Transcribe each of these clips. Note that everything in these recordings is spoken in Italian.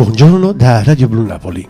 Buongiorno da Radio Blu Napoli.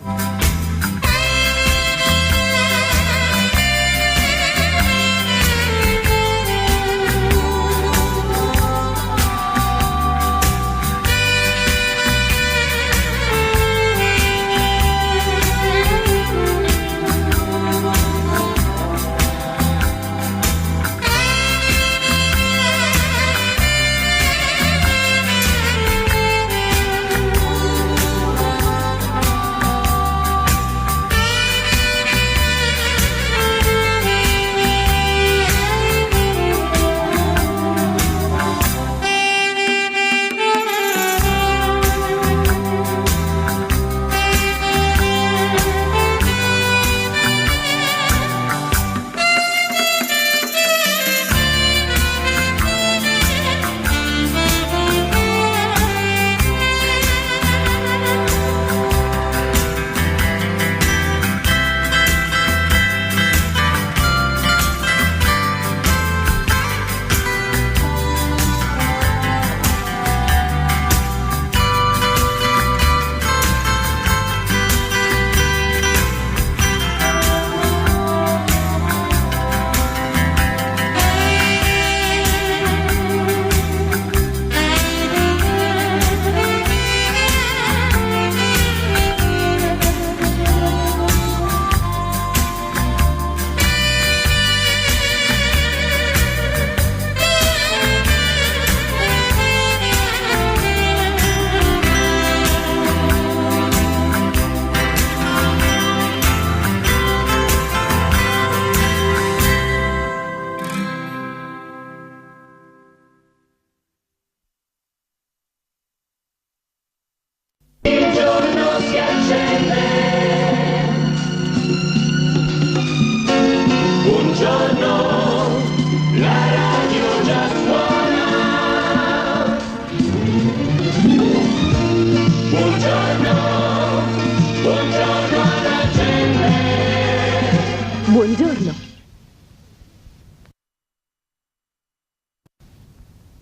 Buongiorno.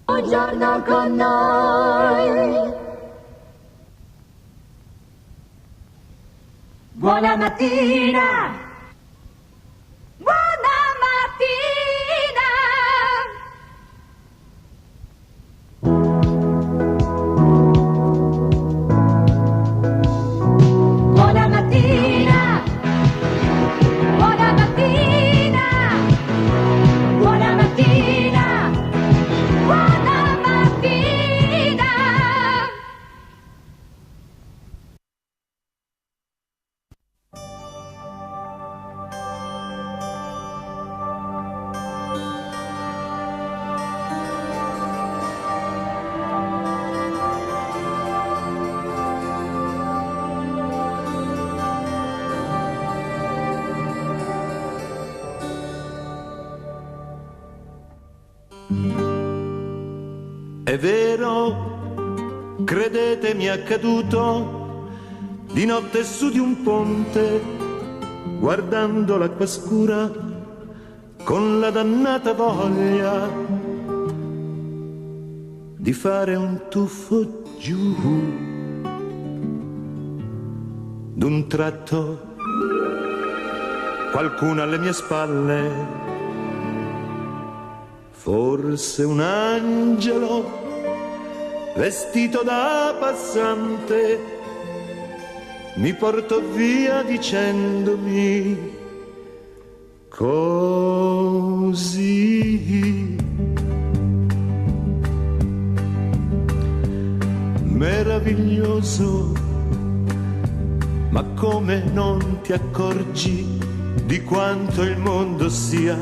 Buongiorno con noi. Buona mattina. Buona mattina. Buona mattina. Buona mattina. Buona mattina. Buona mattina. È vero, credetemi, è accaduto di notte su di un ponte, guardando l'acqua scura con la dannata voglia di fare un tuffo giù. D'un tratto qualcuno alle mie spalle, forse un angelo vestito da passante, mi portò via dicendomi così: meraviglioso, ma come non ti accorgi di quanto il mondo sia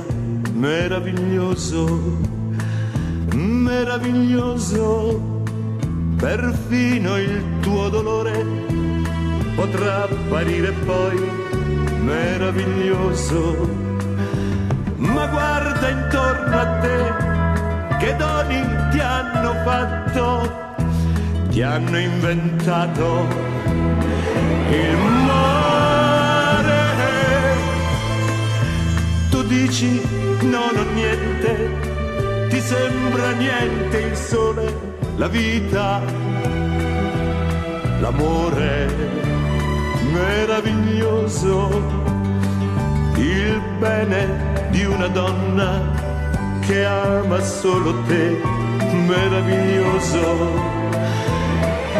meraviglioso, meraviglioso. Perfino il tuo dolore potrà apparire poi meraviglioso. Ma guarda intorno a te, che doni ti hanno fatto, ti hanno inventato il mare. Tu dici no, non niente, ti sembra niente il sole, la vita, l'amore meraviglioso, il bene di una donna che ama solo te, meraviglioso,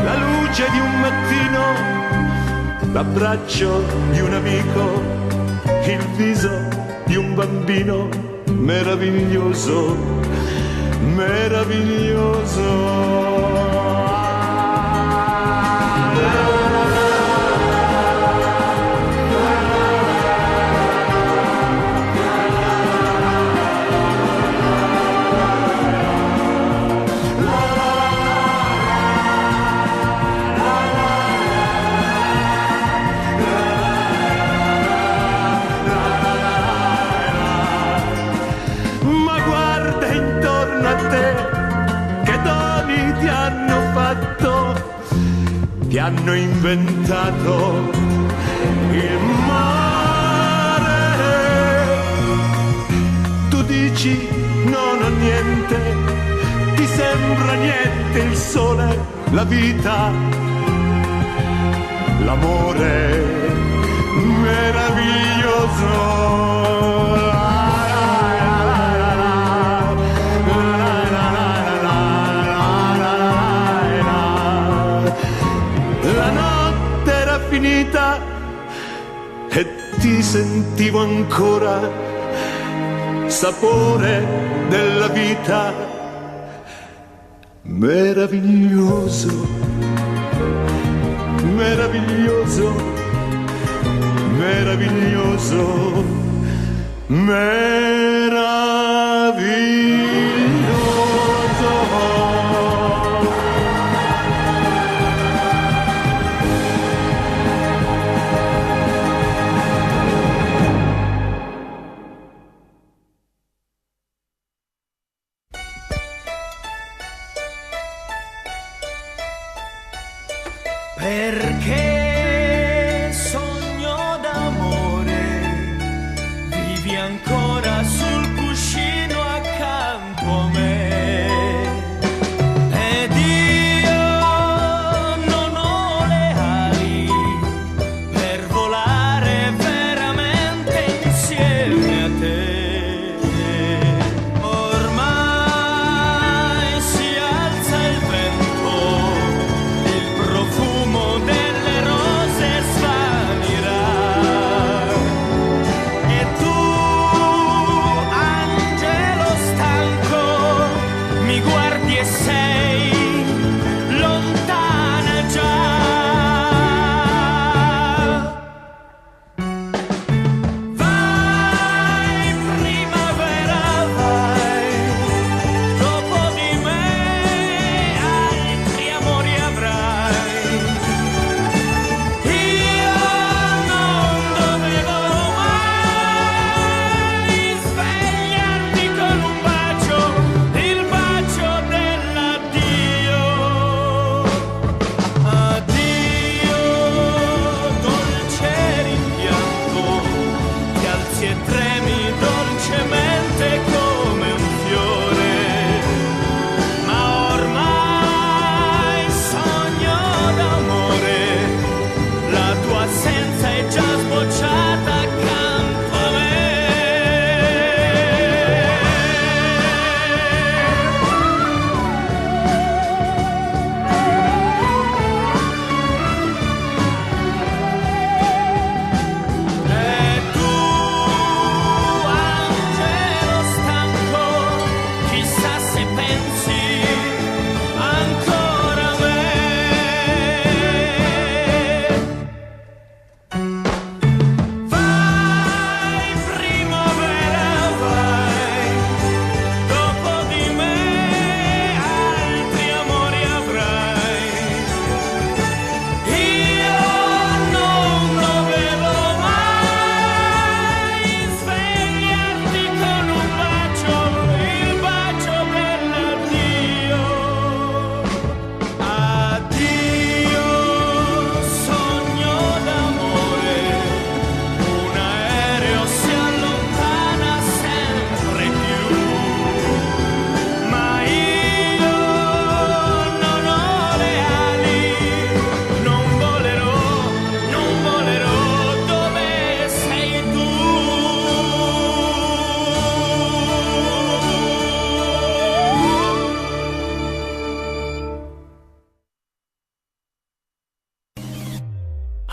la luce di un mattino, l'abbraccio di un amico, il viso di un bambino, meraviglioso, meraviglioso. Ti hanno inventato il mare. Tu dici non ho niente, ti sembra niente il sole, la vita, l'amore meraviglioso. Finita e ti sentivo ancora sapore della vita, meraviglioso, meraviglioso, meraviglioso, meraviglioso. Perché sogno d'amore, vivi ancora sul cuscino accanto a me. Ed io non ho le ali per volare veramente insieme a te. Ormai si alza il vento, il profumo delle rose svanirà, e tu, angelo stanco, mi guardi e sei lontana già. Vai, primavera, vai, dopo di me altri amori avrai. Io non dovevo mai svegliarmi con un bacio, il bacio dell'addio.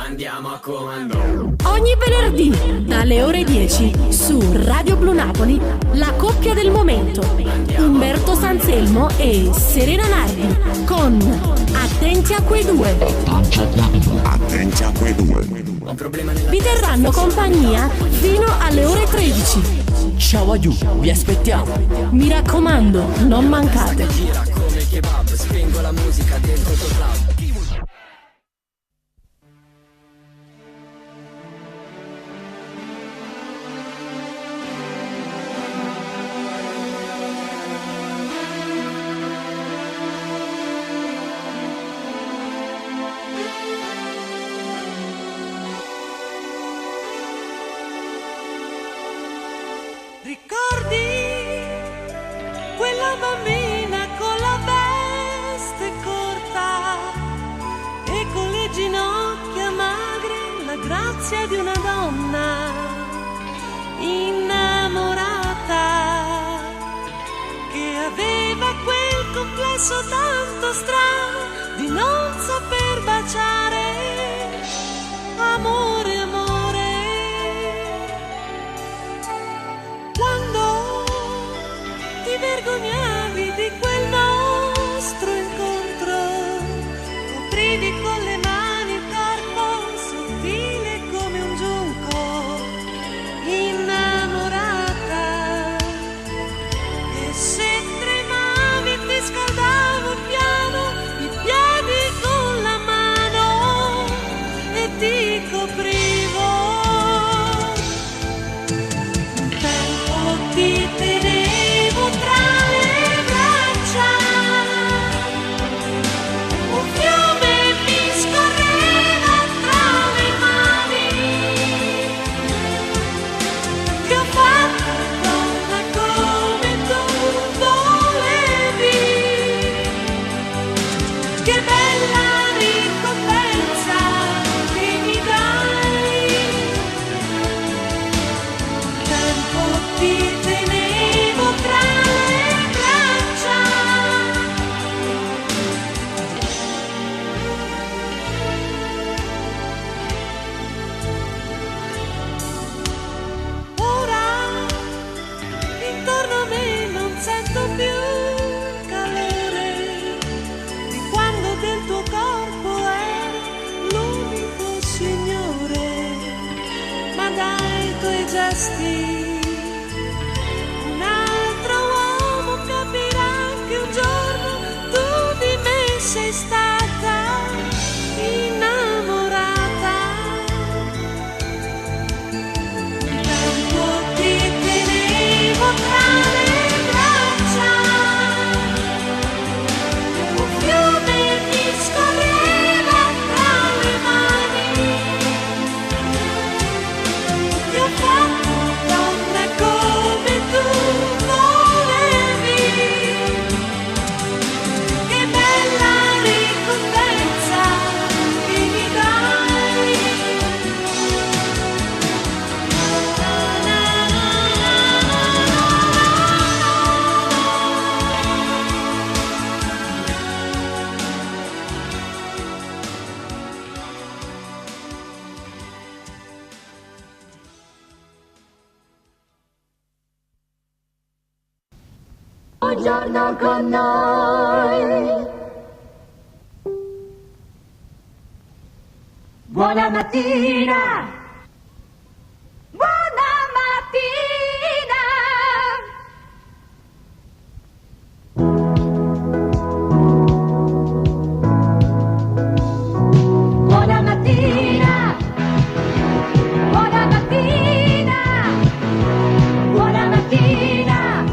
andiamo a comando. Ogni venerdì dalle ore 10 su Radio Blu Napoli, la coppia del momento, Umberto Sanselmo e Serena Nardi con Attenti a quei due. Attenti a quei due. Vi terranno compagnia fino alle ore 13. Ciao a giù, vi aspettiamo. Mi raccomando, non mancate. Gira come kebab, spengo la musica dentro il tuo club. Ricordi quella bambina con la veste corta e con le ginocchia magre, la grazia di una donna innamorata che aveva quel complesso tanto strano di non saper baciare. Amore, amore, quando ti vergognavi di quel nostro incontro, coprivi con le mani il corpo sottile come un giunco, innamorata, e se tremavi ti scaldavo piano i piedi con la mano e ti coprivo. Ti tenevo tra le braccia, un fiume mi scorreva tra le mani, che ho fatto donna come tu volevi, che bella ricompensa che mi dai, tempo ti tenevo tra le braccia. Ora intorno a me non sento più calore di quando del tuo corpo ero l'unico signore, ma dai tuoi gesti un altro uomo capirà che un giorno tu di me sei stata innamorata. Un tempo ti tenevo tra le braccia, un fiume mi scorreva tra le mani, ti ho fatto donna come tu volevi, che bella ricompensa che mi dai. Buongiorno con noi. Buona mattina. Buona mattina. Buona mattina. Buona mattina. Buona mattina.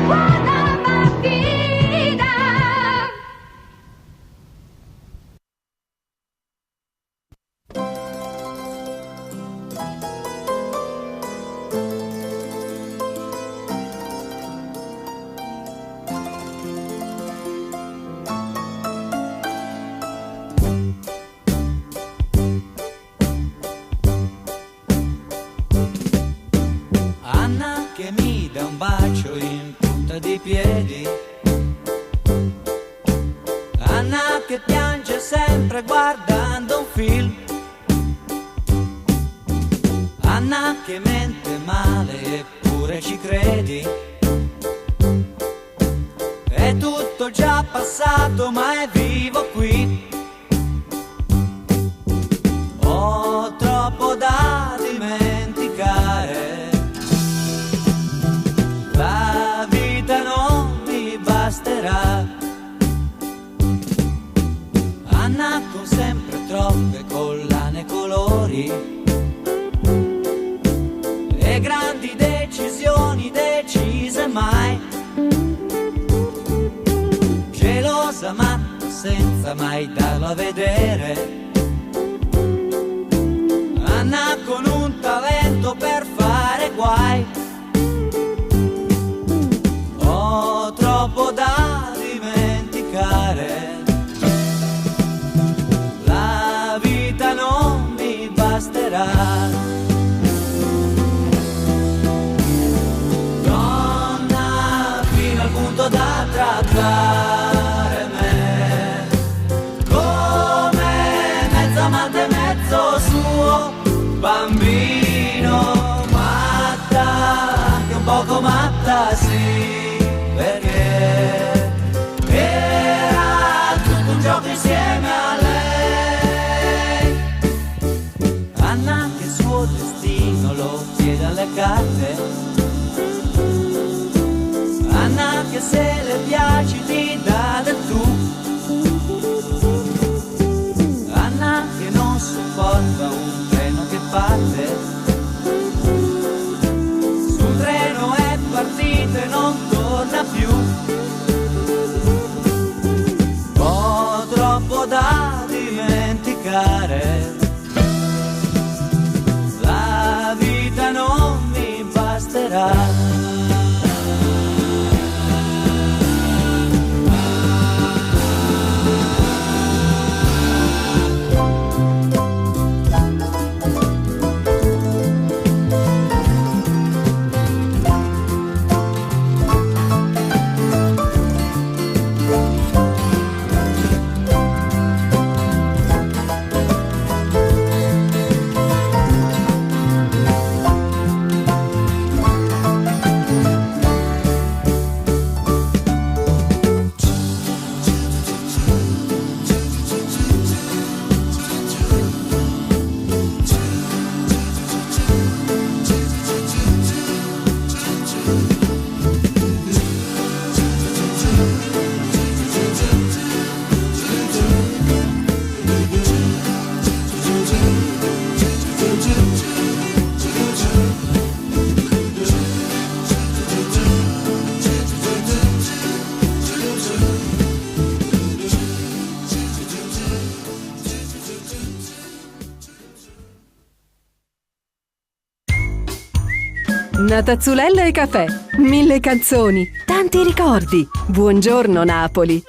Buona mattina. Anna che mi dà un bacio in punta di piedi, Anna che piange sempre guardando un film, passato ma è vivo qui. Ho troppo da dimenticare, la vita non mi basterà. Anna con sempre troppe collane colori e grandi decisioni decise mai, gelosa ma senza mai darlo a vedere. Anna con un talento per fare guai. Ho troppo da dimenticare, la vita non mi basterà. Donna fino al punto da trattare me come mezzo amante, mezzo suo bambino, matta, anche un poco matta, sì, perché era tutto un gioco insieme a lei. Anna che il suo destino lo chiede alle carte, Anna che se le piaci ti dà del tu, Anna che non sopporta un treno che parte, sul treno è partito e non torna più. Ho troppo da dimenticare, la vita non mi basterà. Natazzulella e caffè, 1000 canzoni, tanti ricordi. Buongiorno Napoli.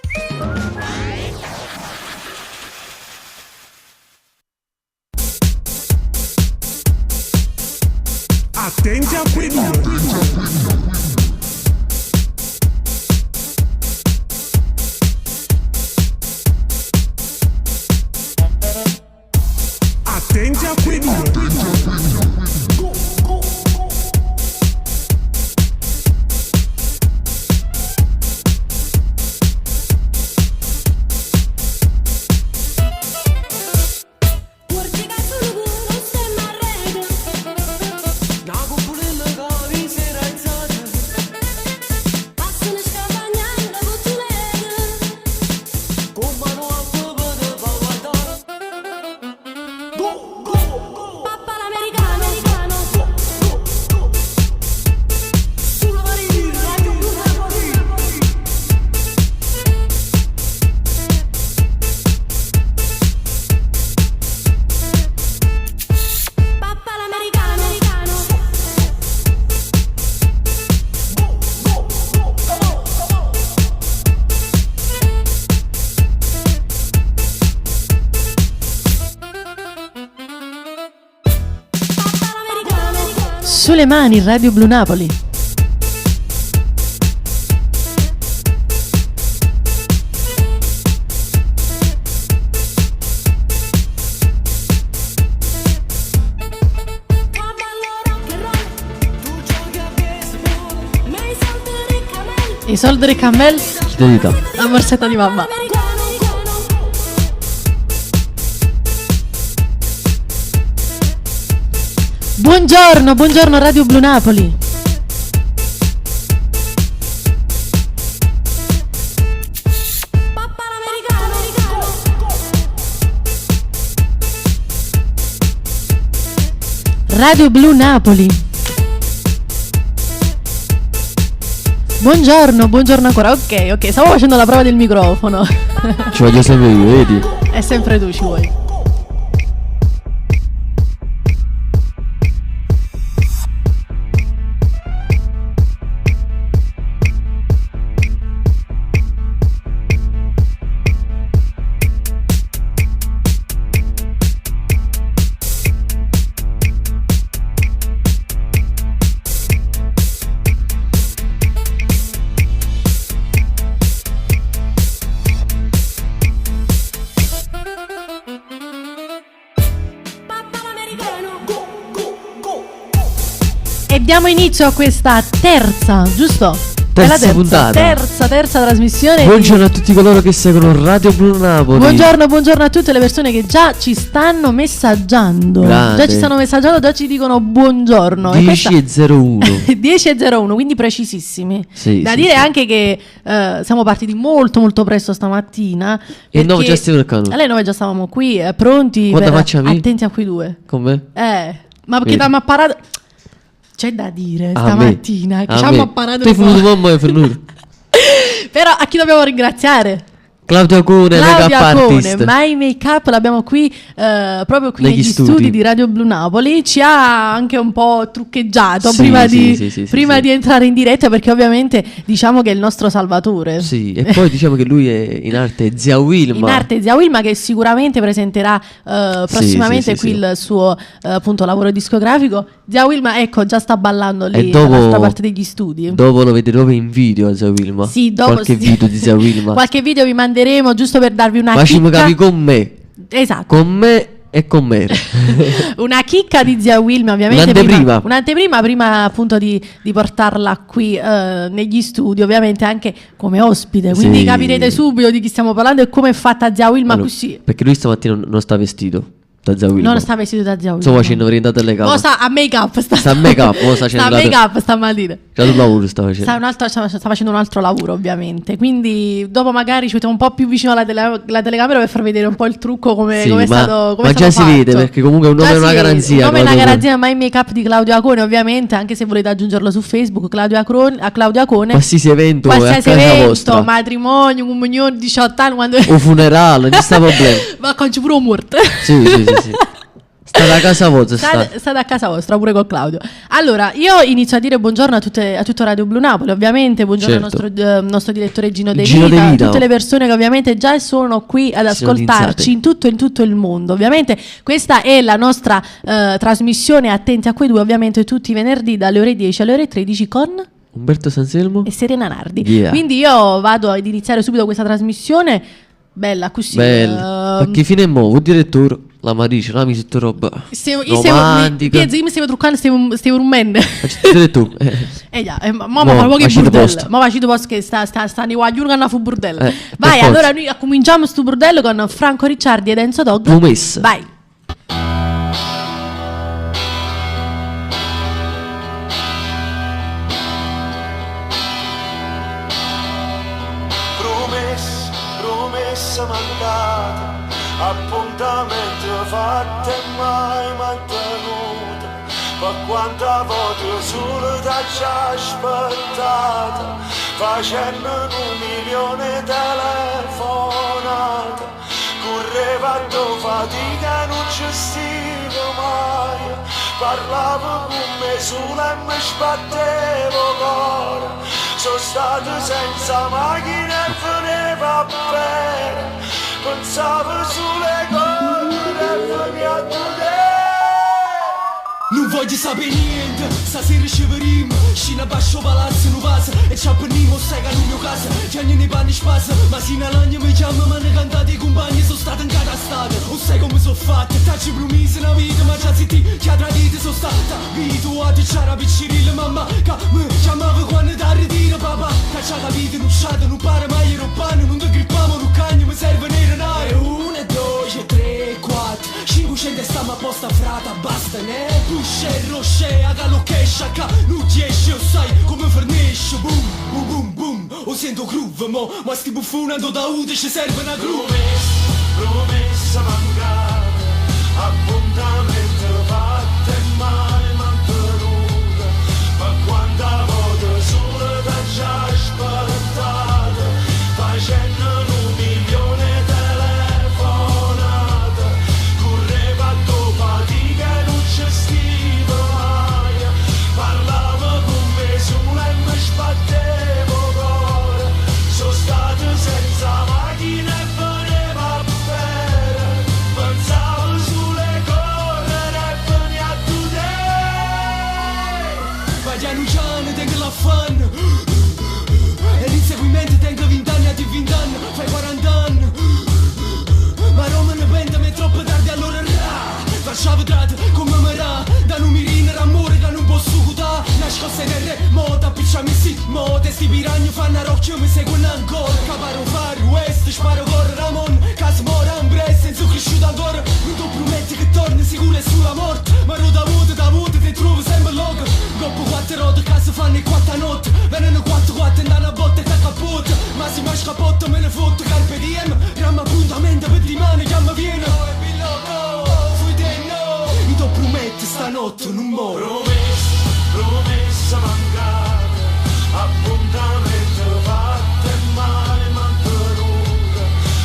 Attenti a Attenti a Sulle mani, Radio Blu Napoli. I soldi del cammello Verità. La borsetta di mamma. Buongiorno, buongiorno Radio Blu Napoli. Radio Blu Napoli. Buongiorno, buongiorno ancora. Ok, stavo facendo la prova del microfono. Ci voglio sempre io, vedi? È sempre tu, ci vuoi. E diamo inizio a questa terza, giusto? Terza puntata. Terza trasmissione. Buongiorno a tutti coloro che seguono Radio Blu Napoli. Buongiorno a tutte le persone che già ci stanno messaggiando. Grande. Già ci stanno messaggiando, già ci dicono buongiorno. 10:01. 10:01, quindi precisissimi. Sì, da sì, dire sì. anche che siamo partiti molto presto stamattina. E alle 9 già stiamo cercando. Alle 9 già stavamo qui, pronti. Quando facciamo? Attenti a quei due. Come? Ma perché ti hanno apparato. C'è da dire A stamattina me. che ci hanno apparato. Tu hai venuto mamma e Fernando. Però a chi dobbiamo ringraziare? Claudia Cone, make-up artist. My Makeup, l'abbiamo qui proprio qui negli studi di Radio Blu Napoli. Ci ha anche un po' truccheggiato prima di entrare in diretta, perché ovviamente diciamo che è il nostro salvatore. Sì, e poi diciamo che lui è in arte Zia Wilma. In arte Zia Wilma, che sicuramente presenterà prossimamente qui il suo appunto lavoro discografico. Zia Wilma, ecco, già sta ballando lì dall'altra parte degli studi. Dopo lo vedremo in video Zia Wilma. Sì, dopo qualche video di Zia Wilma. Qualche video vi manderemo giusto per darvi una Facciamo chicca. capi con me. Esatto. Con me e con me. Una chicca di Zia Wilma, ovviamente. Un'anteprima prima appunto di portarla qui negli studi, ovviamente anche come ospite. Quindi Sì. capirete subito di chi stiamo parlando e come è fatta Zia Wilma, Allora, così. perché lui stamattina non sta vestito da Zia Wilma. Non sta vestito da Zia Wilma. Sto facendo orientato alle No, capo. sta a make up. Sta a make up. Sta a make up stamattina. Già sul lavoro sta facendo. Sta facendo un altro lavoro, ovviamente. Quindi dopo magari ci mettiamo un po' più vicino alla telecamera per far vedere un po' il trucco come è stato. Ma già si vede, perché comunque un nome è una garanzia. Un nome è una garanzia. My Makeup di Claudia Cone, ovviamente. Anche se volete aggiungerlo su Facebook, Claudia Cone. Qualsiasi evento, qualsiasi è a casa evento, vostra. matrimonio, comunione, 18 anni, quando O funerale, non sta problema. ma con pure un morto. Sì. State a casa vostra. State a casa vostra pure con Claudio. Allora, io inizio a dire buongiorno a tutto Radio Blu Napoli, ovviamente. Buongiorno al nostro direttore Gino De Vita, tutte le persone che ovviamente già sono qui ad ascoltarci in tutto il mondo. Ovviamente questa è la nostra trasmissione Attenti a quei due, ovviamente tutti i venerdì dalle ore 10 alle ore 13 con Umberto Sanselmo e Serena Nardi. Yeah. Quindi io vado ad iniziare subito questa trasmissione bella così. Ma che fine mo? Vuol dire tu la Marice, la mi sotto roba romantica. Io mi stiamo truccando, stiamo rumendo. Ma tu. Ma facito posto che sta nei guaglioni che hanno fu bordello. Vai, allora noi cominciamo sto bordello con Franco Ricciardi ed Enzo Dog. Promessa. Vai. Promessa mancata, appuntamento fatto e mai mantenuto. Per quanta volte solo t'ho aspettata, facendo 1.000.000 telefonate. Correva a tua fatica, non ci stivo mai. Parlavo con me sola e mi sbattevo cuore. Sono stato senza macchina e veniva bene. Pensavo sulle cose e veniva a te. Non voglio sapere niente, stasera ci vedremo. Scina basso palazzo non passa e ci appennimo, stai che non mio casa. Ti anni nei panni spassa, ma sino all'anno mi chiama, ma ne cantate i compagni, sono stato in catastata. O sai come sono fatta, t'hai promesso una vita, ma già zitti, che a tradite sono stata. Vito a te c'era piccirilla, mamma, che mi chiamava quando ti ritiro, papà. Che c'ha capito, non c'ha, non pare mai ero pane, non ti grippamo, non cagno, mi serve nero nare. 1, 2, 3, 4, 500 stiamo a posta frata, basta ne. Pusce e rosce, a gallo che sciacca, non ti esce, o sai come fornisce. Boom, boom, boom, boom, o sento groove, ma sti buffonando da ude ci serve una groove. Promessa mancata, appuntamento fatto e male mantenuto. Ma quanta volta solo da già spaventata, facendo 1 milione telefonate. Correva a tua fatica e non ci stiva mai. Parlava con me sola e mi sbattevo cuore. Sono stato senza macchina e venevo a bere. Pensavo sulle correre e veniva a te. Ma piano piano tengo l'affanno e l'inseguimento tengo 20 anni a 20 anni, fai 40 anni. Ma Roma ne pente, ma è troppo tardi allora facciamo trate come merà. Da non mi rinere amore che non posso cutare. Nascoste nel re, moda, picciami sì, moda. Sti piragni fanno a rocchio, mi seguono ancora. Caparo fare west, sparo corre Ramon. Caso mora in brezza, sono cresciuto ancora. Non ti prometti che torni sicuro e sulla morte. Ma ero da vuoto, ti trovo sempre loco. Dopo 4 rotte, caso fanno i 4 notte. Vengono 4 e danno a botte e capote. Ma se mi scapotto me ne fotto, carpe diem. Ramma appuntamento per dimane, chiama viene. Mi to prometti stanotte non muoro. Promessa mancata, appuntamento fatto e male mantenuto.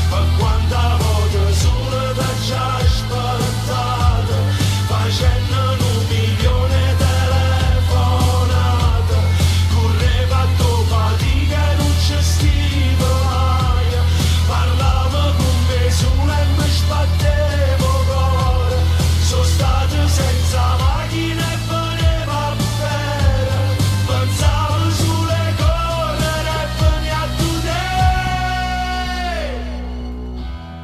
Ma quanta volta solo da già spaventata, facendo 1 milione telefonate. Correva a tua fatica e non ci stiva mai. Parlava con me sola e mi sbattevo cuore. Sono stato senza macchina e venevo a bere. Pensavo sulle correre e veniva a te.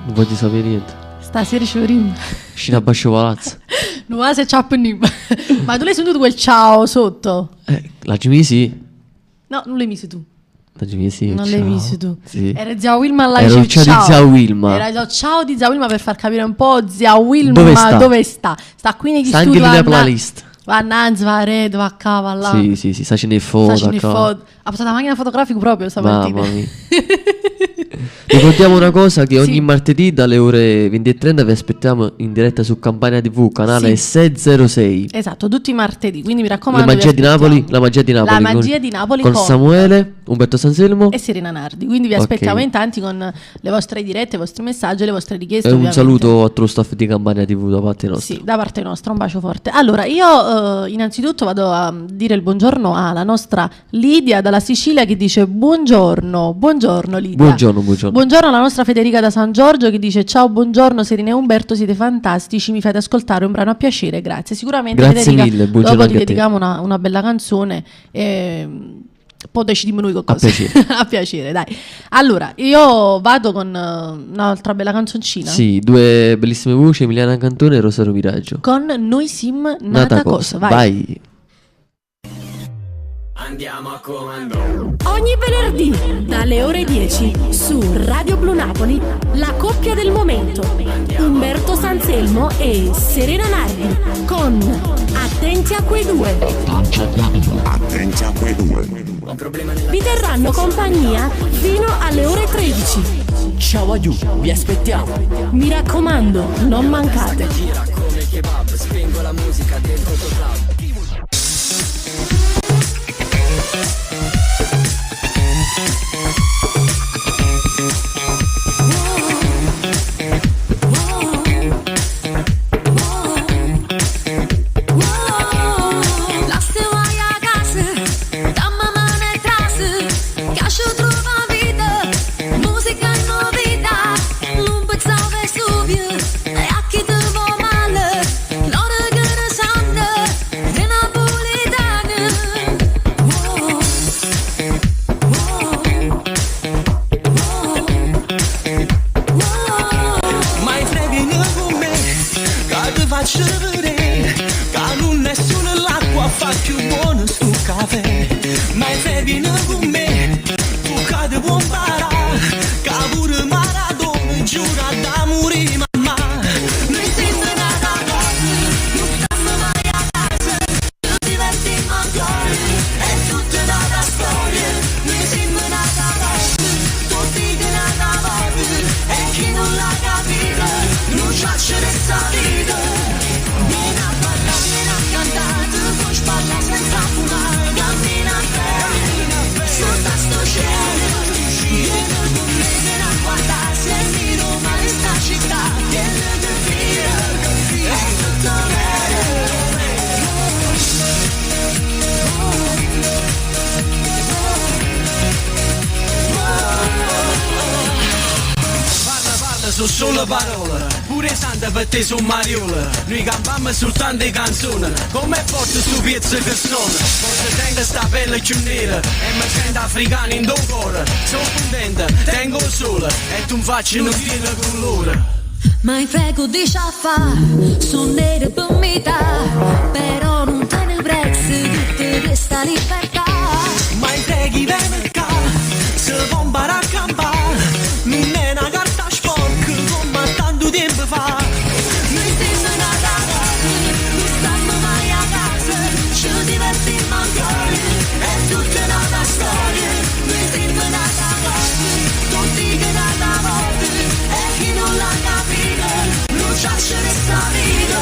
Non voglio sapere niente. Stasera ci vedremo. Scina basso palazzo. Non va se ci appennimo. Ma tu l'hai sentito quel ciao sotto? La Jimmy sì. No, non l'hai messo tu. La Jimmy sì. Non ciao. l'hai messo tu. Sì. Era zia Wilma alla Era il ciao di zia Wilma. Era il ciao di zia Wilma per far capire un po' zia Wilma Dove sta? Sta qui negli Sta studi. anche nella playlist. Va annanzi, va a rete, va a cava là. Sì, sta facendo le foto. Ha portato la macchina fotografica proprio stamattina. Mamma mia. Ricordiamo una cosa, che ogni martedì dalle ore 20:30 vi aspettiamo in diretta su Campania TV, canale 606. Esatto, tutti i martedì, quindi mi raccomando. La magia di Napoli. La magia di Napoli con Samuele, Umberto Sanselmo e Serena Nardi. Quindi vi aspettiamo in tanti con le vostre dirette, i vostri messaggi, le vostre richieste. E un saluto a tutto lo staff di Campania TV da parte nostra. Sì, da parte nostra, un bacio forte. Allora, io innanzitutto vado a dire il buongiorno alla nostra Lidia dalla Sicilia che dice buongiorno Lidia. Buongiorno alla nostra Federica da San Giorgio che dice ciao, buongiorno Serena e Umberto, siete fantastici, mi fate ascoltare un brano a piacere, grazie. Sicuramente grazie Federica, mille, buongiorno. Dopo ti dedichiamo una bella canzone poi decidiamo noi qualcosa. A piacere, dai. Allora, io vado con un'altra bella canzoncina. Sì, 2 bellissime voci, Emiliana Cantone e Rosario Miraggio. Con Noi Sim Nata Cosa. Vai. Andiamo a comando. Ogni venerdì dalle ore 10 su Radio Blu Napoli, la coppia del momento, Umberto Sanselmo e Serena Nardi con Attenti a quei due. Attenti a quei due. Vi terranno compagnia fino alle ore 13. Ciao aiuto, vi aspettiamo. Mi raccomando, non mancate. Gira come kebab, spingo la musica dentro il tuo club. faccio vedere che non è solo l'acqua fa più buono sto caffè, ma se vieni con me tu cade può imparare che pure Maradona giura d'amore mamma. Noi siamo nata così, non stiamo mai a casa, ci divertiamo ancora, è tutta nata storia. Noi siamo nata così, tutti che nata volta, e chi non l'ha capito non c'ha resta vita. Vieni a ballare, vieni a cantare, puoi ballare senza fumare, cammina bene, sotto sto cielo. Vieni con me, vieni a guardare, se mi domani sta città, vieni a capire, è tutto vero. Parla, sono solo parole, pure santa per te sono mariola. Noi campiamo soltanto canzoni, come è forte sto pezzo che sono. Forse tengo sta pelle più nera e mi sento africano in tuo cuore. Sono contenta, tengo il sole e tu mi facci non tiene colore. Ma in prego di fare, sono nere per metà, però non te ne prezzi di questa libertà. Ma in preghi viene qua, se può imparare a campare, non è una carta sporca come tanto tempo fa. Noi siamo nata così, non stiamo mai a casa, ci divertiamo ancora, è tutta nata storia. Noi siamo nata così, tutti che nata volta, e chi non l'ha capito non c'ha resta vita.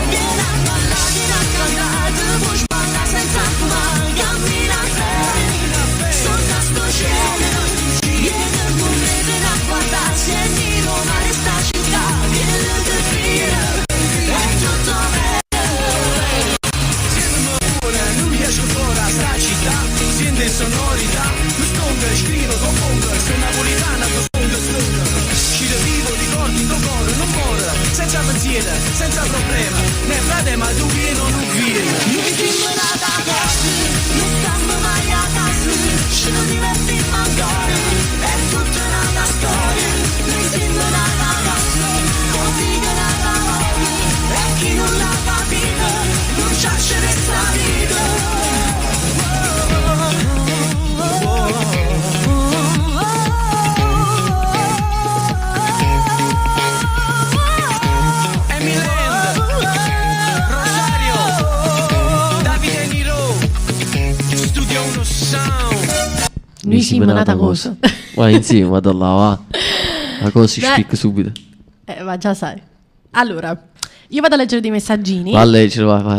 Vieni a ballare, vieni a cantare, puoi ballare senza fumare, cammina bene, sotto sto cielo. Vieni con me, vieni a guardare, se mi domani sta città, vieni a capire, è tutto vero. Non riesco ancora a sta città, sente sonorità, lo stonga, scrivo, compongo, sono napolitana, lo stonga. Ci rivivo, ricordi in tuo cuore, non muore, senza pensiero, senza problema, né frate ma tu vieni o non vieni. Noi siamo nata così, non stiamo mai a casa, ci divertiamo ancora, è tutta nata storia. Noi siamo nata così, tutti che nata volta, e chi non l'ha capito non c'ha resta vita. Noi siamo nata cosa. Vai insieme, vado là, va. La cosa si spicca subito. Ma già sai. Allora, io vado a leggere dei messaggini. Va a leggere, vai. Va a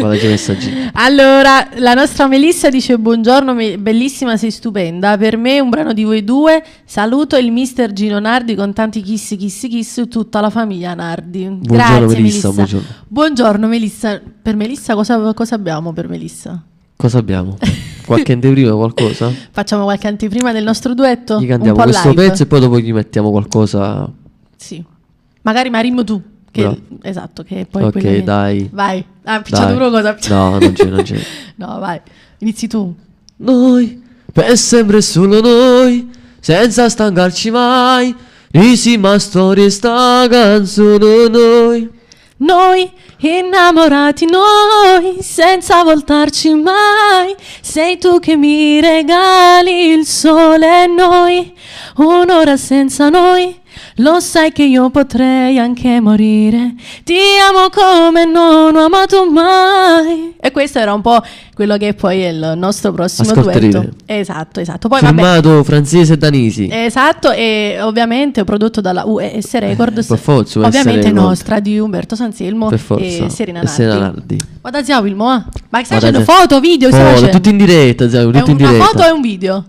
leggere i messaggini. Allora, la nostra Melissa dice: buongiorno, bellissima, sei stupenda. Per me un brano di voi due. Saluto il mister Gino Nardi con tanti kiss, tutta la famiglia Nardi. Buongiorno, grazie Melissa. Buongiorno Melissa. Per Melissa cosa abbiamo per Melissa? Cosa abbiamo? Qualche anteprima, qualcosa? Facciamo qualche anteprima del nostro duetto? Gli cantiamo un po' questo live. pezzo e poi dopo gli mettiamo qualcosa. Sì. Magari Marimmo tu. Esatto, che poi... Ok, poi dai. Vai. Picciato pure cosa. No, non c'è. No, vai. Inizi tu. Noi, per sempre solo noi, senza stancarci mai, insieme storie sta canzone noi. Noi, innamorati noi, senza voltarci mai, sei tu che mi regali il sole e noi, un'ora senza noi, lo sai che io potrei anche morire, ti amo come non ho amato mai. E questo era un po' quello che poi è il nostro prossimo duetto. Esatto. Poi firmato Francese Danisi. Esatto, e ovviamente prodotto dalla US Records. Per forza, ovviamente nostra, di Umberto Sanselmo e Serena Nardi. Guarda zia Wilmo, ma stai facendo foto, video, tutti in diretta, zia, tutti in diretta. È una foto o è un video?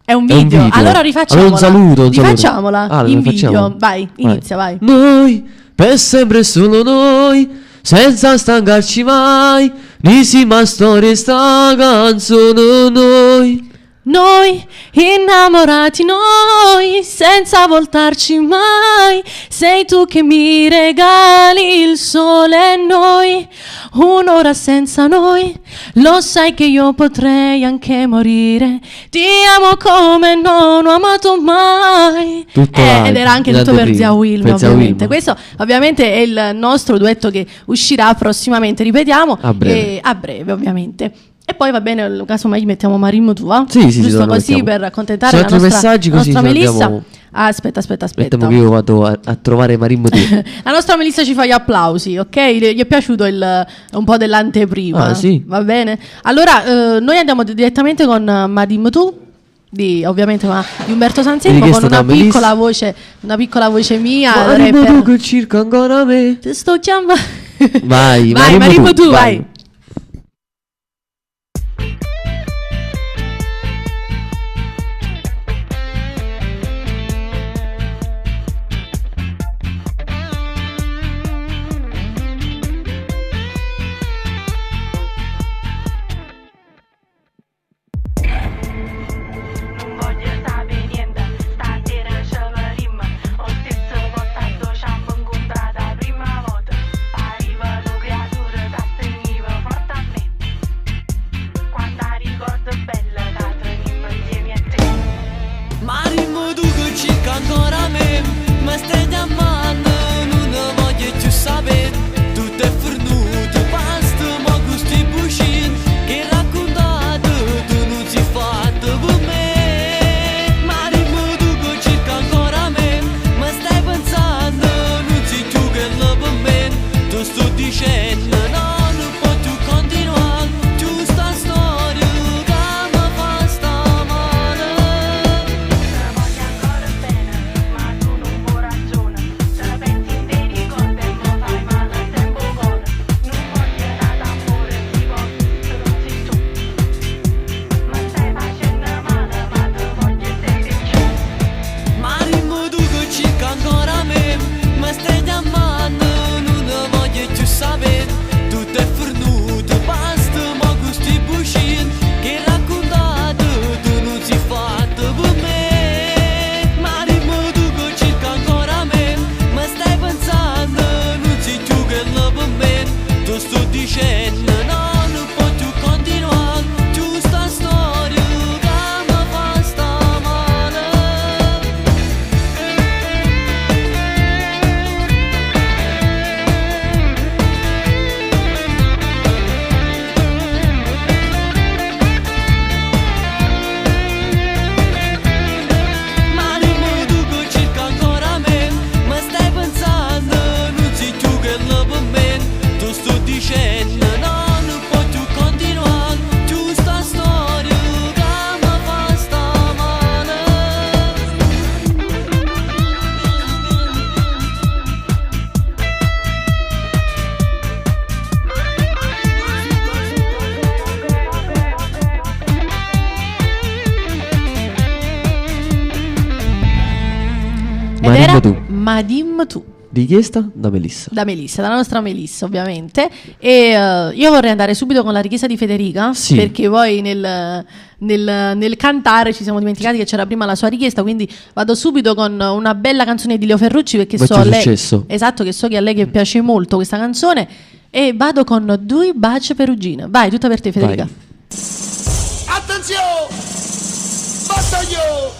È un video. Allora rifacciamola. Allora un saluto. Rifacciamola in video. Vai, inizia, vai. Noi, per sempre solo noi, senza stancarci mai, insieme storie sta canzone noi. noi, innamorati noi, senza voltarci mai. Sei tu che mi regali il sole e noi, un'ora senza noi. Lo sai che io potrei anche morire. Ti amo come non ho amato mai. Ed era anche tutto per Zia Wilma, ovviamente. Questo ovviamente è il nostro duetto che uscirà prossimamente, ripetiamo, a breve ovviamente. E poi va bene, casomai mettiamo Marimmo tua, giusto così per accontentare la nostra Melissa. Aspetta. Aspettiamo che io vado a trovare Marimmo tu. La nostra Melissa ci fa gli applausi, ok? Gli è piaciuto un po' dell'anteprima. Sì. Va bene? Allora, noi andiamo direttamente con Marimmo tu, ovviamente di Umberto Sanselmo, con una piccola voce mia. Marimmo tu che cerca ancora me. Ti sto chiamando. Vai, Marimmo tu, vai. Marimmo tu. Richiesta da Melissa. Dalla nostra Melissa, ovviamente. E io vorrei andare subito con la richiesta di Federica, perché poi nel cantare ci siamo dimenticati che c'era prima la sua richiesta, quindi vado subito con una bella canzone di Leo Ferrucci, perché so che a lei che piace molto questa canzone, e vado con Due baci perugina. Vai, tutta per te, Federica. Vai. Attenzione! Battaglio!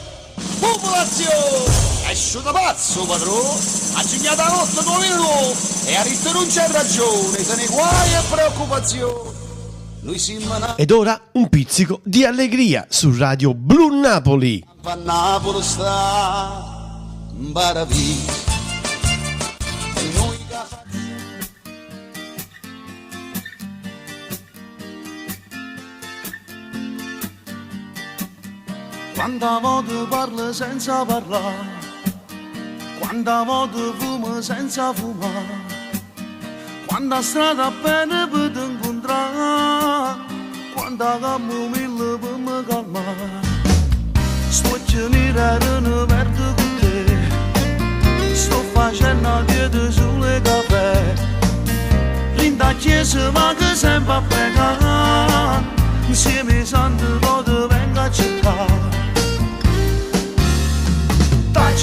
Popolazione! Esce da pazzo, padrone! Ha segnato la notte come l'uomo e ha detto non c'è ragione, se ne guai e preoccupazione. Lui si Ed ora un pizzico di allegria su Radio Blu Napoli. a Napoli sta Baravi. Quanta volta parla senza parlare, quanta volta fuma senza fumare, quanta strada appena per ti incontrare, quanta cammo mille per mi calmare. Sto generando verde con te, sto facendo a dieta sulle caffè, rinda chiesa ma che sempre a pregare, insieme ai santi voto venga che città. T'hai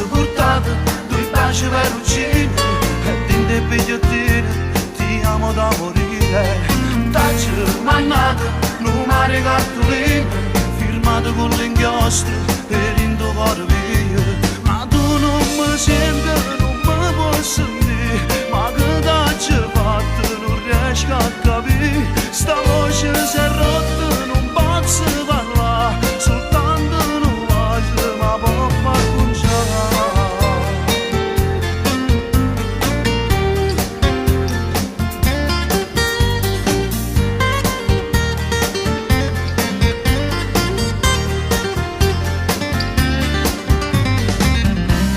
portato due baci peruccini e dinte bigliettini, ti amo da morire. T'hai mandato numeri cartolini firmato con l'inchiostro per indovare via. Ma tu non mi senti, non mi puoi sentire, ma che t'hai fatto non riesco a capire. Sta voce si è rotta, non posso parlare, soltanto una voce ma può far conciare.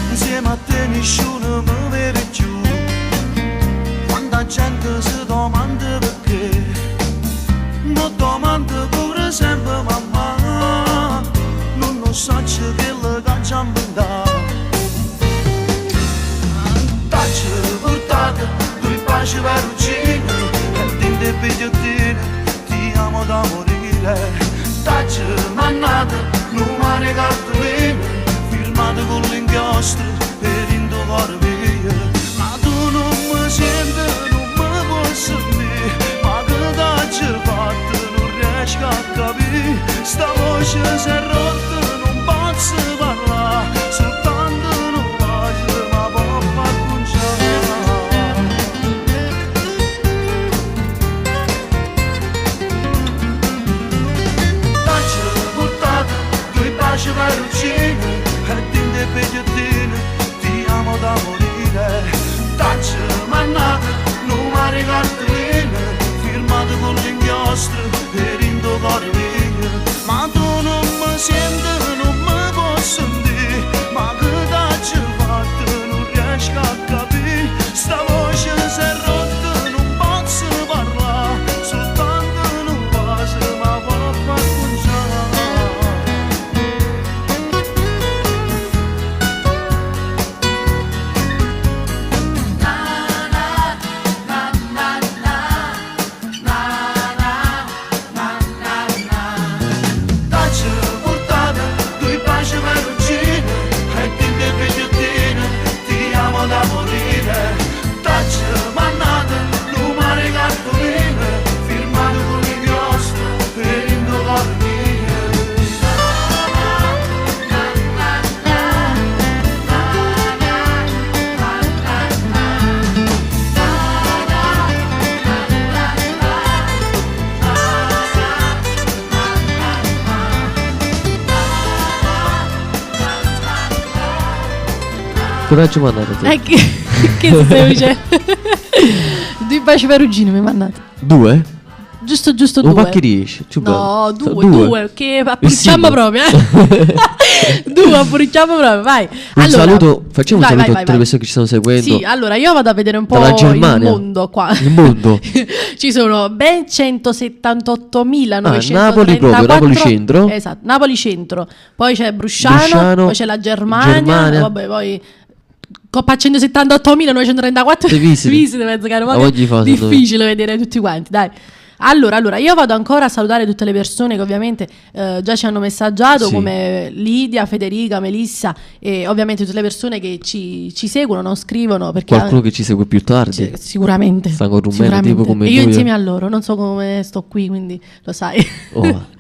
Insieme a te nessuno mi vede più, quanta gente si domanda perché, non domanda pure sempre mamma, non lo so c'è quello che ci ha inventato. T'hai portato due baci peruccini e dinte bigliettini, ti amo da morire. T'hai mandato numeri cartolini firmato con l'inchiostro per indovare via. Ma tu non mi senti, non mi puoi sentire, ma che t'hai fatto non riesco a capire. Sta voce si è rotta, non posso parlare, soltanto una voce ma può far conciare. T'hai portato due baci peruccini e dinte bigliettini, ti amo da morire. T'hai mandato numeri cartolini firmato con l'inchiostro per indovare via. Ma tu non mi senti, non mi puoi sentire, ma che t'hai fatto non riesco a capire. Sta voce si è rotta, non posso parlare, soltanto una voce ma può far conciare. Coraggio mandato te. Che stai dicendo? Due baci perugini mi mandate. Due? Giusto Un due. ma che riesci? No, due, che appuricciamo proprio, Due, appuricciamo proprio, vai. Un saluto, facciamo un saluto a tutte le persone che ci stanno seguendo. Sì, allora io vado a vedere un po' il mondo qua. Il mondo. Ci sono ben 178.934. Napoli proprio, Napoli centro. Esatto, Napoli centro. Poi c'è Brusciano, poi c'è la Germania. Vabbè, poi Coppa 178.934 visite, mezzo caro. Difficile vedere tutti quanti, dai. Allora, io vado ancora a salutare tutte le persone che ovviamente già ci hanno messaggiato, sì, come Lidia, Federica, Melissa e ovviamente tutte le persone che ci seguono, non scrivono perché qualcuno che ci segue più tardi. Sicuramente. Sta con un tipo come e io insieme a loro, non so come sto qui, quindi lo sai. Oh.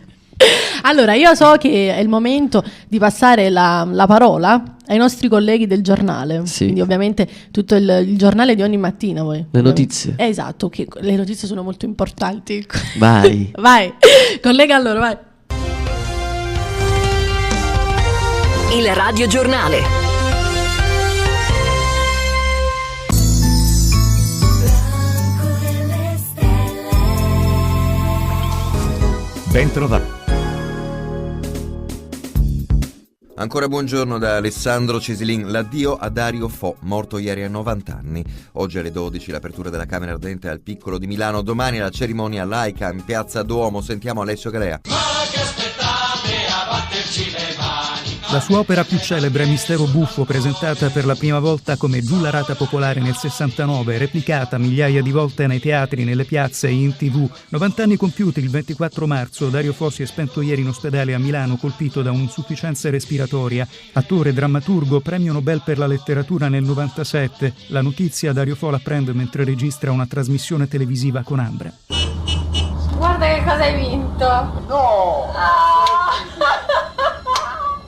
Allora, io so che è il momento di passare la parola ai nostri colleghi del giornale. Sì. Quindi ovviamente tutto il giornale di ogni mattina voi. Le notizie. Esatto, che le notizie sono molto importanti. Vai. Vai, collega allora, vai. Il Radio Giornale. Ben trovato. Ancora buongiorno da Alessandro Cesilin. L'addio a Dario Fo, morto ieri a 90 anni. Oggi alle 12 l'apertura della Camera Ardente al Piccolo di Milano. Domani la cerimonia laica in Piazza Duomo. Sentiamo Alessio Galea. Ma che aspettate a batterci le mani? La sua opera più celebre, Mistero buffo, presentata per la prima volta come Giulla Rata Popolare nel 69, replicata migliaia di volte nei teatri, nelle piazze e in TV. 90 anni compiuti il 24 marzo, Dario Fo si è spento ieri in ospedale a Milano, colpito da un'insufficienza respiratoria. Attore, drammaturgo, premio Nobel per la letteratura nel 97. La notizia Dario Fo la prende mentre registra una trasmissione televisiva con Ambra. Guarda che cosa hai vinto! No!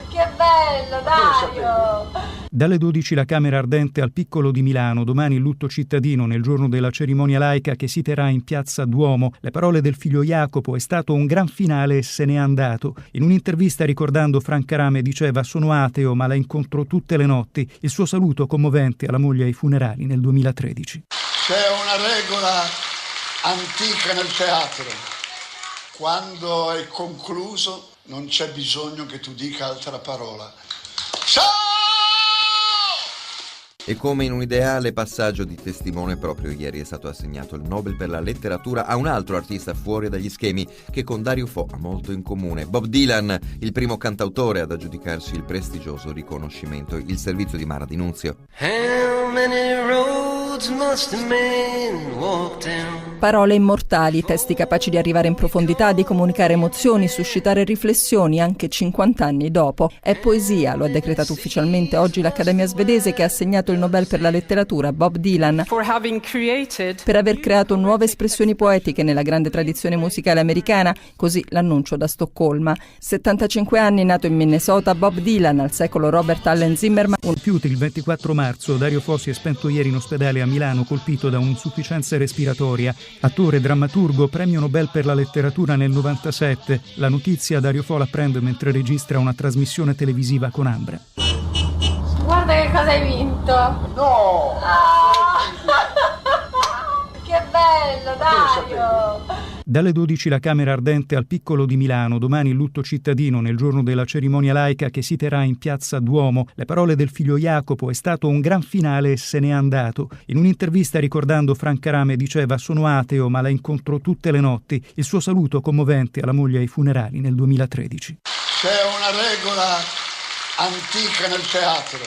Che bello, Dario! Dalle 12 la Camera Ardente al Piccolo di Milano, domani il lutto cittadino nel giorno della cerimonia laica che si terrà in piazza Duomo. Le parole del figlio Jacopo: è stato un gran finale e se n'è andato. In un'intervista ricordando Franca Rame diceva: sono ateo ma la incontro tutte le notti. Il suo saluto commovente alla moglie ai funerali nel 2013. C'è una regola antica nel teatro: quando è concluso non c'è bisogno che tu dica altra parola. Ciao! E come in un ideale passaggio di testimone, proprio ieri è stato assegnato il Nobel per la letteratura a un altro artista fuori dagli schemi che con Dario Fo ha molto in comune: Bob Dylan, il primo cantautore ad aggiudicarsi il prestigioso riconoscimento, il servizio di Mara D'Annunzio. Parole immortali, testi capaci di arrivare in profondità, di comunicare emozioni, suscitare riflessioni anche 50 anni dopo. È poesia, lo ha decretato ufficialmente oggi l'Accademia svedese, che ha assegnato il Nobel per la letteratura a Bob Dylan per aver creato nuove espressioni poetiche nella grande tradizione musicale americana, così l'annuncio da Stoccolma. 75 anni, nato in Minnesota, Bob Dylan, al secolo Robert Allen Zimmerman. Compiuti il 24 marzo, Dario Fo si è spento ieri in ospedale a Milano, colpito da un'insufficienza respiratoria. Attore, drammaturgo, premio Nobel per la letteratura nel 97. La notizia Dario Fo la prende mentre registra una trasmissione televisiva con Ambra. Guarda che cosa hai vinto! No! Che bello, Dario! Dalle 12 la Camera Ardente al Piccolo di Milano, domani il lutto cittadino nel giorno della cerimonia laica che si terrà in piazza Duomo. Le parole del figlio Jacopo: è stato un gran finale e se n'è andato. In un'intervista ricordando Franca Rame diceva: sono ateo ma la incontro tutte le notti. Il suo saluto commovente alla moglie ai funerali nel 2013. C'è una regola antica nel teatro.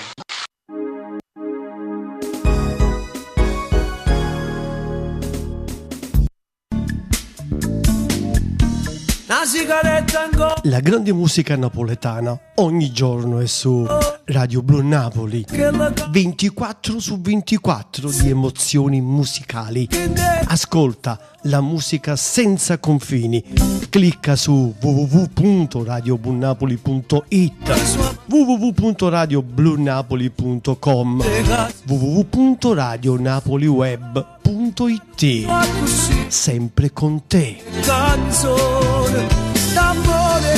La grande musica napoletana ogni giorno è su Radio Blu Napoli. 24 su 24 di emozioni musicali. Ascolta la musica senza confini. Clicca su www.radioblunapoli.it, www.radioblunapoli.com, www.radionapoliweb.it. Sempre con te. Canzone d'amore,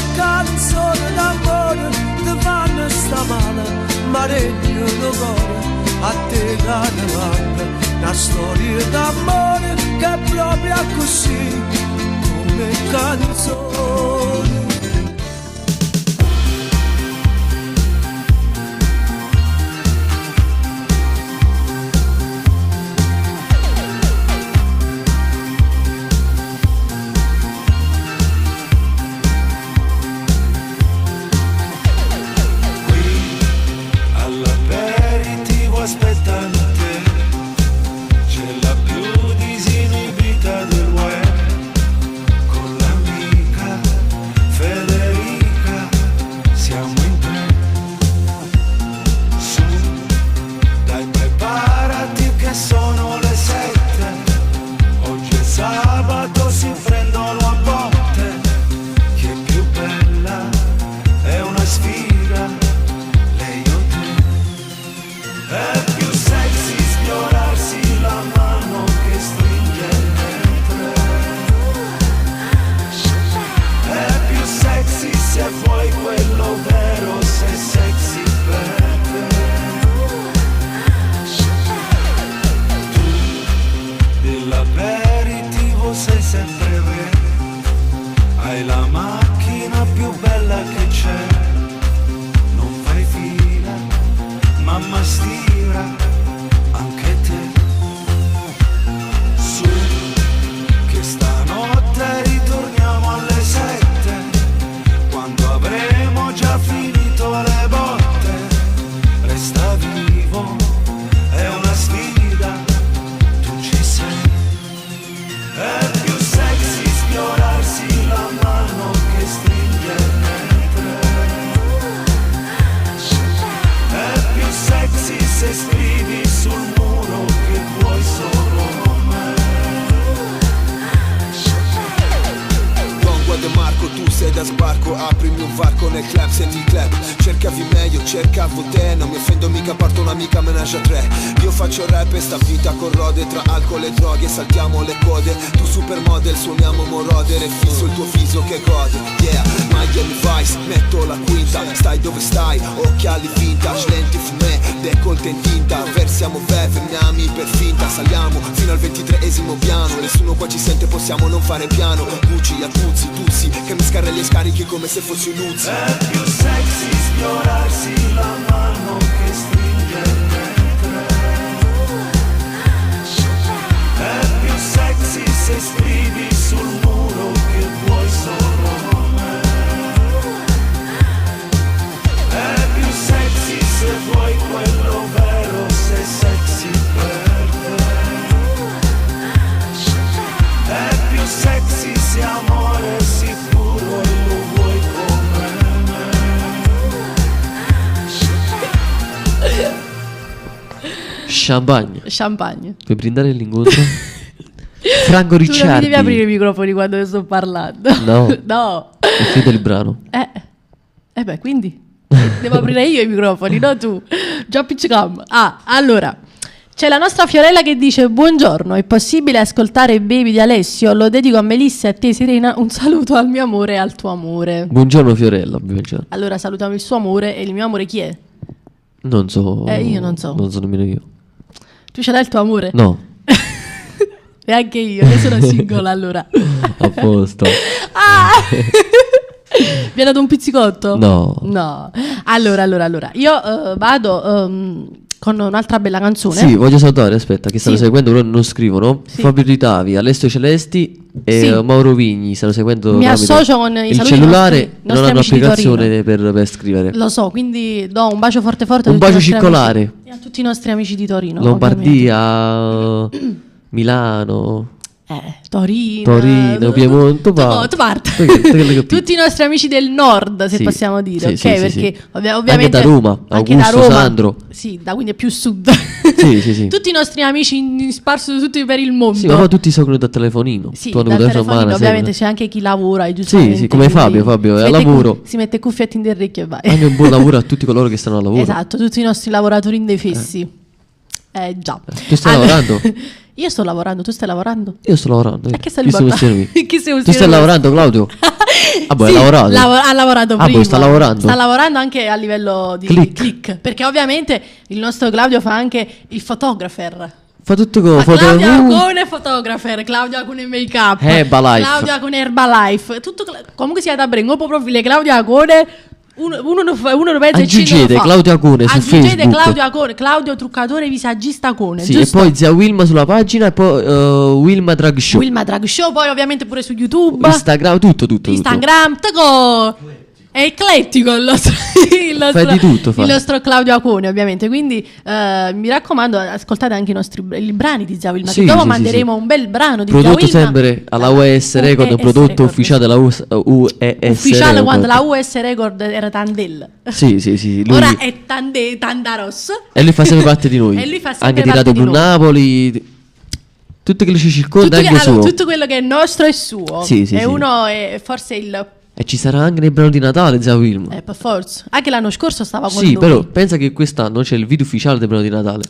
ti fanno sta male, ma regno d'amore, a te carnevale, una storia d'amore che è proprio così, come canzone. Aspettando te, c'è la più disinibita del web, con l'amica Federica, siamo in tre. Su, dai, preparati che sono le 7, oggi è sabato, si prendono a botte, chi è più bella è una sfida, lei o te. È più sexy sfiorarsi la mano che stringe il ventre. È più sexy se vuoi quello vero, sei sexy per te. Tu dell'aperitivo sei sempre vero, hai la macchina più bella che c'è, non fai fila, mamma stira anche te. Su, che stanotte ritorniamo alle 7, quando avremo già finito le il club, senti il club. Cercavi meglio, cercavo te. Non mi offendo mica, parto un'amica menage a 3. Io faccio rap e sta vita corrode. Tra alcol e droghe saltiamo le code. Tu supermodel, suoniamo morodere. Fisso il tuo viso che gode. Yeah, Miami Vice, metto la quinta. Stai dove stai, occhiali vintage. Lenti fumè, decolte in tinta. Versiamo veniamo per finta. Saliamo fino al 23esimo piano. Nessuno qua ci sente, possiamo non fare piano. Gucci, Atuzzi, Tuzzi, che mi scarrelli e scarichi come se fossi un Uzi. È più sexy sfiorarsi la mano che stringere mentre. È più sexy se scrivi sul muro che vuoi solo me. È più sexy se vuoi quello vero, sei sexy per te. È più sexy se amore sicuro e lo vuoi come me. Champagne. Puoi brindare l'incontro? Franco Ricciardi. Tu non mi devi aprire i microfoni quando io sto parlando. No. No. È finito il brano. Beh, quindi devo aprire io i microfoni, no tu. Già piccicam. Allora. C'è la nostra Fiorella che dice: buongiorno, è possibile ascoltare Baby di Alessio? Lo dedico a Melissa e a te Serena. Un saluto al mio amore e al tuo amore. Buongiorno Fiorella, buongiorno. Allora salutiamo il suo amore. E il mio amore chi è? Non so. Io non so. Non so nemmeno io. Tu ce l'hai il tuo amore? No. E anche io, che sono single allora. A posto. Mi ha dato un pizzicotto? No. Allora. Io vado con un'altra bella canzone. Sì, voglio salutare, aspetta, che stanno seguendo, però non scrivono. Sì. Fabio Ritavi, Alessio Celesti e Mauro Vigni stanno seguendo. Mi associo con i il saluti cellulare, nostri non hanno amici di applicazione per scrivere. Lo so, quindi do un bacio forte a Un bacio circolare. E a tutti i nostri amici di Torino. Lombardia, Milano, Torino, Piemonte, tutti i nostri amici del nord, se possiamo dire, sì, ok? sì, Perché sì. ovviamente anche da Roma, Augusto, Sandro. Sì, da quindi è più sud. Sì. Tutti i nostri amici sparsi tutti per il mondo. Sì, ma poi tutti seguono da telefonino. Sì, tu dal telefonino, ovviamente c'è anche chi lavora, giustamente. Sì, come Fabio è al lavoro. Si mette cuffiette in orecchie e vai. Anche un buon lavoro a tutti coloro che stanno al lavoro. Esatto, tutti i nostri lavoratori indefessi. Già. Tu stai lavorando? Io sto lavorando, tu stai lavorando? Io sto lavorando. E che stai lavorando? Tu stai lavorando, Claudio? Sì, hai lavorato? Ha lavorato prima. Sta lavorando. Sta lavorando anche a livello di click. Perché ovviamente il nostro Claudio fa anche il photographer. Fa tutto con Claudio Acone photographer, Claudio Acone make up, Herbalife. Claudio Acone Herbalife. Tutto comunque si da prendere un po' profilo Claudio Acone. Uno lo pensa e ci fa. Claudio Acone su Facebook. Claudio Acone, Claudio truccatore visagista Acone. Sì, giusto? e poi zia Wilma sulla pagina e poi Wilma Drag Show. Wilma Drag Show, poi ovviamente pure su YouTube, Instagram, tutto. Instagram, è eclettico il nostro Claudio Acone, ovviamente. Quindi mi raccomando, ascoltate anche i brani di Zia Wilma. Sì, che dopo sì, manderemo un bel brano di prodotto Zia Wilma. sempre alla US Record, un prodotto Record. ufficiale della US ufficiale Record. quando la US Record era Tandel. Sì. Lui... Ora è Tandaros. E lui fa sempre parte di noi. E lui fa sempre anche di parte Radio di Blu noi. Napoli. Tutto quello che ci circonda anche suo. Tutto quello che è nostro è suo. Sì, e uno è forse il... E ci sarà anche nel brano di Natale, Zia Wilma. Per forza. Anche l'anno scorso stava con lui. Sì, però lui. pensa che quest'anno c'è il video ufficiale del brano di Natale.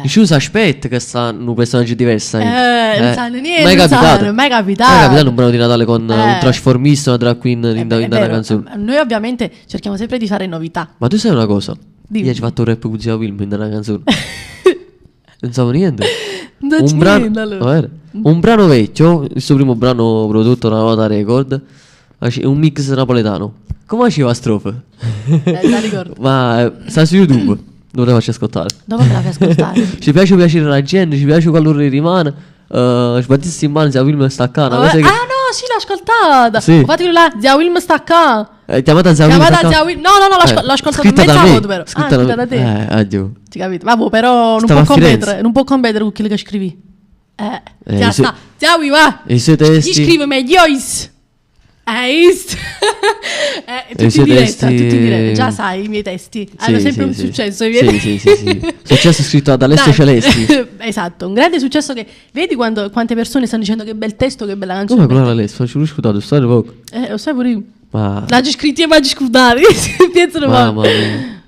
Ci si aspetta che stanno un personaggio diverso. Non sanno niente. Mai capitato un brano di Natale con un trasformista, una drag queen in una canzone. Noi ovviamente cerchiamo sempre di fare novità. Ma tu sai una cosa? Dimmi. Io ho fatto un rap con Zia Wilma in una canzone. Non so niente. Un brano vecchio, il suo primo brano prodotto da Nota Record. Un mix napoletano. Come faceva la strofa? La ricordo. Ma sta su YouTube. Dove la faccio ascoltare? Dove la fai ascoltare? Ci piace piacere la gente, ci piace quando rimane. Sbattessi in mano, Zia Wilma staccata. No, sì, l'ho ascoltata. Sì. Infatti là, Zia Wilma staccata. Chiamata Zia Wilma. No, l'ho ascoltata mezza volta però. Scritta da te. Addio. Ti capito? Vabbè, però non può competere con quello che scrivi. Zia Wilma. I suoi testi. Gli scrivo meglio. Tutti in diretta. Già sai, i miei testi hanno sempre un successo. Sì. Successo scritto ad Alessio Celesti. Esatto, un grande successo che vedi quante persone stanno dicendo che bel testo, che bella canzone. Come con Alessio? Faccio ascoltato, storia poco. Lo sai pure io. Ma... L'ha scritti e mi ha scudato. Pensano mamma mia.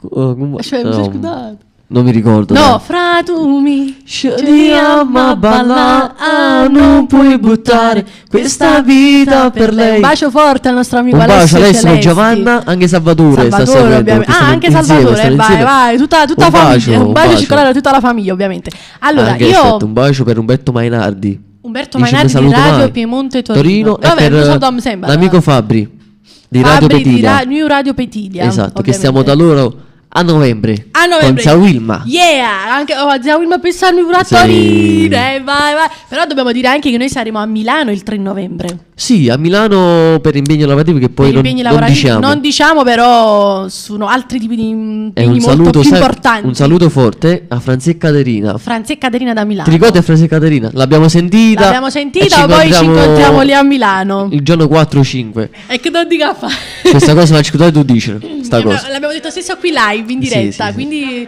Cioè, mi ha scudato. Non mi ricordo. No, fratumi, ci ama balla, non puoi buttare questa vita per lei. Un bacio forte al nostro amico Alessio. Un bacio Alessio, Giovanna, anche Salvatore sta seguendo. Anche Salvatore, vai, tutta la famiglia. Un bacio circolare a tutta la famiglia, ovviamente. Allora, anche io un bacio per Umberto Mainardi. Umberto Mainardi di Radio Piemonte Torino. E per l'amico Fabri di Radio Petilia. New Radio Petilia. Esatto, che stiamo da loro a novembre. Con Zia Wilma. Yeah, anche Zia Wilma pensarmi pure a Torino. Vai. Però dobbiamo dire anche che noi saremo a Milano il 3 novembre. Sì, a Milano per impegni lavorativi che poi non diciamo. Non diciamo, però sono altri tipi di impegni saluto, molto più importanti. Un saluto forte a Franzi e Caterina. Franzi e Caterina da Milano. Ti ricordi Franzi e Caterina? L'abbiamo sentita, poi ci incontriamo lì a Milano il giorno 4-5. E che non dica fa? Questa cosa la ascoltate tu dici sta cosa. L'abbiamo detto stesso qui live in diretta, sì. Quindi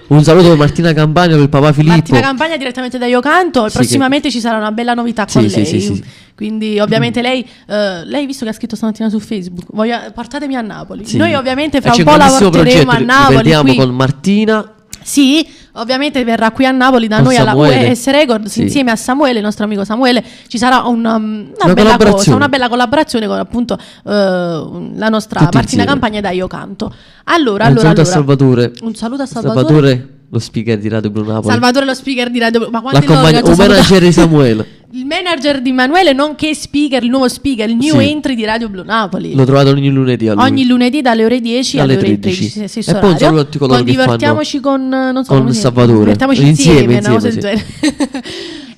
un saluto per Martina Campagna, per il papà Filippo. Martina Campagna direttamente da Io Canto. Prossimamente ci sarà una bella novità con lei. Sì. Quindi ovviamente lei visto che ha scritto stamattina su Facebook, portatemi a Napoli. Sì. Noi ovviamente fra un po' la porteremo a Napoli. Vediamo con Martina. Sì, ovviamente verrà qui a Napoli da noi alla US Records insieme a Samuele, il nostro amico Samuele. Ci sarà una bella collaborazione con appunto la nostra tutti Martina insieme. Campagna da Io Canto. Allora, un saluto a Salvatore. Un saluto a Salvatore. Lo speaker di Radio Blu Napoli. Salvatore lo speaker di Radio Blu. Ma quanti un manager di Samuele. Il manager di Emanuele, nonché speaker, il nuovo speaker, il new entry di Radio Blu Napoli. Lo trovate ogni lunedì a lui. Ogni lunedì dalle ore 10 alle ore 13. E poi un saluto a tutti coloro che divertiamoci con non so con Salvatore. Divertiamoci insieme sì.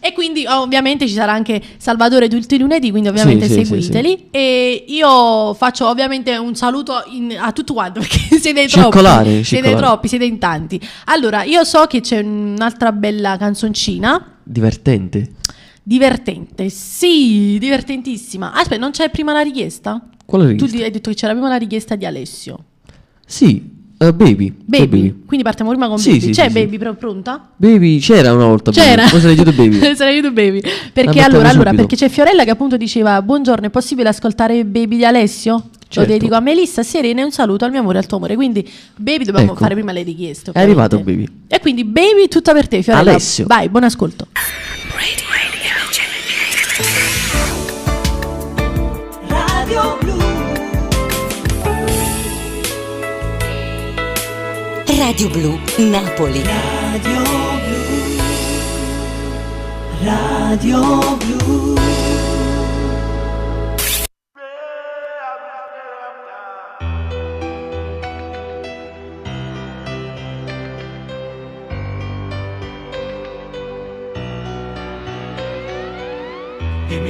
E quindi ovviamente ci sarà anche Salvatore tutti i lunedì, quindi ovviamente seguiteli. Sì. E io faccio ovviamente un saluto a tutti quanti perché siete troppi. Siete troppi, siete in tanti. Allora, io so che c'è un'altra bella canzoncina. Divertente, sì, divertentissima. Aspetta, non c'è prima la richiesta? Quale richiesta? Tu hai detto che c'era prima la richiesta di Alessio. Sì, Baby. Quindi partiamo prima con Baby. C'è Baby pronta? Baby c'era una volta. C'era. Poi sarà Baby. Sarà Baby. Perché allora perché c'è Fiorella che appunto diceva: buongiorno, è possibile ascoltare Baby di Alessio? Certo. Lo dedico a Melissa, Serena e un saluto al mio amore e al tuo amore. Quindi Baby dobbiamo fare prima le richieste. È arrivato Baby. E quindi Baby tutta per te, Fiorella. Alessio. Vai, buon ascolto. Radio Blu. Radio Blu Napoli. Radio Blu.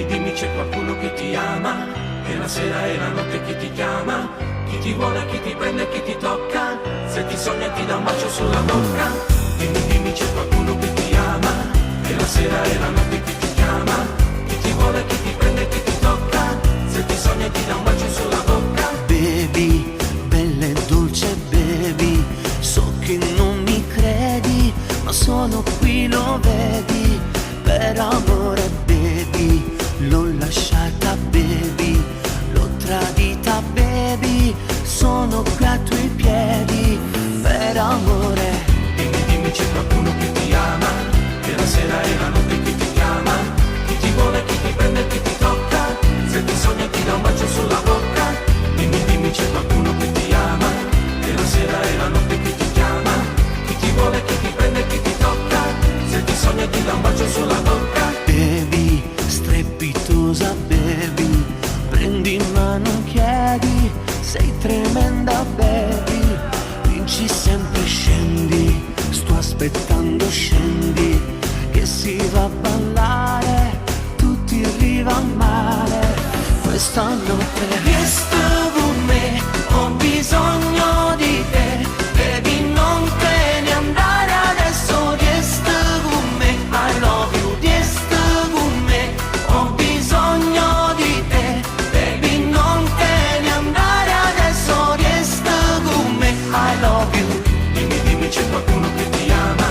Dimmi c'è qualcuno che ti ama, che la sera e la notte che ti chiama, chi ti vuole, chi ti prende, chi ti tocca, se ti sogna ti dà un bacio sulla bocca. Dimmi c'è qualcuno che ti ama, che la sera e la notte che ti chiama, chi ti vuole, chi ti prende, chi ti tocca, se ti sogna ti dà un bacio sulla bocca. Baby, bella e dolce baby, so che non mi credi, ma sono qui, lo vedi, per amore baby. L'ho lasciata baby, l'ho tradita baby, sono qui a tuoi piedi, per amore. Dimmi c'è qualcuno che ti ama, che la sera e la notte che ti chiama, chi ti vuole, chi ti prende, chi ti tocca, se ti sogna ti dà un bacio sulla bocca. Dimmi c'è qualcuno che ti ama, che la sera e la notte che ti chiama, chi ti vuole, chi ti prende, chi ti tocca, se ti sogna ti dà un bacio sulla bocca. Baby, strepitosa baby, prendi in mano, chiedi, sei tremenda baby, vinci sempre, scendi, sto aspettando, scendi, che si va a ballare, tutti arriva male, questa notte resta con me, ho bisogno di te, baby non te ne andare adesso, resta con me, I love you, resta con me, ho bisogno di te, baby non te ne andare adesso, resta con me, I love you. Dimmi c'è qualcuno che ti ama,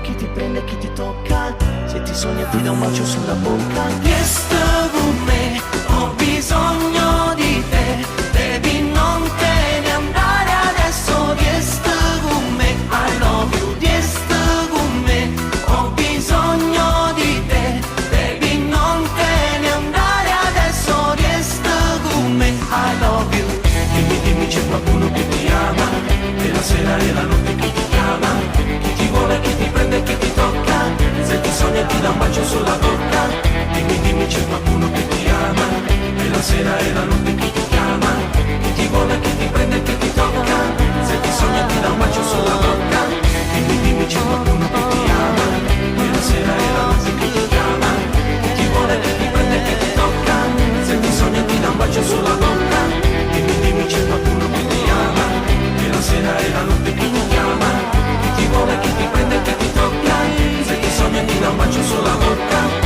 chi ti prende e chi ti tocca. Se ti sogna ti dà un bacio sulla bocca. Resta con me, ho bisogno di te. Baby non te ne andare adesso. Resta con me, I love you. Resta con me, ho bisogno di te. Baby non te ne andare adesso. Resta con me, I love you. Dimmi c'è qualcuno che ti ama, e la sera e la notte che ti chiama, che ti vuole, che ti prende e che ti tocca. Se ti sogna ti dà un bacio sulla bocca. Dimmi c'è qualcuno che ti ama, e la sera e la notte che ti chiama, che ti vuole, che ti prende e che ti tocca. Se ti sogna ti dà un bacio sulla bocca. Dimmi c'è qualcuno che ti ama, e la sera e la notte che ti chiama, che ti vuole, che ti prende e che ti tocca. Se ti sogna ti dà un bacio sulla bocca. Dimmi c'è qualcuno che ti ama, e la sera e la notte che ti chiama, che ti vuole, che ti prende e che ti tocca. Se ti sogna ti dà un bacio sulla bocca.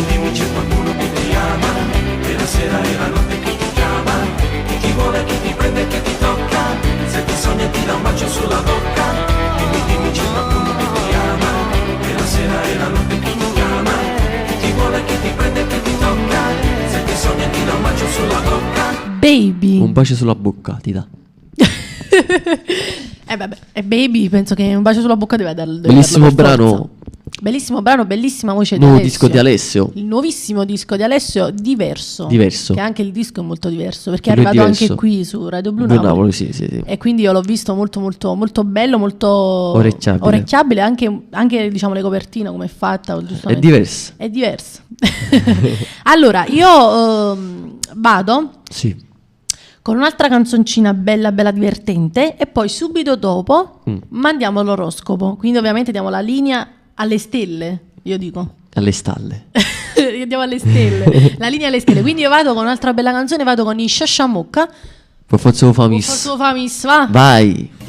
Dimmi c'è qualcuno che ti ama, e la sera e la notte che ti chiama, che ti vuole, che ti prende e che ti tocca. Se ti sogna ti dà un bacio sulla bocca. Dimmi c'è qualcuno che ti ama, e la sera e la notte che ti chiama, che ti vuole, che ti prende e che ti tocca. Se ti sogna ti dà un bacio sulla bocca. Baby. Un bacio sulla bocca ti dà. Vabbè, e Baby penso che un bacio sulla bocca deve darlo. Bellissimo brano. Bellissimo brano, bellissima voce di Nuovo Alessio. disco di Alessio. Il nuovissimo disco di Alessio, diverso. Diverso. Che anche il disco è molto diverso, perché è Quello è arrivato diverso. anche qui su Radio Blu Blu Napoli. Napoli, sì, sì, sì. E quindi io l'ho visto molto molto molto bello, molto Orecchiabile. anche diciamo le copertine come è fatta, È giustamente. diverso. È diverso. Allora, io vado Sì. con un'altra canzoncina bella bella divertente e poi subito dopo mandiamo l'oroscopo. Quindi ovviamente diamo la linea alle stelle, io dico. Alle stalle. Andiamo alle stelle. La linea alle stelle. Quindi io vado con un'altra bella canzone, vado con i Shashamukka. Poi forse lo famis. Forse lo famis, va. Vai.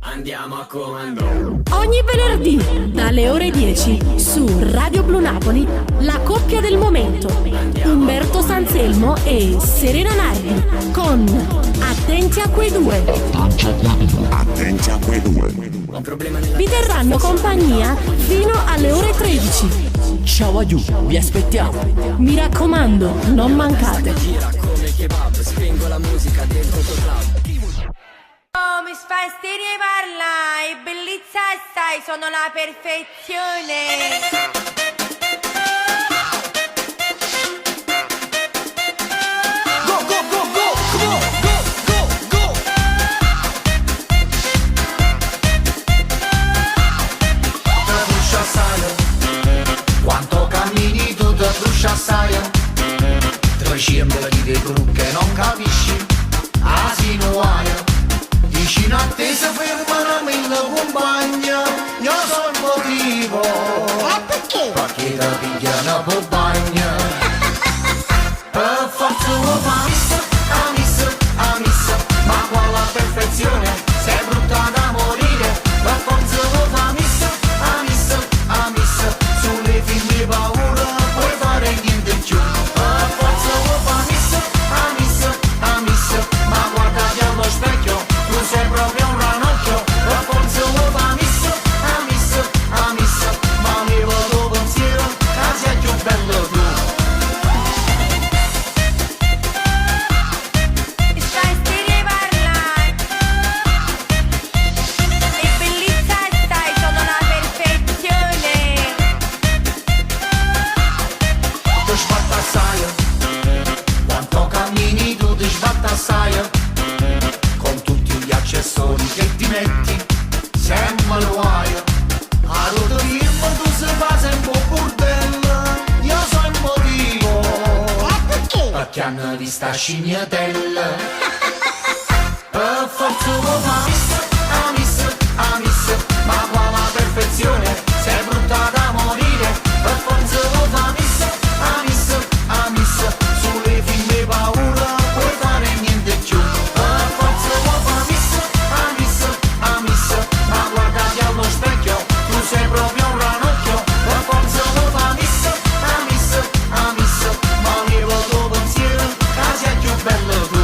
Andiamo a comando. Ogni venerdì dalle ore 10 su Radio Blu Napoli, la coppia del momento, Umberto Sanselmo e Serena Nardi con Attenti a quei due. Attenti a quei due. Vi terranno compagnia fino alle ore 13. Ciao aiuto, vi aspettiamo. Mi raccomando, non mancate. Come kebab, spengo la musica dentro il tuo club. Oh, mi sfastidio e parla, e bellezza stai, sono la perfezione. Go, go, go, go, go, go, go, go. Te brucia assai, quanto cammini tu te brucia assai. 300 di gru che non capisci, asino aia. Vicino a te si fermano mille compagna. Io so il motivo. Perché? Perché ti pigliano per bagno. Per forza lo fa miss, ma quale perfezione. Sei brutta da morire. Per forza lo fa miss, sulle figlie paura puoi fare niente più. Per forza lo fa miss, ma guardati allo specchio. Tu sei proprio un ranocchio, per forza lo fa miss, ma levo il tuo pensiero, che sei più bello tu. Stai stile parlare, e bellezza stai, sono la perfezione. Ti sbatta assai, quanto cammini tu ti sbatta assai. Con tutti gli accessori che ti metti, sembra lo hai. A rotorirmo tu se fa sempre un bordello. Io so il motivo. Perché? Perché hanno visto a scignatella. Per forza lo fa miss, ma quale perfezione. Sei brutta da morire. Per forza lo fa miss, sulle figlie paura puoi fare niente più. Per forza lo fa miss, ma guardati allo specchio, tu sei proprio un ranocchio. Per forza lo fa miss, ma levo il tuo pensiero, che sei più bello tu.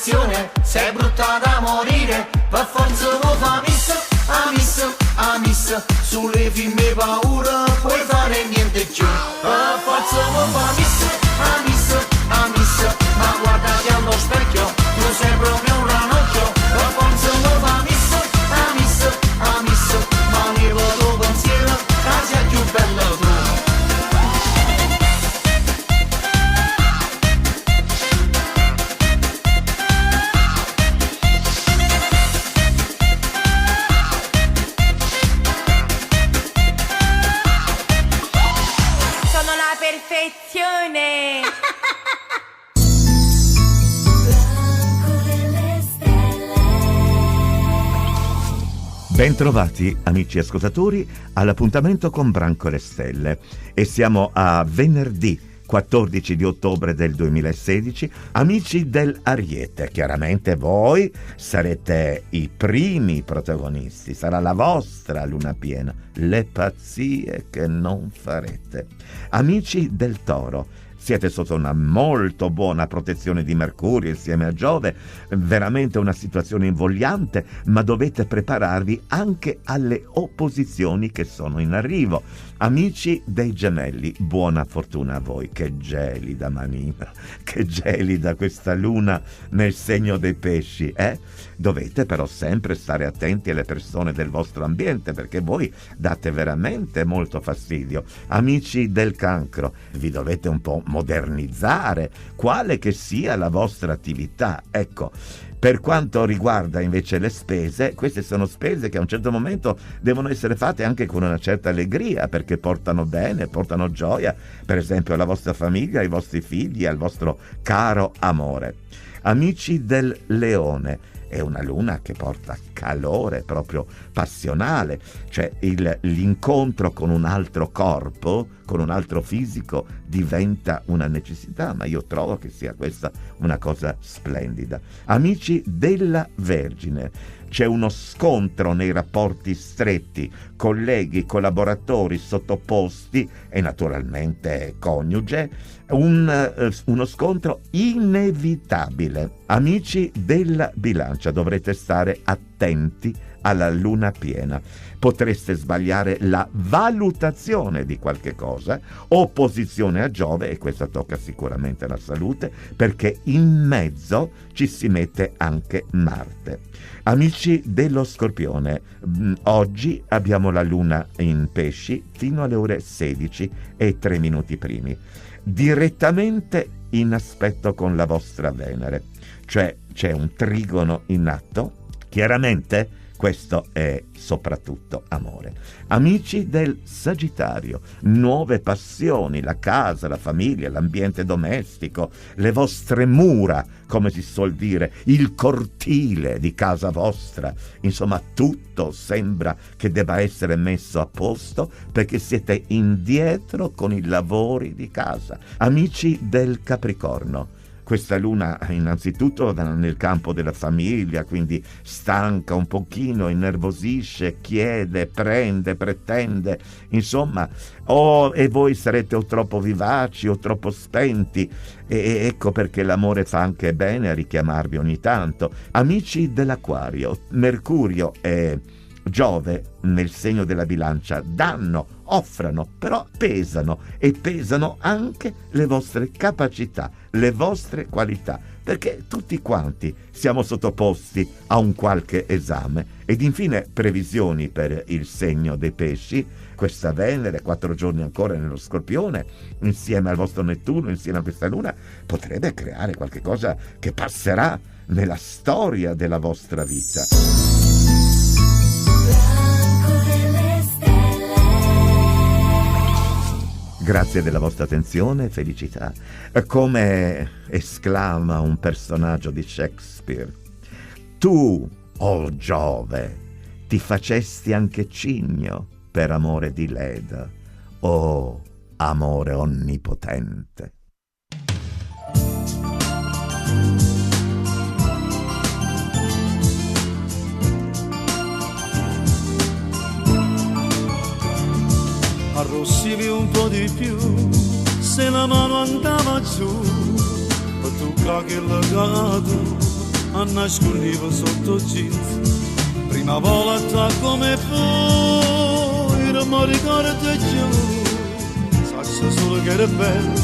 situazione, sei brutta da morire, per forza lo fa miss, a miss, sulle fimme paura, puoi fare niente più, per forza lo fa miss, ma guardati allo specchio, tu sei proprio un ranocchio, per forza lo fa miss, ma ne vado pensiero, casa più bella tu. Perfezione. Bentrovati amici ascoltatori all'appuntamento con Branco e le Stelle e siamo a venerdì 14 di ottobre del 2016. Amici dell'Ariete, chiaramente voi sarete i primi protagonisti, sarà la vostra luna piena, le pazzie che non farete. Amici del Toro, siete sotto una molto buona protezione di Mercurio insieme a Giove, veramente una situazione invogliante, ma dovete prepararvi anche alle opposizioni che sono in arrivo. Amici dei Gemelli, buona fortuna a voi. Che gelida manina, che gelida questa luna nel segno dei Pesci, eh? Dovete però sempre stare attenti alle persone del vostro ambiente, perché voi date veramente molto fastidio. Amici del Cancro, vi dovete un po' modernizzare, quale che sia la vostra attività. Ecco, per quanto riguarda invece le spese, queste sono spese che a un certo momento devono essere fatte anche con una certa allegria, perché portano bene, portano gioia, per esempio alla vostra famiglia, ai vostri figli, al vostro caro amore. Amici del Leone, è una luna che porta calore proprio passionale, cioè l'incontro con un altro corpo, con un altro fisico diventa una necessità, ma io trovo che sia questa una cosa splendida. Amici della Vergine, c'è uno scontro nei rapporti stretti, colleghi, collaboratori, sottoposti e naturalmente coniuge, uno scontro inevitabile. Amici della Bilancia, dovrete stare attenti alla luna piena. Potreste sbagliare la valutazione di qualche cosa, opposizione a Giove, e questa tocca sicuramente la salute, perché in mezzo ci si mette anche Marte. Amici dello Scorpione, oggi abbiamo la luna in Pesci fino alle ore 16:03 primi, direttamente in aspetto con la vostra Venere, cioè c'è un trigono in atto. Chiaramente questo è soprattutto amore. Amici del Sagittario, nuove passioni, la casa, la famiglia, l'ambiente domestico, le vostre mura, come si suol dire, il cortile di casa vostra, insomma tutto sembra che debba essere messo a posto perché siete indietro con i lavori di casa. Amici del Capricorno, questa luna innanzitutto nel campo della famiglia, quindi stanca un pochino, innervosisce, chiede, prende, pretende, insomma, e voi sarete o troppo vivaci o troppo spenti, e ecco perché l'amore fa anche bene a richiamarvi ogni tanto. Amici dell'Acquario, Mercurio e Giove nel segno della Bilancia danno, offrono, però pesano, e pesano anche le vostre capacità, le vostre qualità, perché tutti quanti siamo sottoposti a un qualche esame. Ed infine previsioni per il segno dei Pesci. Questa Venere, 4 giorni ancora nello Scorpione, insieme al vostro Nettuno, insieme a questa luna, potrebbe creare qualche cosa che passerà nella storia della vostra vita. Grazie della vostra attenzione e felicità. Come esclama un personaggio di Shakespeare: tu, o Giove, ti facesti anche cigno per amore di Leda, o amore onnipotente. Arrossivi un po' di più se la mano andava giù, per toccare che legato nascondivo sotto jeans. Prima volta come poi non mi ricordo più, saccio solo che era bello,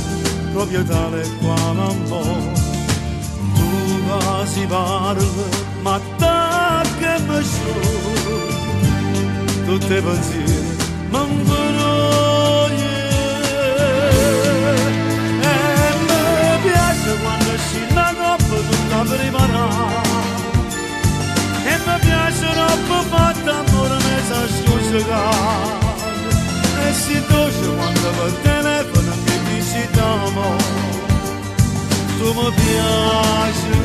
proprio tale quale un po'. Tu quasi parli, ma da che mi scioglie, tutti i pensieri non voglio. E mi piace quando esci la coppa tutta preparata, e mi piace troppo fatta amore mi sa scucciare. E si dolce quando per telefono mi dici d'amore, tu mi piaci.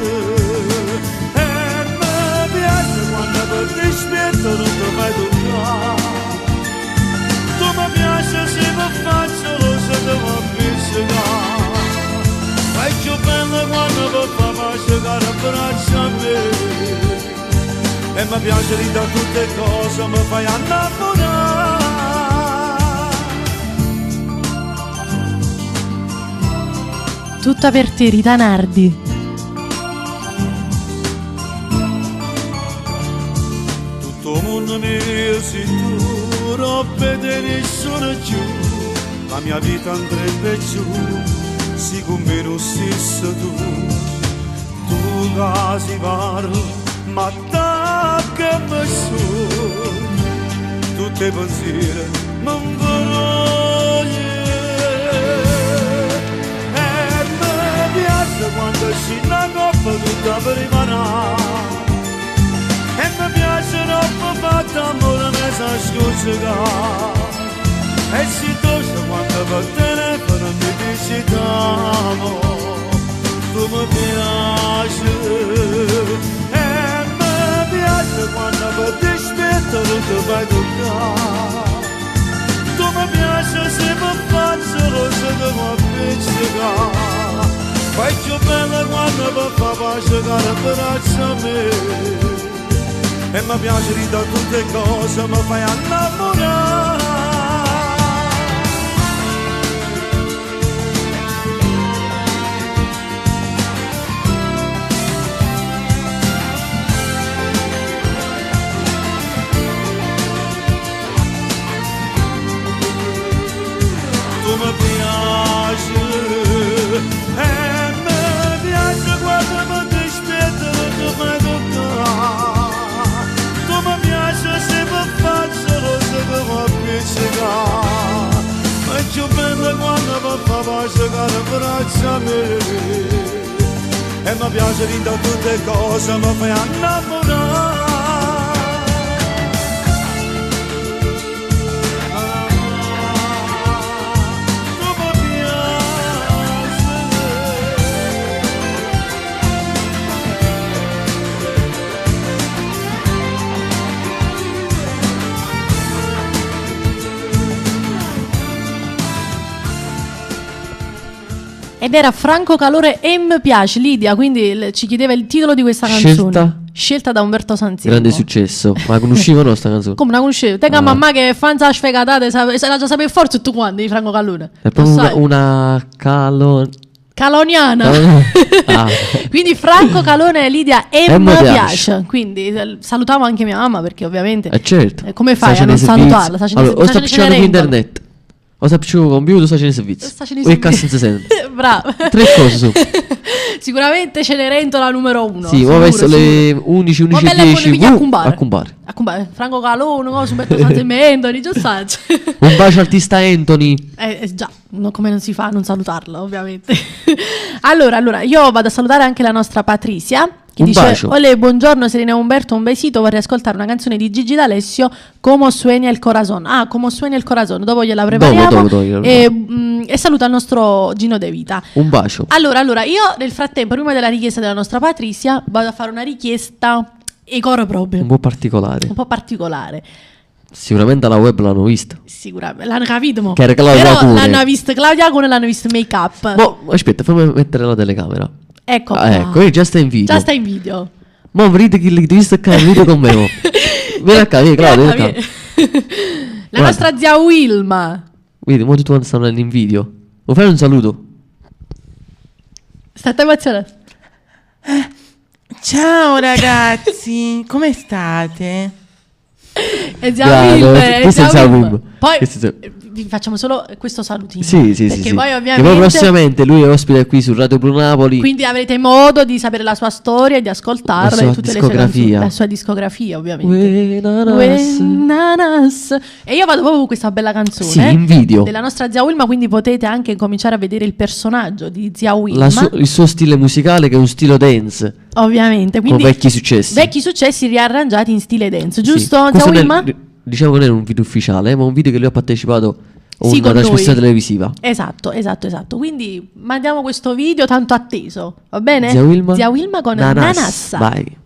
E mi piace quando per dispetto non ti fai toccare, tu mi piace se mi faccio lo se devo appiccicare. È più bello quando mi fa masticare a braccia a me, e mi piace di da tutte cose, mi fai innamorare. Tutta per te, Rita Nardi. Tutto il mondo mio sei tu, non vede nessuno giù, la mia vita andrebbe giù, se con me non stessi tu. Tu quasi parli, ma da che mi sono, tutti i pensieri non voglio. E mi piace quando esci la coppa tutta preparata, e mi piace troppo fatta amore mi sa scucciare. E si dolce quando per telefono mi dici d'amore, tu mi piaci. E mi piace quando per dispetto non ti fai toccare, tu mi piace se mi faccio lo se devo appiccicare. Fai più bella quando mi fa passare a braccia a me, e mi piace di da tutte cose, mi fai innamorare. Tu mi piaci, e mi piace quando mi dispetto non ti fai toccare, tu mi piace se mi faccio lo se devo appiccicare. Ma è più bello quando mi fa passare a braccia a me, e mi piace di da tutte cose, mi fai innamorare. Ed era Franco Calore e mi piace, Lidia, quindi ci chiedeva il titolo di questa canzone. Scelta da Umberto Sanzillo. Grande successo. Ma conoscevano sta canzone? Come la conoscevo? Te che mamma che è fan sfegatata, la già sapevi forse tutti quanti di Franco Calore. È proprio una caloniana. Ah. Quindi Franco Calone e Lidia e mi piace. Quindi salutavo anche mia mamma perché ovviamente certo. Come fai a non salutarla? Allora, o sta piccando su internet, o sta piccando con computer, o sta facendo servizio, o che cazzo si sente. Bravo. 3 cose su. Sicuramente Cenerentola numero 1. Sì, ora sono le 11:10 a compare. Franco Calone, Umberto Sanzillo, di Giussaccio. Un bacio artista Anthony. Già, come non si fa a non salutarlo, ovviamente. Allora, io vado a salutare anche la nostra Patricia, che un dice: bacio. Olè, buongiorno Serena Umberto, un besito, vorrei ascoltare una canzone di Gigi D'Alessio, Como suena il corazon. Como suena il corazon, dopo gliela prepariamo. Dopo. E saluta il nostro Gino De Vita. Un bacio. Allora, io nel frattempo, prima della richiesta della nostra Patricia, vado a fare una richiesta e coro proprio. Un po' particolare. Sicuramente la web l'hanno vista. Sicuramente, l'hanno capito. Che era Claudia Però Acune. l'hanno vista Claudia Acune e l'hanno vista Make Up. Boh, aspetta, fammi mettere la telecamera. Ecco ecco, già sta in video. Mo' vedete chi li sta qua in video con me. Vieni a capire, Claudia. La nostra zia Wilma. Vedi, mo' tutti quanti stanno in video. Vuoi fare un saluto? State emozionati. Ciao ragazzi, come state? È Zia Wilm. Poi vi facciamo solo questo salutino. Sì. Perché poi ovviamente. Che poi prossimamente lui è ospite qui su Radio Blu Napoli. Quindi avrete modo di sapere la sua storia e di ascoltarla e tutte la sua discografia, ovviamente. E io vado proprio con questa bella canzone. Sì, in video. Della nostra Zia Wilma, quindi potete anche cominciare a vedere il personaggio di Zia Wilma. Il suo stile musicale, che è un stile dance. Ovviamente, quindi con vecchi successi. Vecchi successi riarrangiati in stile dance, giusto? Sì. Zia Wilma? Diciamo che non era un video ufficiale, ma un video che lui ha partecipato a una trasmissione televisiva. Esatto. Quindi mandiamo questo video tanto atteso, va bene? Zia Wilma con Nanas. Vai.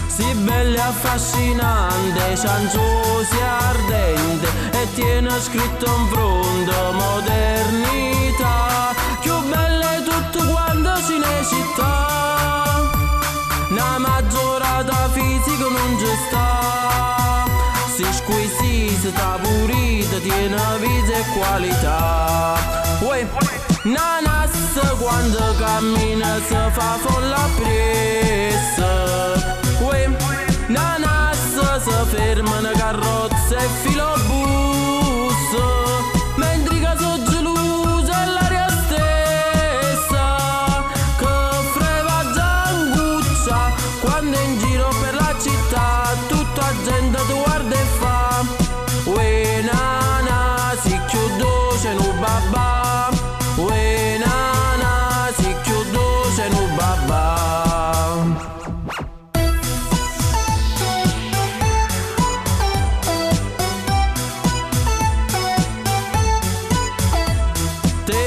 Si bella e affascinante, cianciosa e ardente, e tiene scritto in fronte modernità. Più belle tutte quando Cinecittà, una maggiorata fisica non ci sta. Si squisita, pulita, tiene vita e qualità. Uè, Nanas quando cammina si fa folla pressa. Uè, Nanas si ferma una carrozza e filobus, mentre che so gelosa è l'aria stessa, che freva gianguccia quando in giro per la città tutta gente ti guarda e fa. Uè, Nanas si chiudo c'è no babà. Uè, Nanas si chiudo c'è no babà.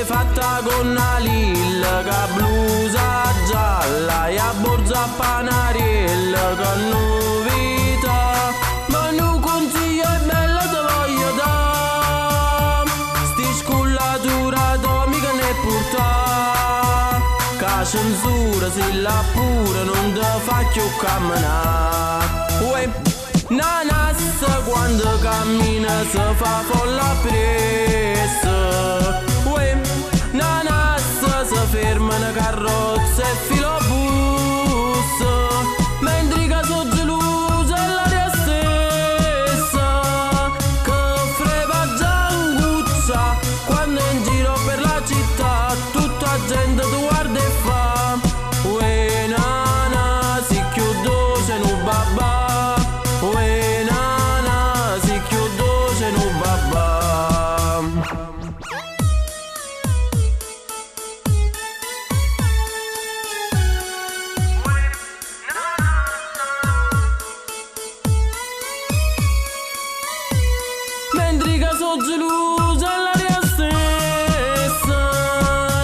Fatta con una lilla, blusa gialla e a borza panariella con novità. Ma non consiglio è bella te voglio da, sti scullatura atomica ne porta, che censura se la pure non te fa più camminare. Uè, Nanas quando cammina si fa folla pressa. Uè, Nanas si ferma una carrozza e filobus, mentre che so gelosa è l'aria stessa, che freva gianguccia quando in giro per la città tutta gente ti guarda e fa. Uè, Nanas si chiudo c'è no babà. Uè, Nanas si chiudo c'è no babà. Mentre che so gelosa è l'aria stessa,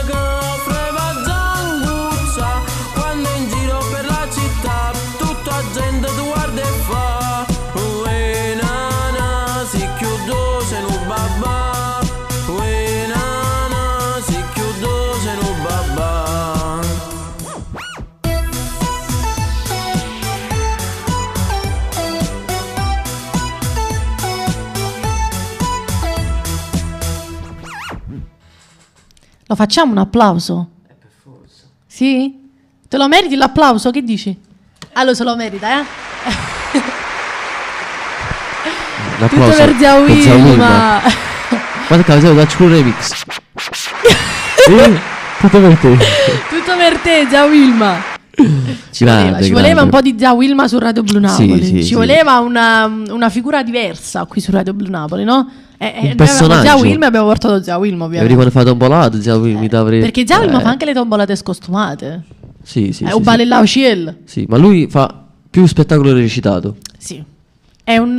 che freva gianguccia quando in giro per la città tutta gente ti guarda e fa. Uè, Nanas si chiudo c'è no babà. Uè, Nanas si chiudo c'è no babà. Lo facciamo un applauso? Per forza. Sì? Te lo meriti l'applauso? Che dici? Allora se lo merita, L'applauso tutto per Zia Wilma. Guarda che avevo dato un remix. Tutto per te. Tutto per te, Zia Wilma. Ci voleva un po' di Zia Wilma su Radio Blu Napoli. Ci voleva una figura diversa qui su Radio Blu Napoli, no? Un personaggio. Zia Wilma, abbiamo portato Zia Wilma, ovviamente. Avrei fatto tombolato, Zia Wilma perché Zia Wilma fa anche le tombolate scostumate. Sì. È un ballettao ciel. Sì, ma lui fa più spettacolo recitato. Sì. È un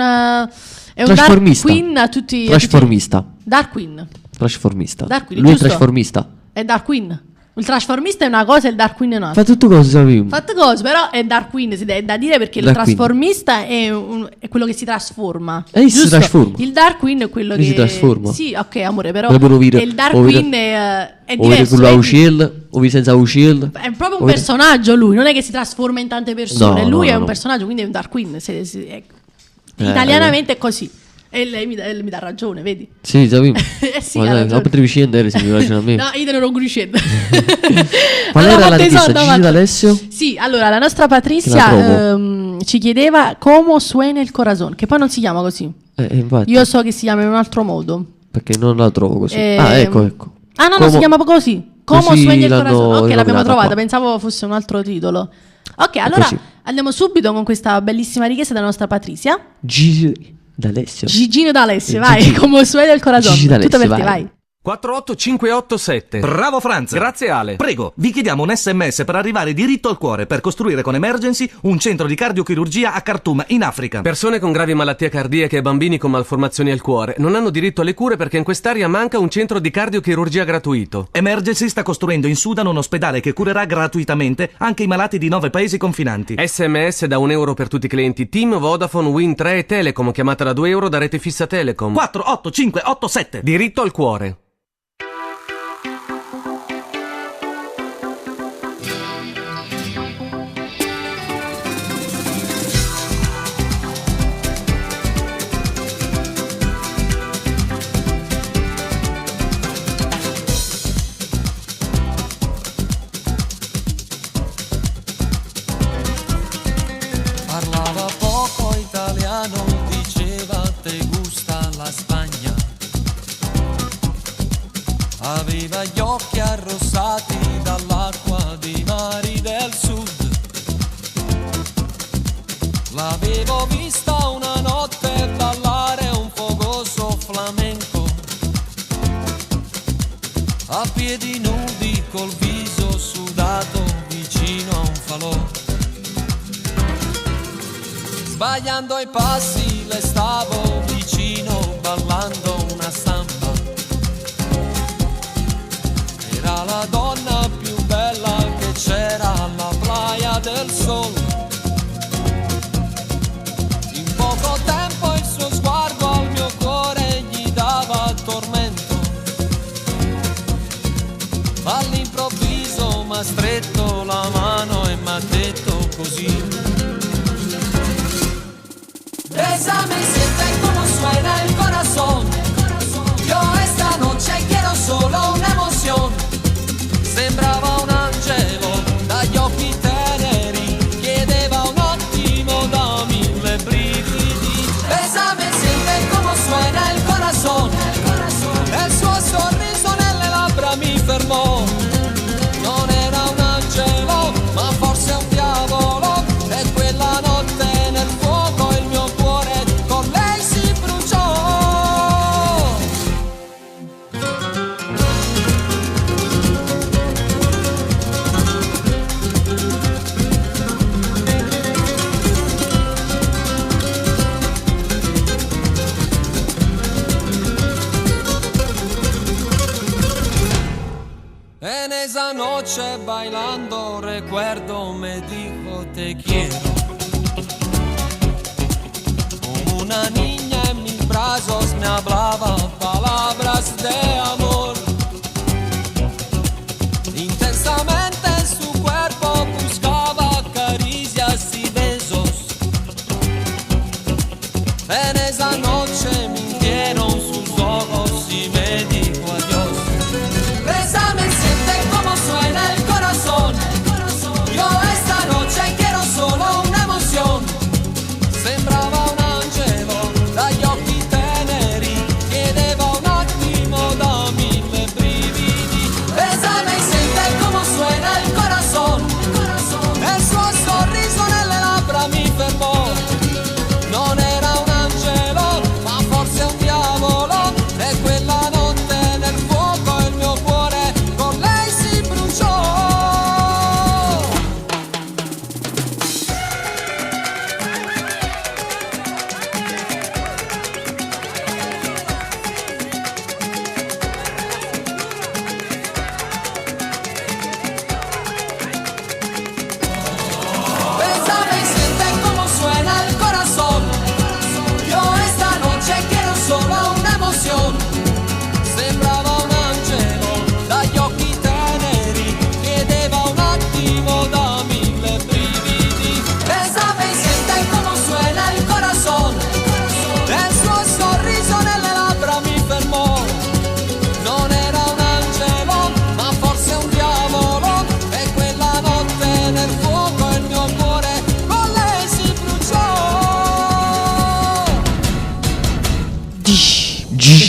trasformista. Dark Queen a tutti. Trasformista. Dark Queen. Trasformista. Dark Queen, lui giusto? è trasformista. È Dark Queen. Il trasformista è una cosa e il Dark Queen è un'altra. Fa tutto cose, Zia Wilma. Fatte cose, però è Dark Queen, è da dire, perché Dark il trasformista è quello che si trasforma. Si trasforma. Il Dark Queen è quello che si trasforma. Sì, ok, amore, però il Dark Queen è diverso. O uccello, o senza uccello. È proprio un personaggio lui, non è che si trasforma in tante persone. No, lui no, è un no. personaggio, quindi è un Dark Queen. Italianamente è così. E lei mi dà ragione, vedi? Sì, sapevo. Sì, non potevi scendere se mi piacciono a me. No, io non ho scendere. Qual era la richiesta? Gigi D'Alessio? Sì, allora la nostra Patrizia ci chiedeva come suena il corazon, che poi non si chiama così. Io so che si chiama in un altro modo. Perché non la trovo così. Ecco. Ah no, non si chiama così. Come suena il corazon. Ok, l'abbiamo trovata, qua. pensavo fosse un altro titolo. Ok, allora andiamo subito con questa bellissima richiesta della nostra Patrizia. Gigi D'Alessio. Gigino D'Alessio, vai, come suena il corazon. Tutto per te, vai. 48587. Bravo Franz. Grazie Ale. Prego, vi chiediamo un SMS per arrivare diritto al cuore per costruire con Emergency un centro di cardiochirurgia a Khartoum, in Africa. Persone con gravi malattie cardiache e bambini con malformazioni al cuore non hanno diritto alle cure perché in quest'area manca un centro di cardiochirurgia gratuito. Emergency sta costruendo in Sudan un ospedale che curerà gratuitamente anche i malati di 9 paesi confinanti. SMS da €1 per tutti i clienti Team, Vodafone, Wind 3 e Telecom, chiamata da €2 da rete fissa Telecom. 48587. Diritto al cuore. Parlava poco italiano, diceva te gusta la Spagna. Aveva gli occhi arrossati dall'acqua dei mari del sud. L'avevo vista una notte ballare un fogoso flamenco, a piedi nudi col viso sudato vicino a un falò. Sbagliando i passi le stavo vicino ballando una samba. Era la donna più bella che c'era alla playa del Sol. In poco tempo il suo sguardo al mio cuore gli dava tormento. All'improvviso m'ha stretto la mano e m'ha detto così: bésame, siente como suena el corazón. Yo esta noche quiero solo una emoción. Sembrava un angelo dagli occhi teneri, chiedeva un attimo da 1000 brividi. Bésame, siente como suena el corazón. E il suo sorriso nelle labbra mi fermò. Non era un angelo, ma forse un diavolo. E quella notte nel fuoco il mio cuore con lei si bruciò. En esa noche bailando recuerdo me dijo te quiero. Como una niña en mis brazos me hablaba palabras de amor. Intensamente su cuerpo buscaba caricias y besos. En esa noche mintieron sus ojos y me dijo adiós. Bésame, siente cómo suena el corazón. Yo esta noche quiero solo una emoción. Sembrava un angelo dagli occhi teneri, chiedeva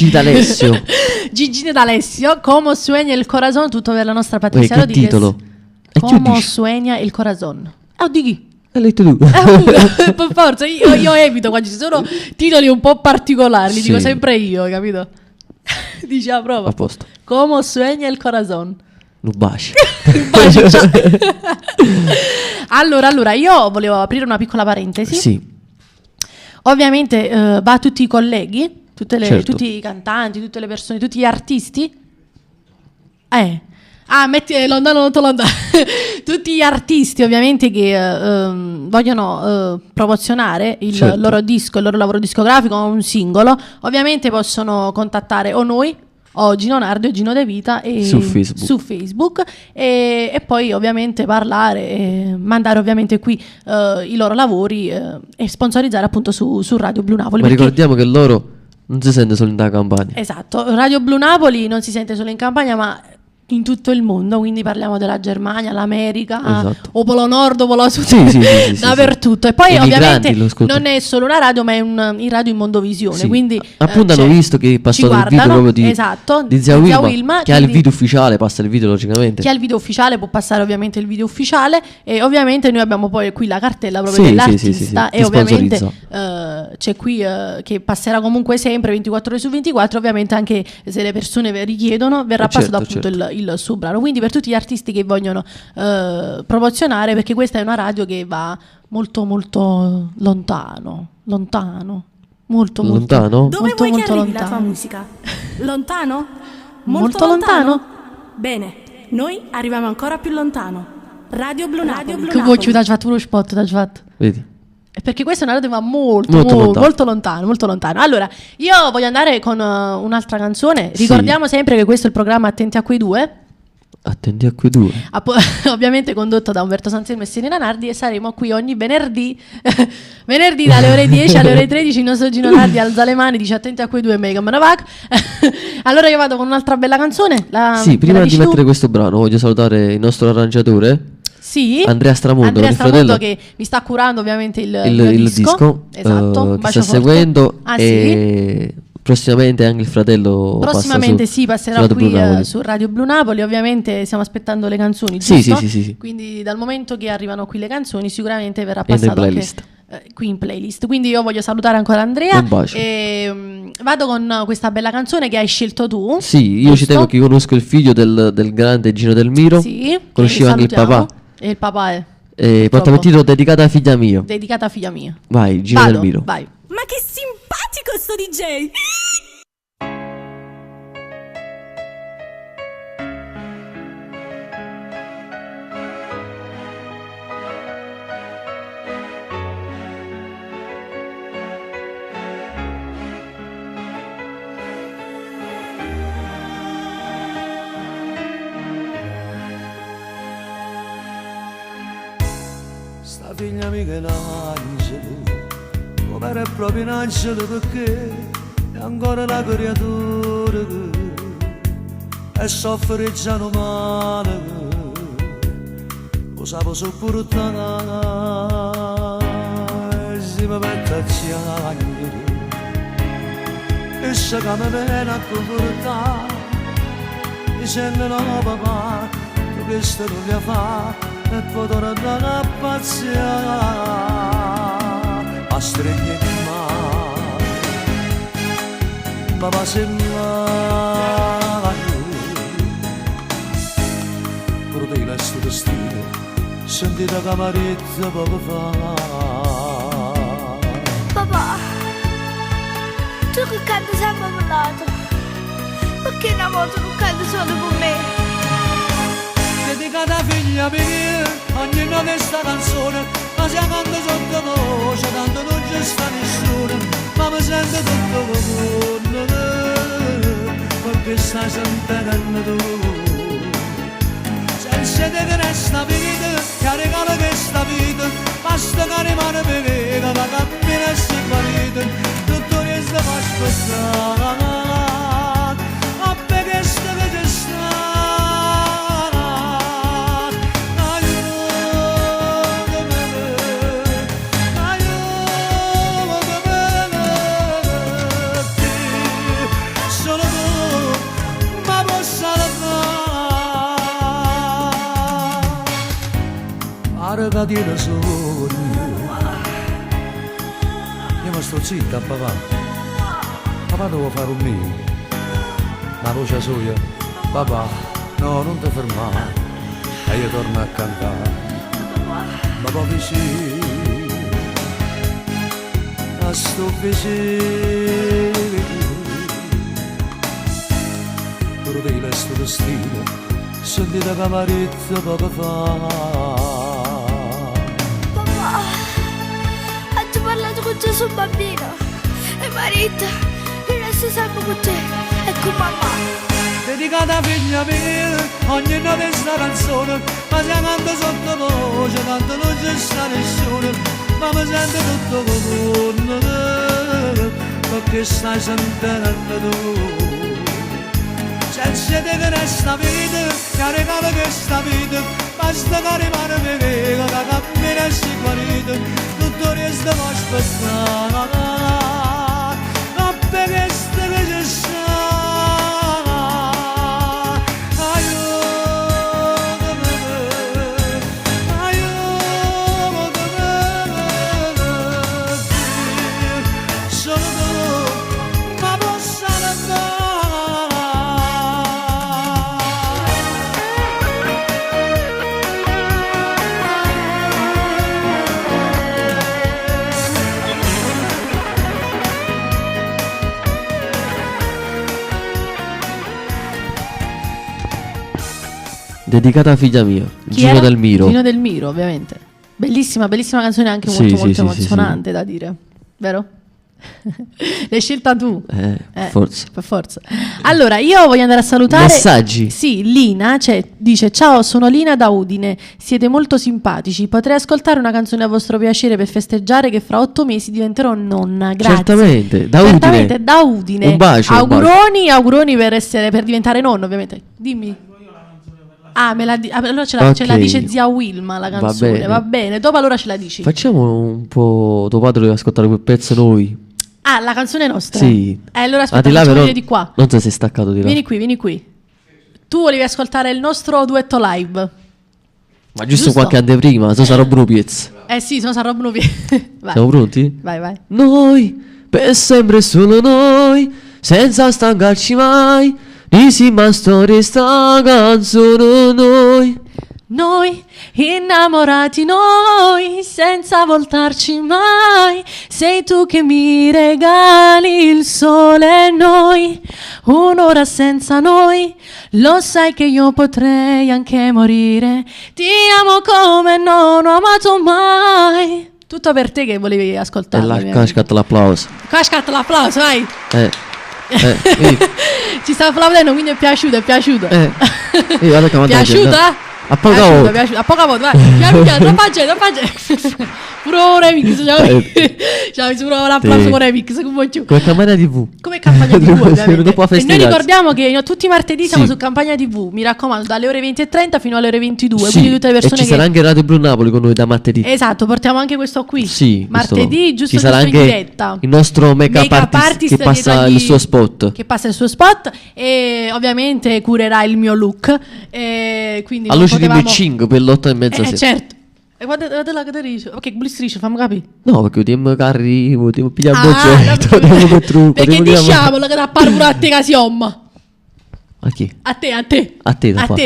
Gigi D'Alessio. Gigi D'Alessio, Como sueña il corazón, tutto per la nostra Patrizia Che Rodriguez. titolo? Como sueña il corazón. Di chi? L'hai detto tu. Per forza, io evito quando ci sono titoli un po' particolari, li Sì. dico sempre io, capito? Dice la prova. A posto. Como sueña il corazón. Un bacio. Allora, io volevo aprire una piccola parentesi. Sì. Ovviamente va a tutti i colleghi, Certo. tutti i cantanti, tutte le persone, tutti gli artisti. Metti lontano, molto lontano. Tutti gli artisti ovviamente che vogliono promozionare il Certo. loro disco, il loro lavoro discografico o un singolo, ovviamente possono contattare o noi o Gino Nardi o Gino De Vita Su Facebook. e poi ovviamente parlare e mandare ovviamente qui i loro lavori e sponsorizzare appunto su Radio Blu Napoli. Ma perché- ricordiamo che loro non si sente solo in da campagna. Esatto, Radio Blu Napoli non si sente solo in Campania ma in tutto il mondo, quindi parliamo della Germania, l'America, Esatto. o Polo Nord, o Polo Sud, Sì, dappertutto. E poi I migranti ovviamente lo ascoltano. non è solo una radio, ma è in radio in Mondovisione. Sì. Quindi Appunto hanno cioè, visto che ci passò il video guardano, proprio di, esatto, di Zia Wilma, che ha il quindi video ufficiale, passa il video logicamente. chi ha il video ufficiale può passare ovviamente il video ufficiale e ovviamente noi abbiamo poi qui la cartella proprio Sì, dell'artista sì, e che ovviamente sponsorizza. c'è qui che passerà comunque sempre 24 ore su 24, ovviamente anche se le persone richiedono verrà Certo, passato appunto il suo brano, quindi per tutti gli artisti che vogliono promozionare, perché questa è una radio che va molto molto lontano molto Lontano? Dove molto, vuoi che molto arrivi la lontano. tua musica? Lontano? Molto lontano? Bene, noi arriviamo ancora più lontano. Radio Blu Napoli. Che vuoi ci dà fatto uno spot, dà fatto. Vedi? Perché questa è una radio che va molto Molto molto lontano. Allora, io voglio andare con un'altra canzone. Ricordiamo sempre che questo è il programma Attenti a quei due. Attenti a quei due. Ovviamente condotto da Umberto Sanselmo e Serena Nardi, e saremo qui ogni venerdì venerdì dalle ore 10 alle ore 13. Il nostro Gino Nardi alza le mani, dice attenti a quei due, Mega Manavac. Allora io vado con un'altra bella canzone. Sì, prima di tu? mettere questo brano voglio salutare il nostro arrangiatore. Sì, Andrea Stramondo, Andrea con il Stramondo fratello, che mi sta curando ovviamente il il disco esatto, un che bacio sta forte. seguendo Ah, e prossimamente anche il fratello prossimamente passa su passerà Radio qui Blu Napoli. su Radio Blu Napoli. Ovviamente stiamo aspettando le canzoni, Sì, giusto? sì. Quindi dal momento che arrivano qui le canzoni sicuramente verrà Entra in passato anche playlist. qui in playlist. Quindi io voglio salutare ancora Andrea Un bacio. e vado con questa bella canzone che hai scelto tu. Sì, io ci tengo che conosco il figlio del grande Gino Del Miro. Sì, Conoscevo anche il salutiamo. papà. E il papà è Portava il titolo Dedicata a figlia mia. dedicata a figlia mia. Vai, Gino Vado, Del Miro. vai. Ma che simpatico sto DJ! Sta figlia mica è un angelo, come era proprio un angelo perché è ancora una creatura che è soffre già umana, lo sapevo sopportare, si mi mette a piangere, e se che mi viene a confortare, mi sento no papà, tu questo non mi fa. E poi tornare a pazziare, ma stringi di mano, ma va sembrare, crudele sto destino, sentite camarezza poco fa. Papà, tu che canti sempre per lato, perché una volta non canti solo per me? Dedicata a figlia mia, ogni notte sta canzone, ma si canta sotto voce, tanto non c'è sta nessuno, ma mi sento tutto comune, perché stai sentendo tu. Senza te che resta vita, che regala questa vita, basta che rimane bevita, ma cammina e si guarita, tutto che sta fa aspettare, ma perché sta che c'è sta. la tiene sogno. Io mi sto zitta, papà. Papà devo fare un mio. La voce sua, papà, no, non ti fermare. E io torno a cantare. Papà vicino, a sto vicino. Pure di resto destino, sentite camarezza papà fa. Papà, oggi ho parlato con Gesù bambino. E Marita, io resto sempre con te e con mamma. Dedicata a figlia mia, ogni notte sta canzone, ma se canta sottovoce, tanto non c'è sta nessuno, ma mi sento tutto come perché stai sentendo tu. Senza te che resta vita, che regala questa vita, basta che rimane viva, che cammina e si guarita, tutto resta può aspettare, ma perché sta che ci sta. Dedicata a figlia mia, Gino Del Miro. Gino Del Miro, ovviamente. Bellissima, bellissima canzone, anche molto molto emozionante da dire, vero? L'hai scelta tu? Forza. Per forza. Allora, io voglio andare a salutare. Messaggi. Sì, Lina dice: ciao, sono Lina da Udine. Siete molto simpatici. Potrei ascoltare una canzone a vostro piacere per festeggiare che fra 8 mesi diventerò nonna. Grazie. Certamente, da Udine. Un bacio. Auguroni per diventare nonno, ovviamente. Dimmi. Allora ce la dice zia Wilma la canzone. Va bene. Dopo allora ce la dici. Facciamo un po'. Tuo padre deve ascoltare quel pezzo noi. La canzone nostra. Sì. Allora aspetta, facciamo di qua. Non so se sei staccato di là. Vieni qui. Tu volevi ascoltare il nostro duetto live. Ma giusto qualche anteprima, se sarò Brupiez. Sì, sono sarò Brupiez. Siamo pronti? Vai. Noi, per sempre solo noi, senza stancarci mai. Insieme storia sta canzone noi innamorati noi senza voltarci mai, sei tu che mi regali il sole noi, un'ora senza noi, lo sai che io potrei anche morire, ti amo come non ho amato mai. Tutto per te che volevi ascoltare. E la cascat l'applauso. Vai. Ci sta applaudendo, quindi è piaciuto. Piaciuta? A poca volta, vai. Piano, troppa gente. Pure un remix, ci ha messo pure l'applauso con remix. Come campagna TV. Come campagna TV, ovviamente. E noi ricordiamo che tutti i martedì siamo su campagna TV, mi raccomando, dalle ore 20:30 fino alle ore 22. Quindi tutte le persone e ci sarà anche Radio Blu Napoli con noi da martedì. Esatto, portiamo anche questo qui. Sì, martedì, giusto, ci sarà anche in diretta. Il nostro make-up artist che passa il suo spot. E ovviamente curerà il mio look. E quindi a luce di matching per l'8:30 sera. Certo. E guarda la categoria. Ok, blistrisce, fammi capire. No, perché potremmo carri, potremmo pigliare un bocetto, potremmo per trucco. Perché diciamo che da appare pure a te che siamo. A chi? A te. Da qua.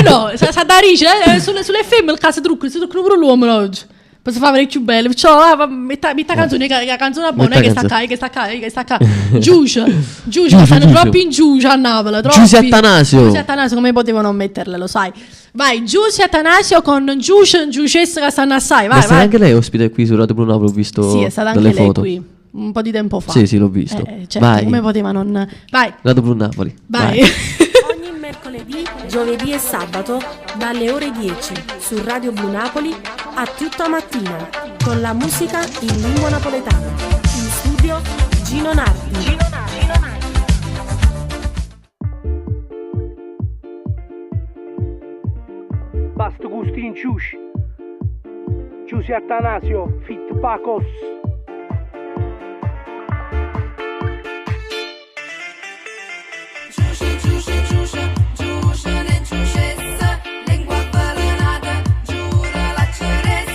No, sa da rice, sulle femmine il caso trucco, si truccano pure l'uomo oggi. Poi si fa vedere più bello. Perciò metta canzone, la canzone buona, che sta qua. Giuscia, stanno troppo in Giuscia a Napoli. Giussi Attanasio, come potevano metterle, lo sai. Vai, Giussi Attanasio con Giuscessa che stanno assai. Vai. Anche lei ospite qui su Radio Blu Napoli, ho visto. Sì, è stata anche lei qui un po' di tempo fa. Sì, l'ho visto. Certo, vai. Come poteva non. Vai. Radio Blu Napoli. Vai. Ogni mercoledì, giovedì e sabato dalle ore 10 su Radio Blu Napoli a tutta mattina con la musica in lingua napoletana. In studio Gino Nardi. Basta gusti in Giussi. Giussi Attanasio, Fit Pacos. Giuscia, lingua balenata, giura la ceresa.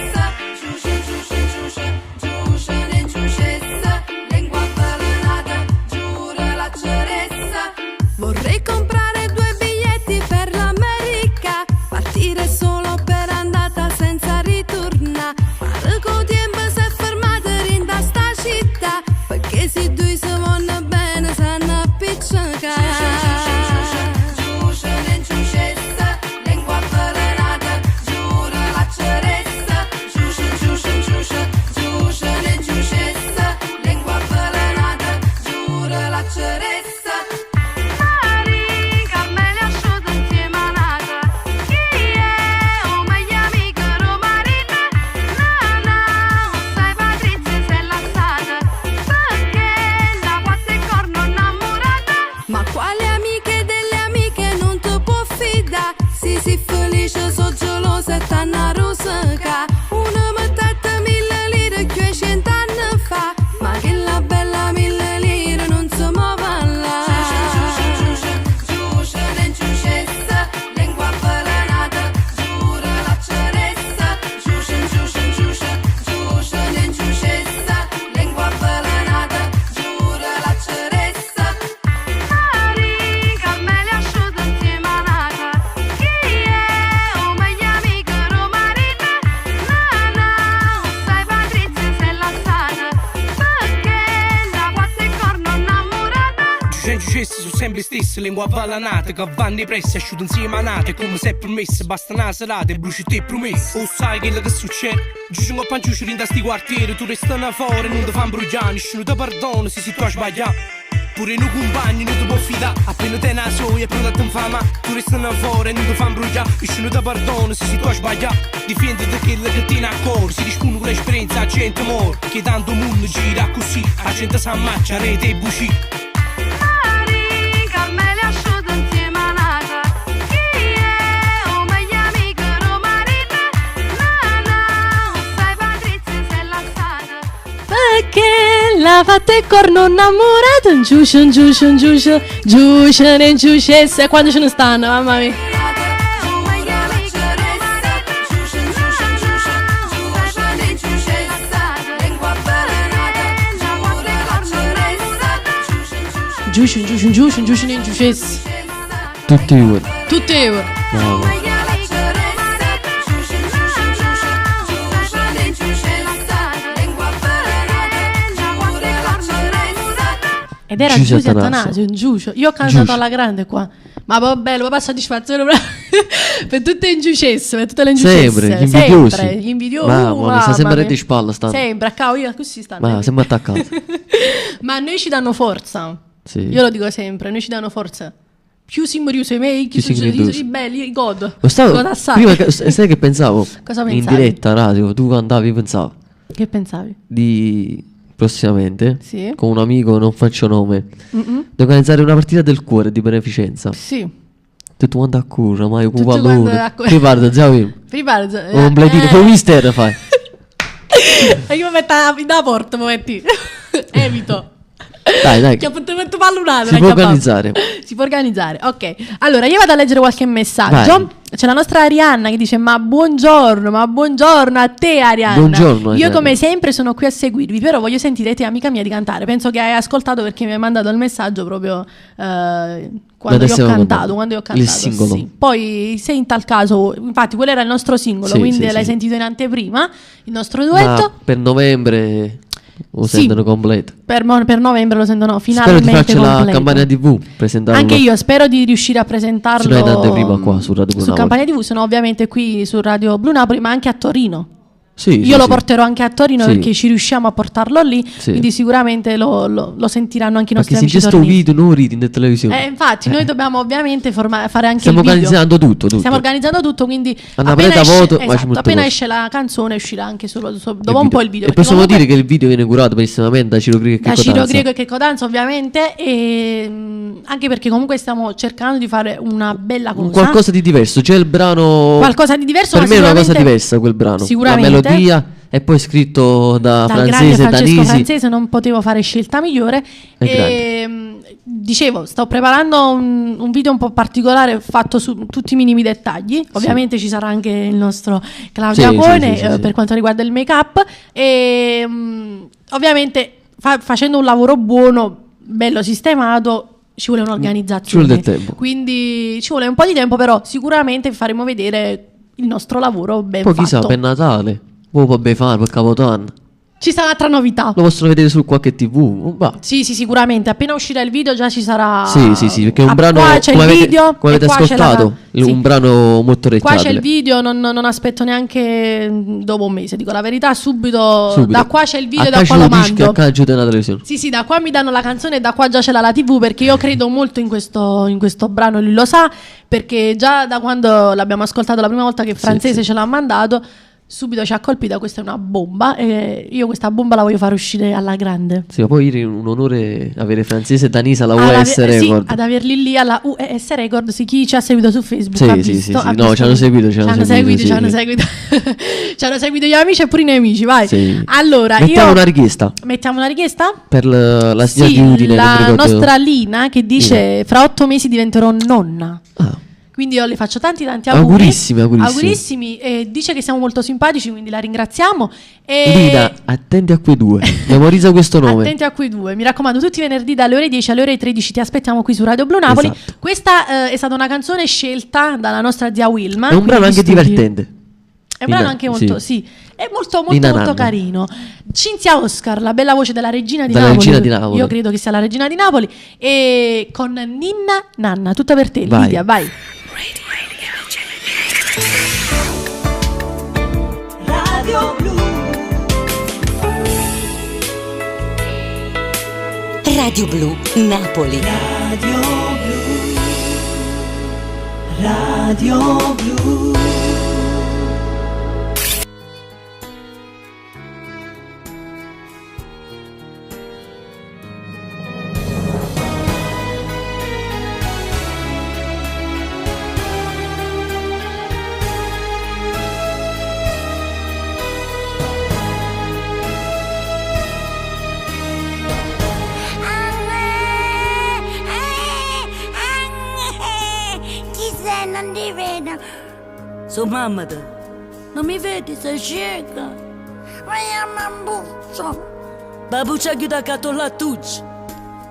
successi sono sempre stessi, lingua avvalanata che vanno i pressi, asciuto insieme a nate, come se è permesso, basta una serata e bruci te promesse. O sai quello che succede? Giusto un panciuccio in sti quartieri, tu restano fuori, non ti fanno bruciare, nessuno ti perdona se tu hai sbagliato. Pure i compagni non ti può fidare, appena te ne soglia e pronto a te fama. Tu restano fuori e non ti fanno bruciare, nessuno ti perdona se tu hai sbagliato. Difenditi quello che ti ne accorgi, si risponde con l'esperienza, la gente muore, che tanto mondo gira così, la gente si ammaccia, rete e buci. Perché la fatta e corno innamorato, un giuscio, e quando ce ne stanno, mamma mia. Giuscio. Tutti io. Bravo. Ed era Giusy Attanasio, un giuscio. Io ho cantato alla grande qua. Ma vabbè, lo passo soddisfazione per tutte le ingiucesse, per tutte le ingiucesse. Sempre, gli invidiosi. Ma sta sempre di spalla stanno. Sempre, a cavo, io così stanno. Ma sempre attaccato. Ma a noi ci danno forza. Sì. Io lo dico sempre, noi ci danno forza. Più siamo riusi i miei, più sono i belli, i god. Prima, sai che pensavo? Cosa pensavi? In diretta radio, tu andavi, pensavo. Che pensavi? Di prossimamente, sì, con un amico, non faccio nome, di organizzare una partita del cuore di beneficenza. Sì. Tutto quanto a cuore, ma io con pallone. Prepara, zio. Un bledino, con mister fai. E io mi metto da porta, mi metti. Evito. Dai. Che appuntamento pallunato. Si può organizzare. Si può organizzare, ok. Allora, io vado a leggere qualche messaggio. Vai. C'è la nostra Arianna che dice: ma buongiorno a te, Arianna. Buongiorno, io come sempre sono qui a seguirvi, però voglio sentire te, amica mia, di cantare. Penso che hai ascoltato perché mi hai mandato il messaggio proprio quando io ho cantato. Il singolo. Sì. Poi se in tal caso, infatti quello era il nostro singolo, sì, quindi l'hai sentito in anteprima, il nostro duetto. Ma per novembre lo sentono completo. Per novembre lo sentono finalmente completo. Spero di farci completo. la campagna TV, presentarlo. Anche io spero di riuscire a presentarlo. Sono in anteprima qua su Radio Blu Napoli. Su campagna TV, sono ovviamente qui su Radio Blu Napoli, ma anche a Torino. Io lo porterò anche a Torino perché ci riusciamo a portarlo lì, quindi sicuramente lo sentiranno anche i nostri amici tornesi. Ma che se questo video non ridi in televisione. Infatti noi dobbiamo ovviamente fare anche Stiamo il video. organizzando tutto. Stiamo organizzando tutto, quindi appena esce la canzone uscirà anche dopo un po' il video. E possiamo dire che il video viene curato benissimamente da Ciro Griego e Checco Danza ovviamente, e anche perché comunque stiamo cercando di fare una bella cosa. Qualcosa di diverso, c'è il brano. Qualcosa di diverso. Per me è una cosa diversa quel brano. Sicuramente. La melodia è poi scritto da Francese Francesco Francese, non potevo fare scelta migliore. Dicevo, sto preparando un video un po' particolare fatto su tutti i minimi dettagli. Ovviamente ci sarà anche il nostro Claudio Apone per quanto riguarda il make up e ovviamente facendo un lavoro buono, bello sistemato, ci vuole un'organizzazione, ci vuole del tempo. Quindi ci vuole un po' di tempo, però sicuramente faremo vedere il nostro lavoro ben poi fatto. Chissà, per Natale o per fare per Capodanno ci sarà un'altra novità. Lo possono vedere su qualche TV. Sì, sicuramente. Appena uscirà il video già ci sarà. Sì, perché è un brano qua c'è il video, come avete ascoltato, un brano molto orecchiabile. Qua c'è il video, non aspetto neanche dopo un mese, dico la verità, subito. Da qua c'è il video, da qua lo mando. Sì, da qua mi danno la canzone e da qua già c'è la TV, perché io credo molto in questo brano, lui lo sa, perché già da quando l'abbiamo ascoltato la prima volta che Francese ce l'ha mandato, subito ci ha colpita, questa è una bomba e io questa bomba la voglio far uscire alla grande. Sì, ma poi è un onore avere Francese e Danisa alla US Record. Sì, ad averli lì alla US Record. Sì, chi ci ha seguito su Facebook sì, no, ci hanno seguito ci hanno seguito gli amici e pure i nemici, vai. Sì. Allora, mettiamo una richiesta per la signora di Udine, la nostra Lina che dice fra 8 mesi diventerò nonna. Quindi io le faccio tanti auguri. Augurissimi. E dice che siamo molto simpatici, quindi la ringraziamo. Lina, attenti a quei due. Memorizza questo nome. Attenti a quei due. Mi raccomando, tutti i venerdì dalle ore 10 alle ore 13 ti aspettiamo qui su Radio Blu Napoli. Esatto. Questa è stata una canzone scelta dalla nostra zia Wilma. È un brano anche divertente. È un brano anche molto, sì. è molto molto molto carino. Cinzia Oscar, la bella voce della regina di Napoli. Regina di Napoli. Io credo che sia la regina di Napoli. E con Ninna Nanna, tutta per te, Vai. Lidia, vai. Radio Blu. Radio Blu Napoli. Radio Blu. Radio Blu. Non ti vedo. So mamma te, non mi vedi, sei cieca. Ma io non buccio. Babuccia chiude a cato la tuccia.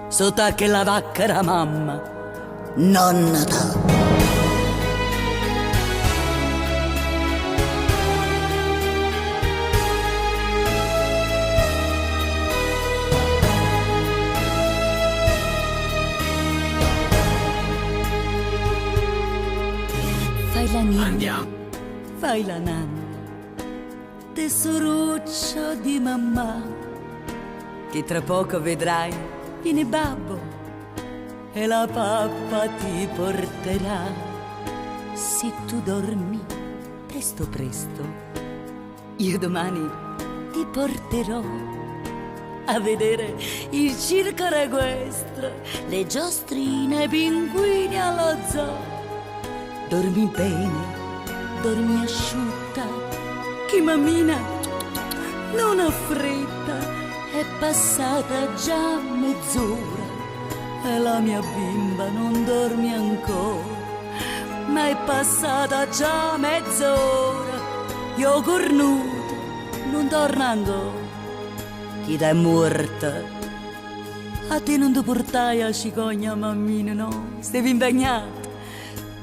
So che la vacca era mamma. Nonna ta. Fai la nonna, fai la nanna, tesoruccio di mamma, che tra poco vedrai viene babbo e la pappa ti porterà. Se tu dormi presto presto, io domani ti porterò a vedere il circo equestre, le giostrine e i pinguini allo zoo. Dormi bene, dormi asciutta, che mammina non ha fretta, è passata già mezz'ora e la mia bimba non dorme ancora, ma è passata già mezz'ora, io cornuto non torno ancora, chi è morta? A te non ti portai a cicogna mammina, no? Stavi impegnata.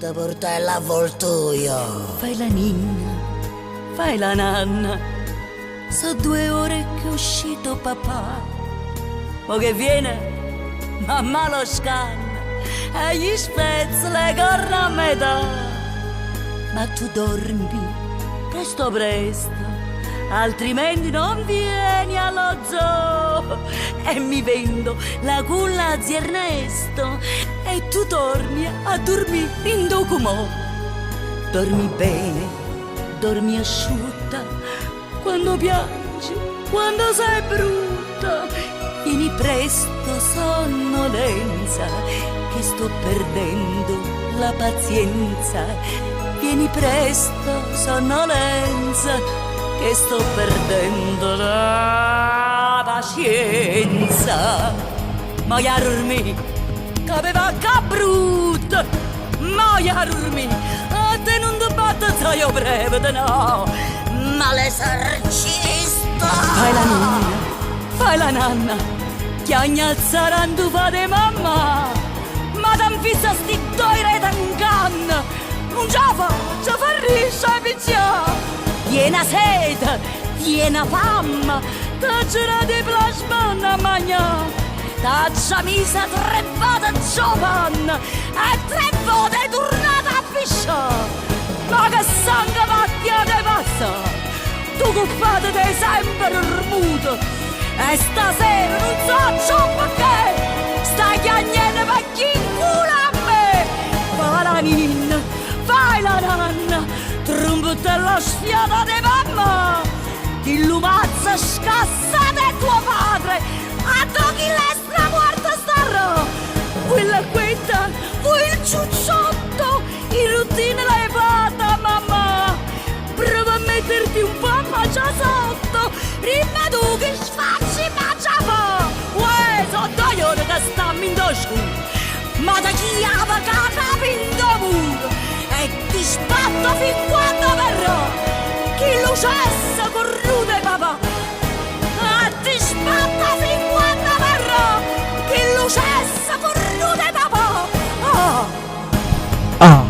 Ti portai l'avvoltoio. Fai la ninna, fai la nanna. So 2 ore che è uscito papà. Ma che viene? Mamma lo scanna e gli spezza le corna a metà. Ma tu dormi presto presto, altrimenti non vieni allo zoo. E mi vendo la culla a zio Ernesto e tu torni a dormire in documò. Dormi bene, dormi asciutta, quando piangi, quando sei brutta. Vieni presto, sonnolenza, che sto perdendo la pazienza. Vieni presto, sonnolenza, che sto perdendo la pazienza. Ma io dormi, che aveva che brutta. Ma io dormi, a te non ti batte io breve, no. Ma l'esorcista. Fai la nonna, fai la nanna, che ogni alzarando fa di mamma. Ma t'han vista sti 2 rete in canna, non ce la faccio, fa riscia e piccià. Viena sete, viena fame, t'ha girato di plasma a mangiare. T'ha già misa 3 volte giovane e 3 volte è tornata a pisciare. Ma che sangue mattia te passa? Tu cuffate te sempre ormuto e stasera non so ciò perché stai chiagnendo per chi incula a me. Fai la ninna, fai la nanna, trombetta sfiata di mamma, ti lumazza scassata è tuo padre, a tocchi l'estra morta starà. Quella è questa, vuoi il ciucciotto, in routine l'hai fatta mamma. Prova a metterti un po' a mangiare sotto, prima tu che sfacci mangia fa. Uè, so 2 ore che stammi in tosco, ma da chi ha vacata pinto muro e ti sbatto fin quando verrò. Chi lo cessa con rude papà, e ti sbatto fin quando verrò. Chi lo cessa con rude papà. Oh.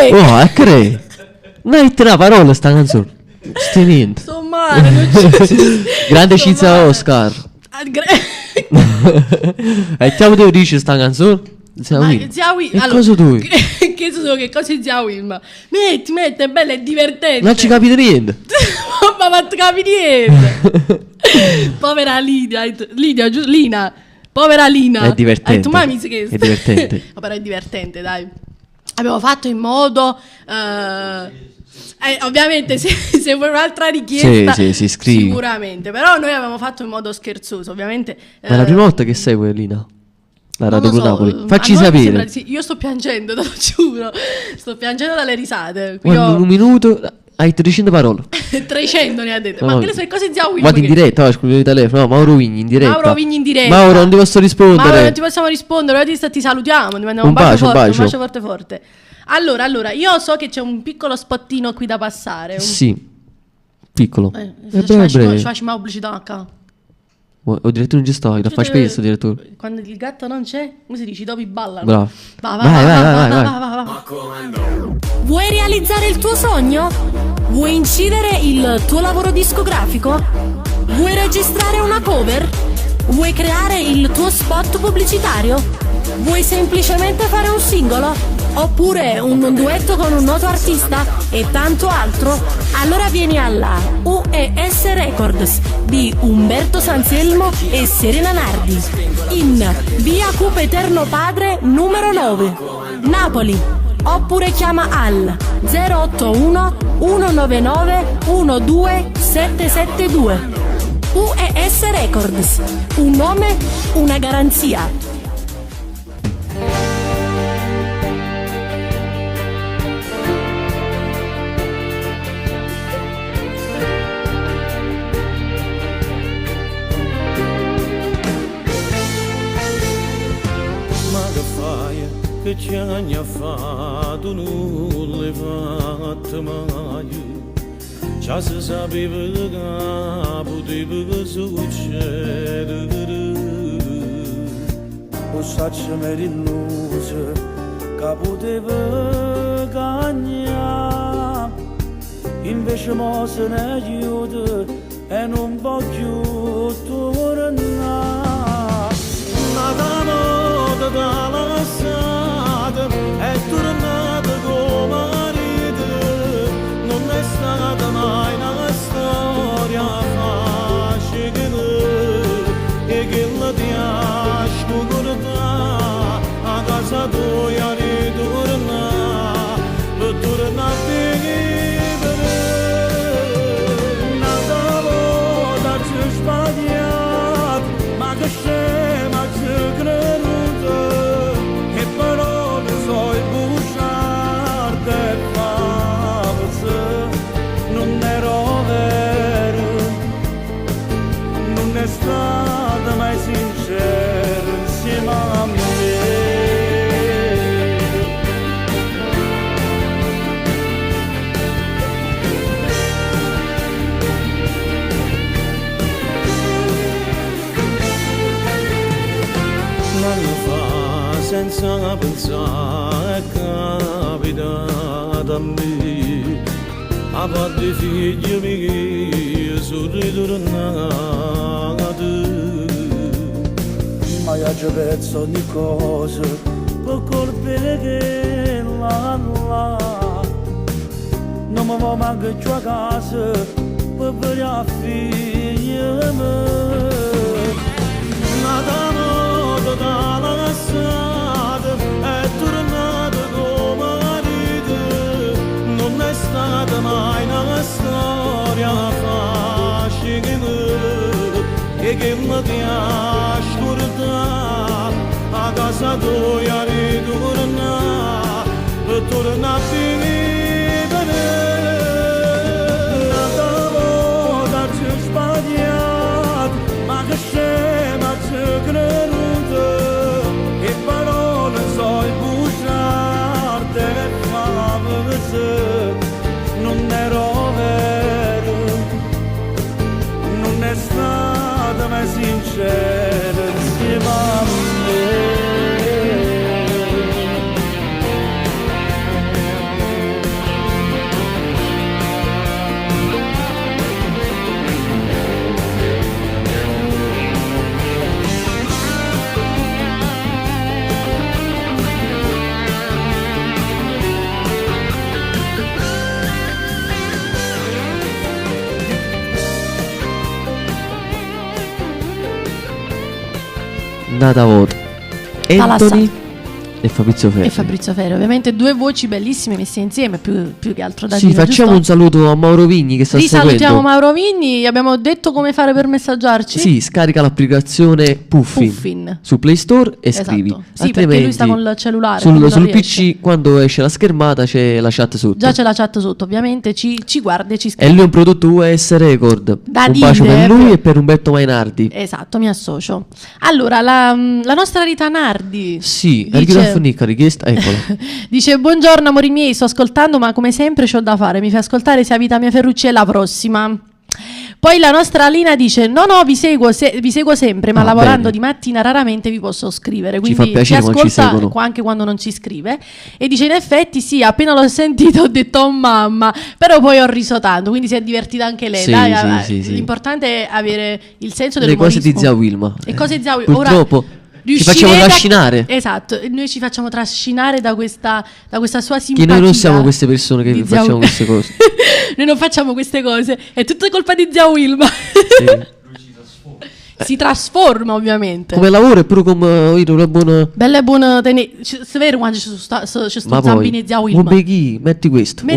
cre. Oh, a cre. Non hai una parola sta canzone. Sti niente. Sto male, non c'è. Grande Cinzia Oscar. E chiamo te dici sta canzone? Zia Wilma. E cosa tu? Che cosa è zia Wilma? Metti, è bella, è divertente. Non ci capite niente. Ma non ti capi niente. Povera Lina. Povera Lina. È divertente. È divertente. Ma però è divertente, dai. Abbiamo fatto in modo... ovviamente se vuoi un'altra richiesta si scrive sicuramente, però noi abbiamo fatto in modo scherzoso, ovviamente. Ma è la prima volta che segue Lina la Radio Blu Napoli? Facci sapere. Io sto piangendo, te lo giuro. Sto piangendo dalle risate. In un minuto hai 300 parole. 300 ne ha detto. No, ma che le so cose zia Wilma? Guarda in diretta, scusa il telefono. No, Mauro Vigni in diretta. Mauro, non ti posso rispondere. Mauro, non ti possiamo rispondere. Ora ti salutiamo, ti mandiamo un bacio forte. Allora, io so che c'è un piccolo spottino qui da passare. Sì, piccolo. Facciamo pubblicità qua. O direttore non ci sto, la fai spesso direttore. Quando il gatto non c'è, come si dice, i topi ballano. Bravo. Vai. Vuoi realizzare il tuo sogno? Vuoi incidere il tuo lavoro discografico? Vuoi registrare una cover? Vuoi creare il tuo spot pubblicitario? Vuoi semplicemente fare un singolo? Oppure un duetto con un noto artista e tanto altro? Allora vieni alla UES Records di Umberto Sanselmo e Serena Nardi in via Cupa Eterno Padre numero 9, Napoli. Oppure chiama al 081 199 12772. UES Records, un nome, una garanzia. Che ci ha fatto nulla fatto mai, già si sapeva che poteva succedere. O saccio mi rilluso che poteva cagnare, invece mo se ne aiuta e non può più tornare. Nata moda dalla strada è tornata come marito, non è stata mai una storia facile e che la ti ha scoperta a casa tua ritorna per tornare a vivere. Nata volta ci sbagliato, ma che scema ci creduto, e parole so il bugiardo e false, non ero vero, non è stata mai sincero insieme a me. Senza pensare è capitata a me, a parte figli miei sono ritornati, ma io già penso ogni cosa per colpire che la non mi va manco più a casa per vedere a figlia mia. Nata moda dalla strada è tornata come marito, non è stata mai una storia facile e che mi ti ha scordato a casa tua ritorna per tornare a vivere. Nata volta ci sbagliato, ma che scema ci creduto, e parole so il bugiardo e false, non ero vero, non è stata mai sincera insieme a me. Nata Voto, Anthony e Fabrizio Ferri. Ovviamente due voci bellissime messe insieme, più che altro da Sì, dire, facciamo giusto? un saluto a Mauro Vigni che sta seguendo. Risalutiamo Mauro Vigni. Abbiamo detto come fare per messaggiarci? Sì, scarica l'applicazione Puffin su Play Store e scrivi. Sì, perché lui sta con il cellulare. Sul PC, quando esce la schermata, c'è la chat sotto. Già c'è la chat sotto, ovviamente. Ci guarda e ci scrive. E lui è un prodotto US Record. Un bacio per lui e per Umberto Mainardi. Esatto, mi associo. Allora, la nostra Rita Nardi. Sì, richiesta. Eccola. Dice: buongiorno amori miei, sto ascoltando, ma come sempre c'ho da fare. Mi fai ascoltare sia Vita mia Ferrucci e la prossima. Poi la nostra Alina dice: no, vi seguo sempre, ma lavorando di mattina raramente vi posso scrivere. Quindi ci fa piacere ci ascolta anche quando non ci scrive. E dice: in effetti sì, appena l'ho sentito ho detto oh mamma, però poi ho riso tanto, quindi si è divertita anche lei. Sì. L'importante è avere il senso dell'umorismo. Le cose di zia Wilma. Le cose di zia Wilma. Purtroppo ci facciamo trascinare. Esatto, noi ci facciamo trascinare da questa sua simpatia. Che noi non siamo queste persone che facciamo queste cose. Noi non facciamo queste cose, è tutta colpa di zia Wilma. Si trasforma ovviamente. Come lavoro è pure come una buona. Bella e buona. Se vero quando ci sono zampini zia Wilma. Metti questo. È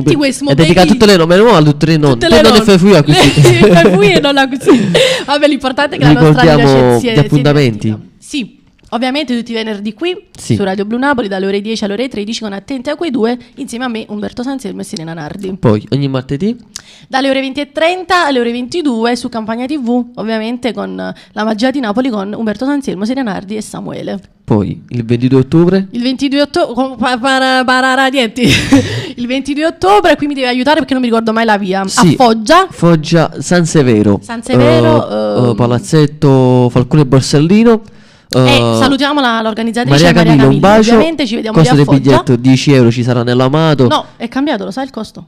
dedicato a tutte le nonne, non a tutte le nonne. Tu non ne fai fuori così. Non la così. Vabbè, l'importante è che la nostra vita gli appuntamenti. Sì. Ovviamente tutti i venerdì qui su Radio Blu Napoli dalle ore 10 alle ore 13 con Attenti a quei due, insieme a me Umberto Sanselmo e Serena Nardi. Poi ogni martedì dalle ore 20:30 alle ore 22 su Campania TV, ovviamente con La magia di Napoli con Umberto Sanselmo, Serena Nardi e Samuele. Poi il 22 ottobre il 22 ottobre il 22 ottobre qui mi devi aiutare perché non mi ricordo mai la via. Sì, a Foggia San Severo Palazzetto Falcone Borsellino. Salutiamo l'organizzatrice Maria Camillo, un bacio. Ovviamente ci vediamo costo lì a del Foggia. biglietto 10 euro ci sarà nell'Amato. No, è cambiato, lo sai il costo?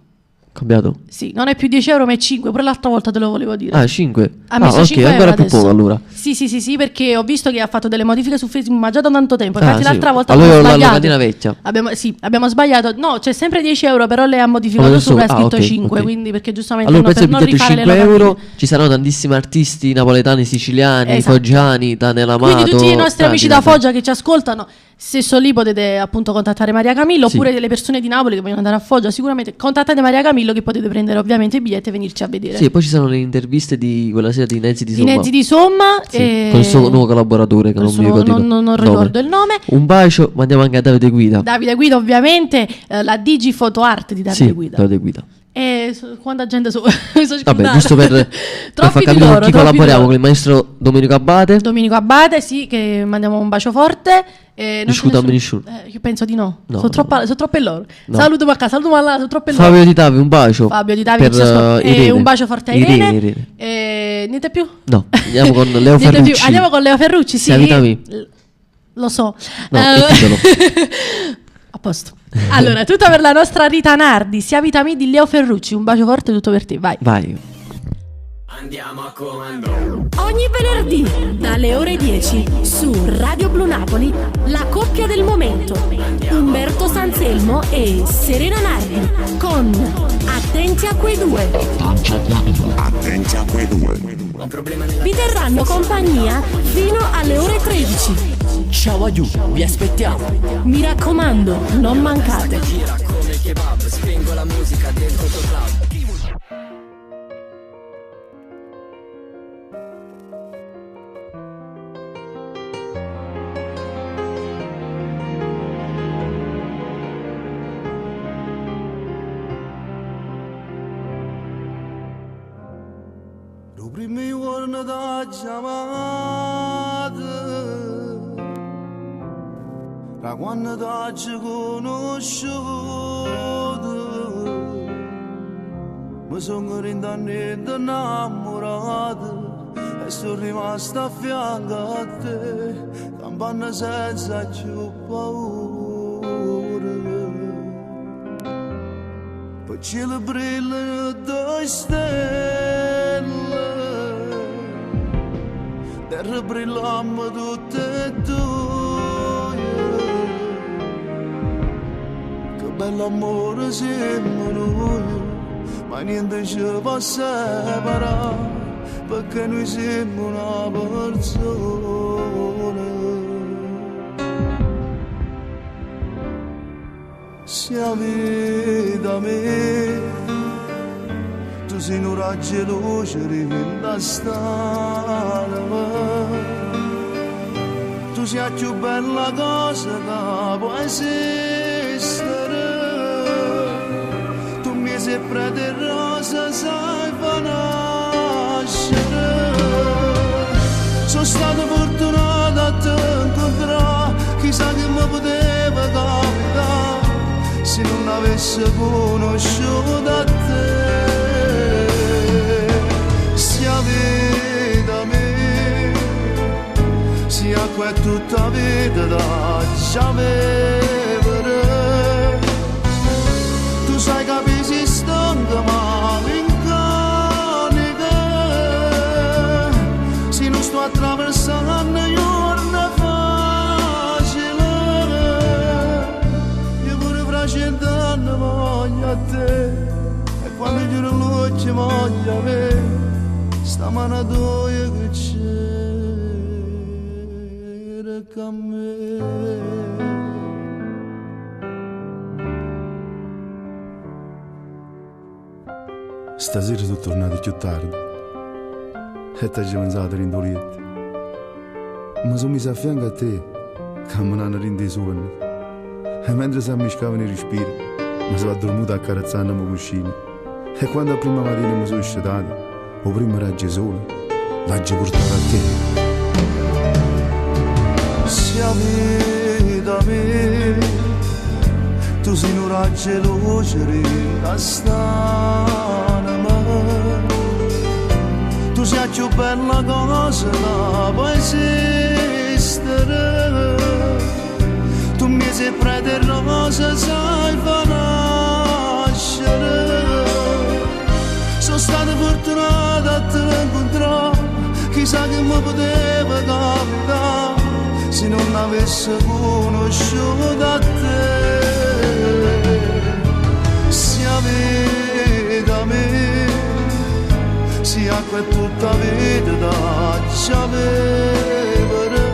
Cambiato? Sì, non è più 10 euro ma è 5, pure l'altra volta te lo volevo dire. 5? Ha messo 5 ok, ancora euro più poco allora. Sì, perché ho visto che ha fatto delle modifiche su Facebook ma già da tanto tempo. Infatti l'altra volta allora abbiamo la sbagliato. locandina vecchia. Abbiamo sbagliato. No, c'è sempre 10 euro, però lei ha modificato sopra, ha scritto 5, quindi perché giustamente allora, per non rifare 5 le euro ci saranno tantissimi artisti napoletani, siciliani, foggiani, da nell'Amato. Quindi tutti i nostri amici da Foggia che ci ascoltano, se sono lì potete appunto contattare Maria Camillo, oppure delle persone di Napoli che vogliono andare a Foggia, sicuramente contattate Maria Camillo che potete prendere ovviamente i biglietti e venirci a vedere. Sì, poi ci sono le interviste di quella sera di Nezzi di Somma con il suo nuovo collaboratore che non ricordo il nome. Un bacio, mandiamo anche a Davide Guida. Davide Guida ovviamente, la Digi Photo Art di Davide Guida. E quanta gente vabbè, giusto per far capire con chi collaboriamo, con il maestro Domenico Abate, sì, che mandiamo un bacio forte. Io penso di no. Sono troppe loro. No. Saluto Macca, sono troppe loro. Fabio Di Tavi, un bacio. Fabio Di Tavi, Irene. un bacio forte a Irene. Niente più? No, andiamo con Leo Ferrucci. Andiamo con Leo Ferrucci, sì. Lo so. No, a posto. Allora, tutto per la nostra Rita Nardi, sia Vitami di Leo Ferrucci. Un bacio forte, tutto per te, vai. Andiamo a comando. Ogni venerdì dalle ore 10 su Radio Blu Napoli, la coppia del momento, Umberto Sanselmo e Serena Nardi con Attenti a quei due. Attenti a quei due. Vi terranno compagnia fino alle ore 13. Ciao aiuto, vi aspettiamo. Mi raccomando, non mancate. Gira come kebab, spengo la musica dentro il tuo club. primi giorni da chiamata, da quando ti ho conosciuto, mi sono rintanamente innamorato e sono rimasta a fianco a te, campando senza più paura. Poi cielo brillano due stelle, terra brillammo tutte e due. Che bell'amore siamo noi, ma niente ci può separare, perché noi siamo una persona. sia vita mia, tu sei un raggio luce rivinta st'anima, tu sei la più bella cosa che può esistere, tu mi sei prete rosa, sai fa nascere, sono stato fortunato a te incontrare, chissà che mi poteva capitare se non avessi conosciuto te. Sia vita mia, sia qua tutta vita da già vivere, tu sai capisci stanca malinconica, se non sto attraversando giorni facile, io pure fra 100 anni voglio a te, e quando giuro luce voglio a me, sta manatoia che c'era con me. Stasera sono tornato più tardi e ti ho pensato in dolente, ma sono messo a fianco a te che mi hanno reso i sogni, e mentre si ammiscavano i respiri mi sono addormentato accarezzando il mio cuscino, e quando la prima mattina mi sono scedato o prima raggio sole l'ho portato a te. Sia vita mia, tu sei un raggio luce rivinta st'anima, tu sei la più bella cosa che può esistere, tu mi sei prete rosa, sai fa nascere, sono stato fortunato a te incontrare, chissà che mi poteva capitare se non avessi conosciuto te. Sia vita mia, sia qua tutta vita da già vivere,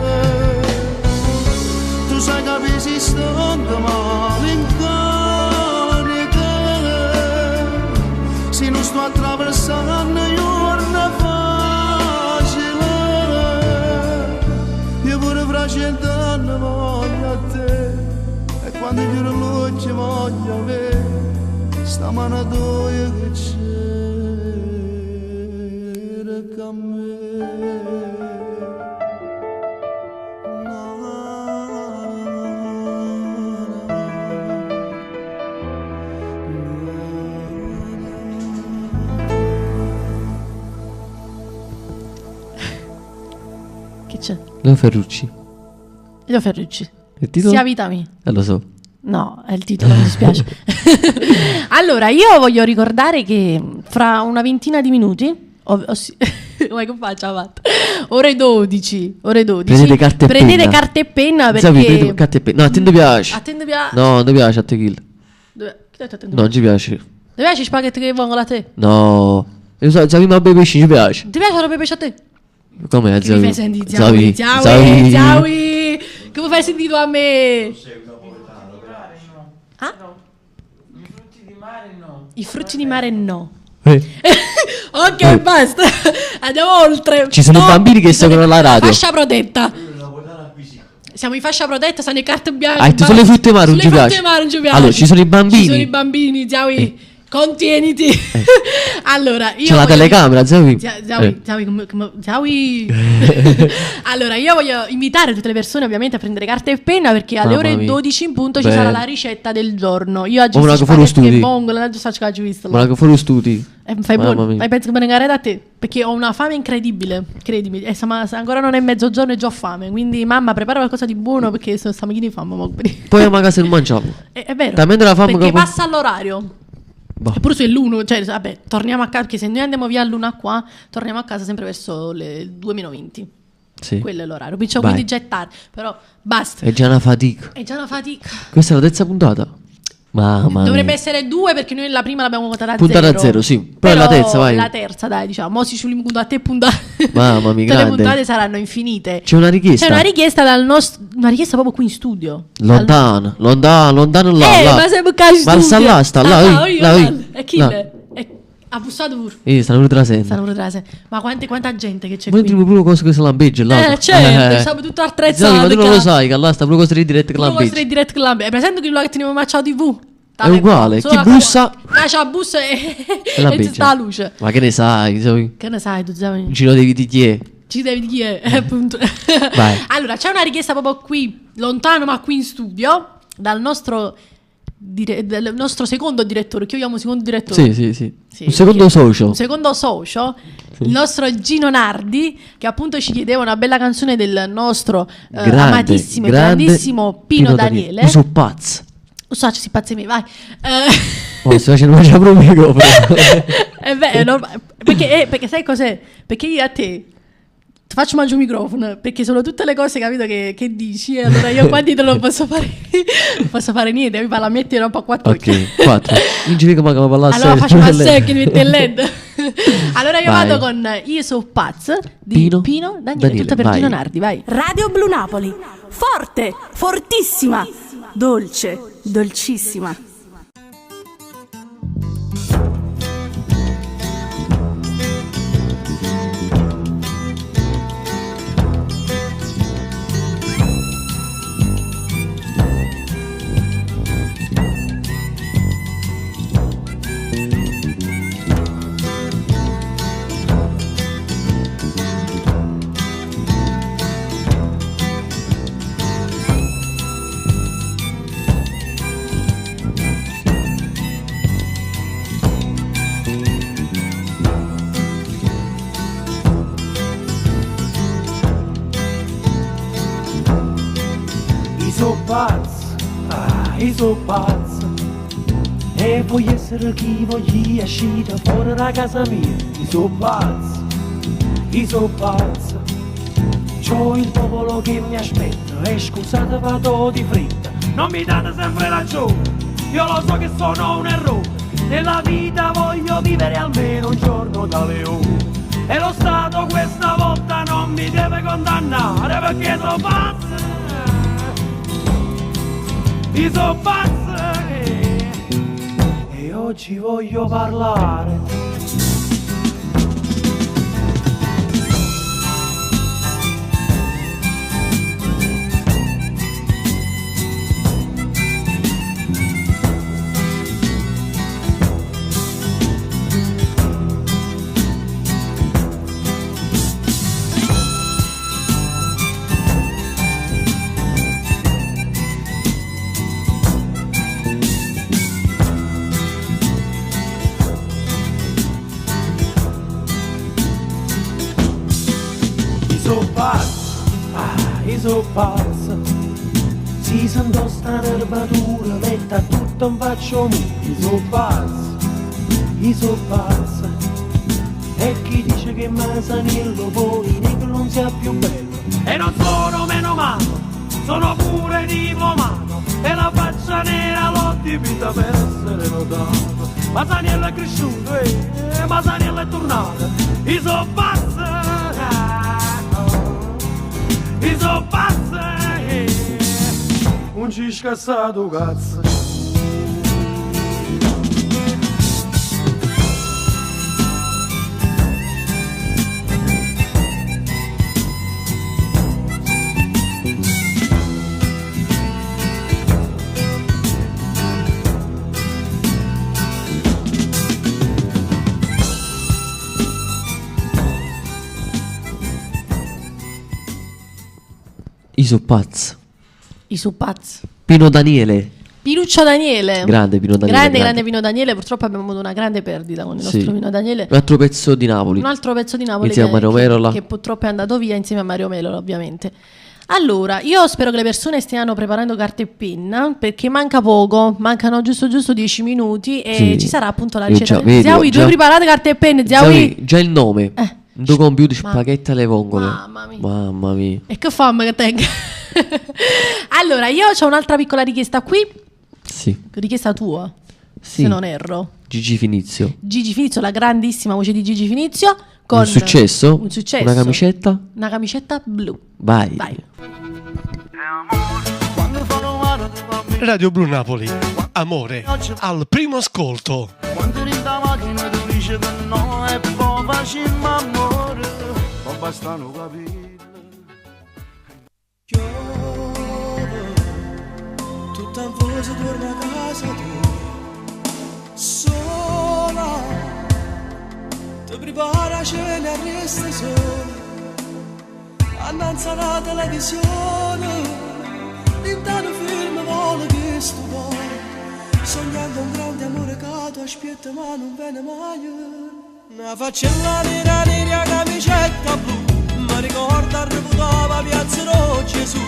tu sai capisci stanca malinconica, se non sto attraversando giorni facile, io pure fra 100 anni voglio a te, e quando giuro luce voglio a me, sta manatoia che c'era con me. Che c'è? Leo Ferrucci. Leo Ferrucci. Il titolo? Sia vita mia. Lo so. No, è il titolo, mi dispiace. Allora, io voglio ricordare che fra una ventina di minuti, ma che faccio avanti? Ore 12. Prendete carta e penna perché... Prendete carta e penna. No, a te non piace. A te non piace? No, non piace a te Kill. No, non ci piace. Ti piace i spaghetti che vengono a te? No. Io so, se mi pesci ci piace. Ti piace la pesce a te? Come è? Che mi fai sentire? Ciao. Che mi fai sentire a me? Ah? I frutti di mare no. Ok, basta. Andiamo oltre. Ci sono bambini che seguono la radio. Fascia protetta. Siamo in fascia protetta, stanno le carte bianche. Ah, tu sulle frutte mare non ci piace. Allora, ci sono i bambini. Ci sono i bambini, Zawi. Contieniti. Allora, io c'è la telecamera, Zawi. Allora, io voglio invitare tutte le persone ovviamente a prendere carta e penna, perché alle ore 12 in punto ci sarà la ricetta del giorno. Io oggi che bongola, non so che ho visto. Ma che fuori studi. Fai buono. Ma penso che me ne negare da te, perché ho una fame incredibile, credimi. E ancora non è mezzogiorno e già ho fame, quindi mamma prepara qualcosa di buono perché stiamo di fame. Poi a casa non mangiamo. È vero. La fame perché passa all'orario. Eppure se è l'1, cioè vabbè, torniamo a casa, perché se noi andiamo via all'1 qua, torniamo a casa sempre verso le 2:20. Sì. Quello è l'orario. Quindi già è tardi, però basta. È già una fatica. È già una fatica. Questa è la terza puntata. Mamma mia. Dovrebbe essere 2 perché noi la prima l'abbiamo votata a 0. Puntata a 0, sì. Però la terza, vai. La terza, dai, diciamo. Mo si ci a te puntate. Mamma mia, Tutte le grande. puntate saranno infinite. C'è una richiesta. C'è una richiesta dal nostro. Una richiesta proprio qui in studio. Lontano là. Ma sei qua in studio. Ma là, sta là. E chi è? Ha bussato pure. Stanno pure trasendo. Ma quanta gente che c'è Voi qui? dimmi pure cose che si lampeggia là. Certo, siamo tutto attrezzato. Ma tu non lo sai che là sta pure cose di diretta che lampeggia. È presente che che teniamo Macciao TV? È uguale, chi bussa c'ha bussa e lampeggia. sta la luce. Ma che ne sai? Che ne sai tu, Zami? Ci lo devi di chi è. Ci devi di chi è, appunto. Vai. Allora, c'è una richiesta proprio qui, lontano ma qui in studio, dal nostro secondo direttore, che io chiamo secondo direttore. Sì. Un secondo socio. Un secondo socio, il nostro Gino Nardi, che appunto ci chiedeva una bella canzone del nostro amatissimo e grandissimo Pino Daniele. Io sono pazzo. Si pazzi miei, vai. Sto facendo mangiare proprio il microfono. Perché sai cos'è? Perché io a te ti faccio mangiare un microfono, perché sono tutte le cose, capito, che dici, e allora io qua dietro non posso fare non posso fare niente, mi fa la mettere un po' 4. Ok, 4. Non ci dico ma come parlare. Allora faccio una secchia di mettere il LED. Allora io vai. vado con Io so pazzo di Pino Daniele, tutta per vai. Gino Nardi, vai. Radio Blu Napoli. Forte, fortissima, dolce, dolcissima. Io so pazzo e voglio essere chi voglio uscire fuori da casa mia. Io so pazzo, c'ho il popolo che mi aspetta e scusate vado di fretta. Non mi date sempre ragione, io lo so che sono un errore. Nella vita voglio vivere almeno un giorno da leone. E lo Stato questa volta non mi deve condannare perché sono pazzo. Io so pazzo e oggi voglio parlare. Io so pazzo, si sento sta nervatura, metta tutto un faccio mio. Io so pazzo, e chi dice che Masaniello poi negro non sia più bello. E non sono meno malo, sono pure diplomato, e la faccia nera l'ho dipinta per essere notato. Masaniello è cresciuto, Masaniello è tornato. Io so pazzo, io so pazzo, non ci scassato cazzo. Io so pazzo. pazzo. Pino Daniele. Pinuccio Daniele. Grande Pino Daniele. Grande Pino Daniele. Purtroppo abbiamo avuto una grande perdita con il nostro Pino Daniele. Un altro pezzo di Napoli. Un altro pezzo di Napoli insieme a Mario Merola. Che purtroppo è andato via insieme a Mario Merola, ovviamente. Allora, io spero che le persone stiano preparando carta e penna, perché manca poco, mancano giusto 10 minuti e ci sarà appunto la ricetta. Ziaui, tu preparate carta e penna, Ziaui? Già il nome. Tu compiuti spaghetti alle vongole. Mamma mia. E che fammi che tenga? Allora, io ho un'altra piccola richiesta qui. Sì. Richiesta tua, Sì. se non erro. Gigi Finizio. Gigi Finizio, la grandissima voce di Gigi Finizio. Con Un successo? Un successo. Una camicetta? Una camicetta blu. Vai. Radio Blu Napoli, amore, al primo ascolto. Quando eri in macchina tu dici che no e poi facciamo amore, ma basta non capire. Tutta in fuso torna a casa tu, sola, ti prepara cena e resta sola, annanzi alla televisione, intanto film vuole che stupore, sognando un grande amore che tu aspetta ma non viene mai. Una faccella nera nera camicetta blu, mi ricorda reputava Piazza Gesù.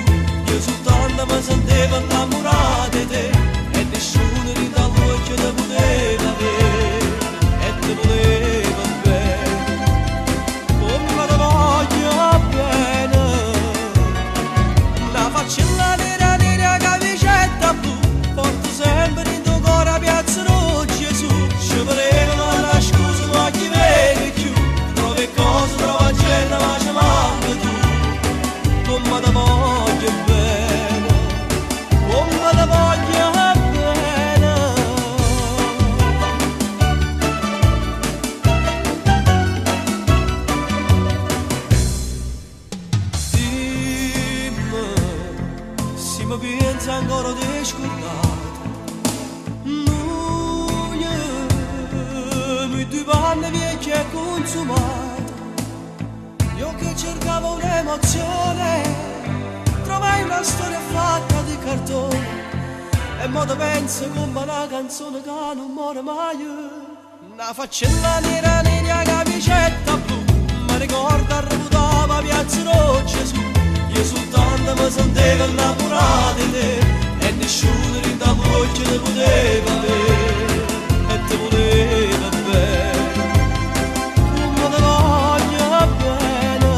Io soltanto mi sentivo innamorato di te e nessuno di dall'occhio ti poteva vedere e ti voleva bene, come ti voglio bene. Una faccella nera nera camicetta blu, porto sempre in tuo cuore Piazza Gesù. Ci volevano la scusa ma chi vede più, trovi cose, trova gente ma ci manca tu, come ti voglio bene, come ti voglio bene. Dimmi, se mi pensi ancora di scordare, noi due panni vecchi e consumati, io che cercavo un'emozione, trovai una storia fatta di cartone e mo te penso come una canzone che non muore mai. Una faccella nera nera camicetta blu, mi ricorda reputava Piazza Gesù. Io soltanto mi sentivo innamorato di te e nessuno di dall'occhio ti poteva vedere e ti voleva bene, come ti voglio bene.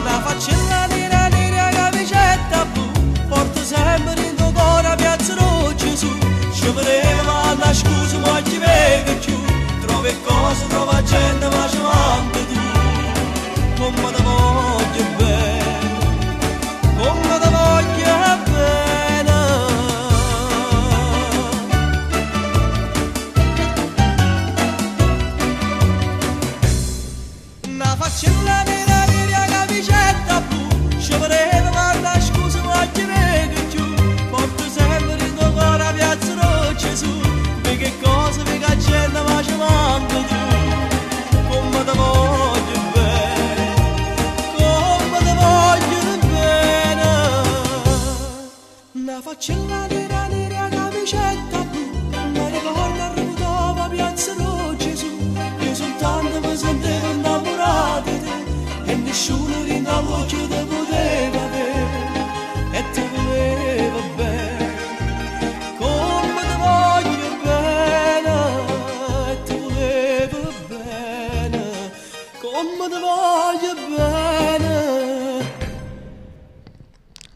Una faccella nera nera camicetta blu, porto sempre in tuo cuore Piazza Gesù. Ci voleva la scusa ma chi vede più, trovi cose, trova gente ma ci manca tu, come ti voglio bene, come ti voglio bene. Una faccella nera nera camicetta blu, ci voleva la scusa ma chi vede più, porto sempre in tuo cuore Piazza Gesù. Di che cosa, di che gente ma ci manca tu, come ti voglio bene, come ti voglio bene. Una faccella nera nera camicetta blu, mi ricorda reputava Piazza Gesù. Io soltanto mi sentivo innamorato di te e nessuno di dall'occhio ti poteva vedere e ti voleva bene, come ti voglio bene e ti voleva bene, come ti voglio bene.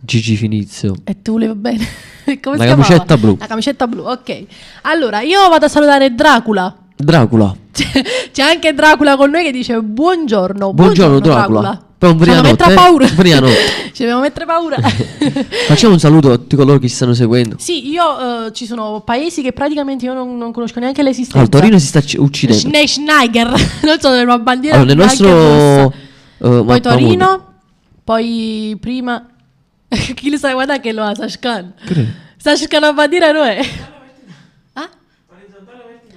Gigi Finizio. E tu volevi bene. Come La si chiamava? camicetta blu. La camicetta blu, ok. Allora, io vado a salutare Dracula. Dracula. C'è anche Dracula con noi che dice buongiorno. Buongiorno Dracula. Poi un Ci dobbiamo mettere paura. Ci dobbiamo mettere paura. Facciamo un saluto a tutti coloro che ci stanno seguendo. Sì, io ci sono paesi che praticamente io non conosco neanche l'esistenza. Al Torino si sta uccidendo. Schneider. Non so, una bandiera. Allora, nel nostro poi Torino, poi prima chi lo sa guardare che lo ha Sashkan. Sashkan la bandiera non è. Ah?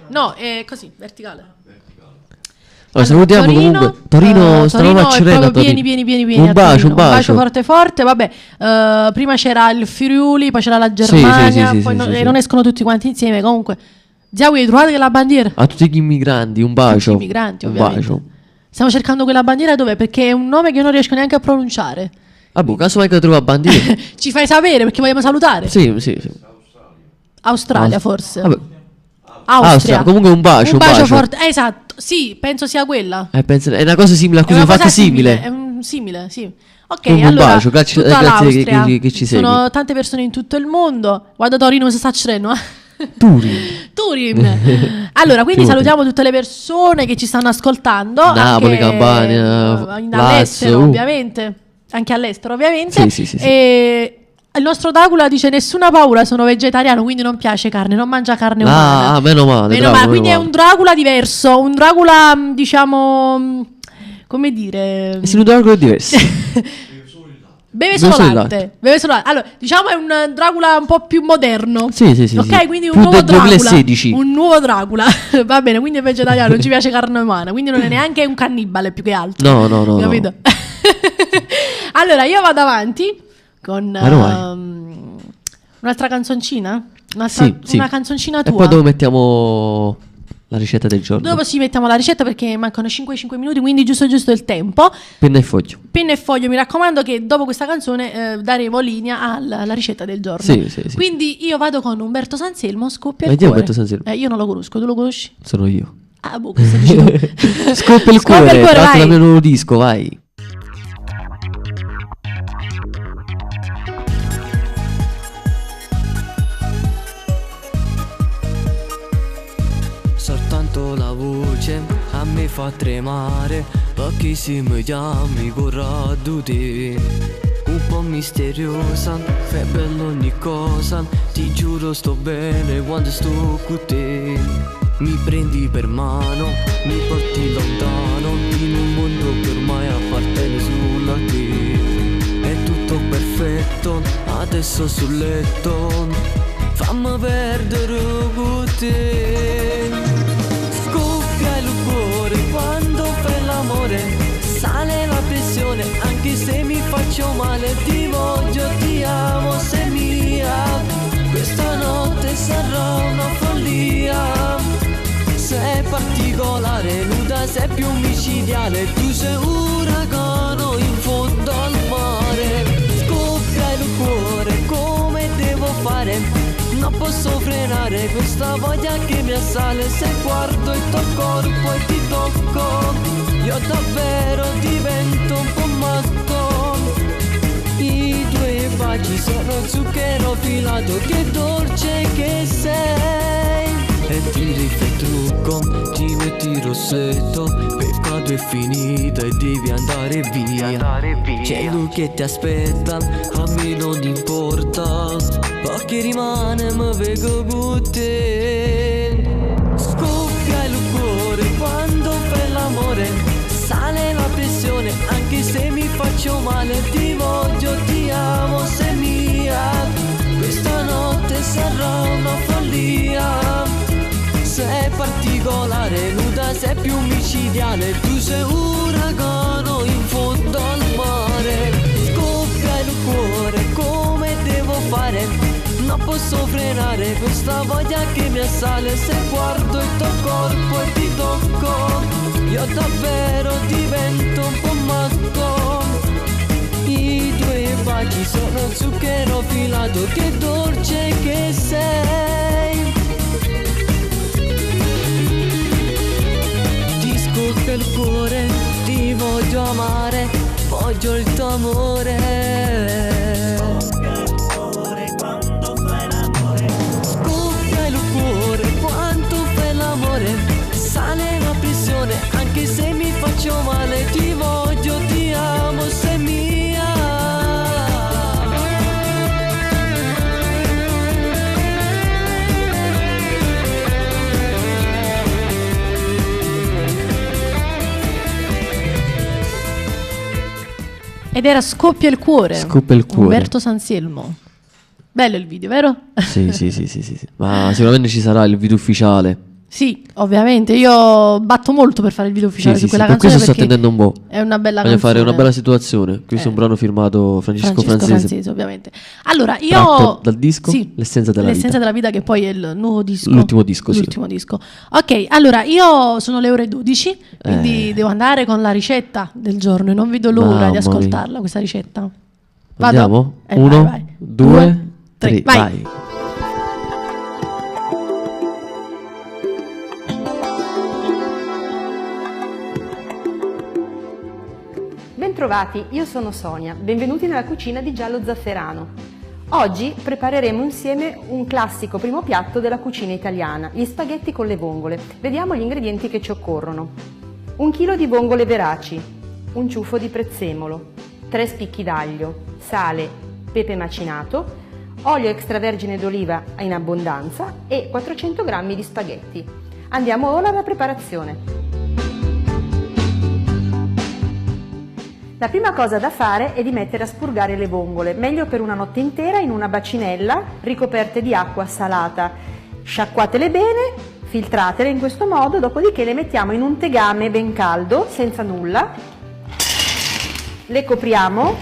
No, è così, verticale. Allora, salutiamo Torino, comunque Torino, Torino è proprio pieni un bacio, un bacio forte. Vabbè, prima c'era il Friuli, poi c'era la Germania, sì, poi sì. non escono tutti quanti insieme. Comunque, già voi trovate la bandiera? A tutti gli immigranti, un bacio. Tutti gli immigranti, un ovviamente. bacio. Stiamo cercando quella bandiera dov'è? Perché è un nome che io non riesco neanche a pronunciare. Vabbè, caso mai che trova bandiera. Ci fai sapere perché vogliamo salutare? Sì. Australia forse. Vabbè. Austria. Comunque un bacio. Un bacio forte. Esatto. Sì, penso sia quella. È una cosa simile a cui sono fatte simile. Simile, sì. Ok, Un allora bacio, tutta grazie l'Austria. che ci segui. Sono tante persone in tutto il mondo. Guarda Torino, si sta accedendo. Turin. Allora, quindi salutiamo tutte le persone che ci stanno ascoltando. Napoli, anche, Campania, all'estero, Lazio, ovviamente. Anche all'estero, ovviamente. Sì. E il nostro Dracula dice: nessuna paura, sono vegetariano, quindi non piace carne, non mangia carne umana. Ah, meno male. Meno male, quindi è un Dracula diverso, un Dracula, diciamo, come dire, Sì, un Dracula è diverso. beve solo latte. Beve solo latte. Allora, diciamo è un Dracula un po' più moderno. Sì. Ok, quindi un Più nuovo del 2016. Dracula. Un nuovo Dracula. Va bene, quindi è vegetariano, non ci piace carne umana, quindi non è neanche un cannibale più che altro. No. Capito? Allora, io vado avanti con un'altra canzoncina. Una canzoncina tua. E poi dove mettiamo la ricetta del giorno? Dopo ci mettiamo la ricetta perché mancano 5 minuti, quindi giusto il tempo. Penna e foglio. Penna e foglio, mi raccomando che dopo questa canzone daremo linea alla ricetta del giorno. Sì. Quindi io vado con Umberto Sanselmo, Scoppia il Vedi cuore. Umberto Sanselmo? Io non lo conosco, tu lo conosci? Sono io. Ah, boh, questo dici tu. Scoppia il cuore, Scoppia il cuore, tratto vai. dal mio nuovo disco, vai. Soltanto la voce a me fa tremare, perché se mi chiami corrado te. Un po' misteriosa, fai bello ogni cosa, ti giuro sto bene quando sto con te. Mi prendi per mano, mi porti lontano, in un mondo che ormai appartiene solo a te. È tutto perfetto, adesso sul letto, fammi perdere con te. Scoppia il cuore quando fai l'amore, sale la pressione anche se mi faccio male. Ti voglio, ti amo, sei mia, questa notte sarà una follia. Sei particolare, nuda, sei più micidiale, tu sei un uragano in fondo al mare. Scoppia il cuore, come devo fare? Non posso frenare questa voglia che mi assale. Se guardo il tuo corpo e ti tocco, io davvero divento un po' matto. I tuoi baci sono zucchero filato, che dolce che sei. E ti rifai trucco, ti metti rossetto, peccato è finita e devi andare via. C'è lui che ti aspetta, a me non importa, perché rimane mi vedo con te. Scoppia il cuore quando fai l'amore, sale la pressione anche se mi faccio male. Ti voglio, ti amo, sei mia, questa notte sarà una follia. Sei particolare, nuda, sei più micidiale, tu sei un uragano in fondo al mare. Scoppia il cuore, come devo fare? Non posso frenare questa voglia che mi assale. Se guardo il tuo corpo e ti tocco, io davvero divento un po' matto. I tuoi baci sono zucchero filato, che dolce che sei. Scoppia il cuore, ti voglio amare, voglio il tuo amore. Scoppia il cuore quando fai l'amore, sale la pressione anche se mi faccio male. Ti voglio, ti amo, sei mia. Ed era Scoppia il cuore. Scoppia il cuore. Umberto Sanselmo. Bello il video, vero? Sì. Ma sicuramente ci sarà il video ufficiale. Sì, ovviamente. Io batto molto per fare il video ufficiale su quella per canzone. questo sto attendendo un po'. È una bella Voglio canzone. fare una bella situazione. Questo è un brano firmato Francesco Francese, ovviamente. Allora, io tratto dal disco sì, L'essenza della L'essenza vita. della vita, che poi è il nuovo disco. L'ultimo disco, sì. L'ultimo disco. Ok, allora io sono le ore 12, quindi devo andare con la ricetta del giorno e non vedo l'ora Mamma di ascoltarla questa ricetta. Vado? Andiamo? Vai, 1, vai. 2, 3, vai. vai. Bentrovati, io sono Sonia, benvenuti nella cucina di Giallo Zafferano. Oggi prepareremo insieme un classico primo piatto della cucina italiana, gli spaghetti con le vongole. Vediamo gli ingredienti che ci occorrono. 1 chilo di vongole veraci, un ciuffo di prezzemolo, 3 spicchi d'aglio, sale, pepe macinato, olio extravergine d'oliva in abbondanza e 400 g di spaghetti. Andiamo ora alla preparazione. La prima cosa da fare è di mettere a spurgare le vongole, meglio per una notte intera in una bacinella ricoperte di acqua salata. Sciacquatele bene, filtratele in questo modo, dopodiché le mettiamo in un tegame ben caldo, senza nulla. Le copriamo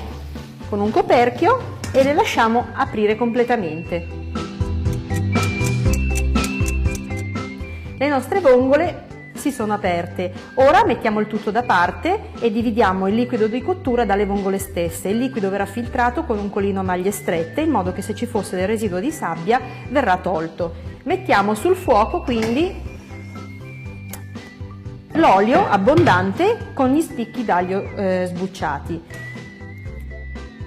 con un coperchio e le lasciamo aprire completamente. Le nostre vongole si sono aperte. Ora mettiamo il tutto da parte e dividiamo il liquido di cottura dalle vongole stesse. Il liquido verrà filtrato con un colino a maglie strette in modo che se ci fosse del residuo di sabbia verrà tolto. Mettiamo sul fuoco quindi l'olio abbondante con gli spicchi d'aglio sbucciati.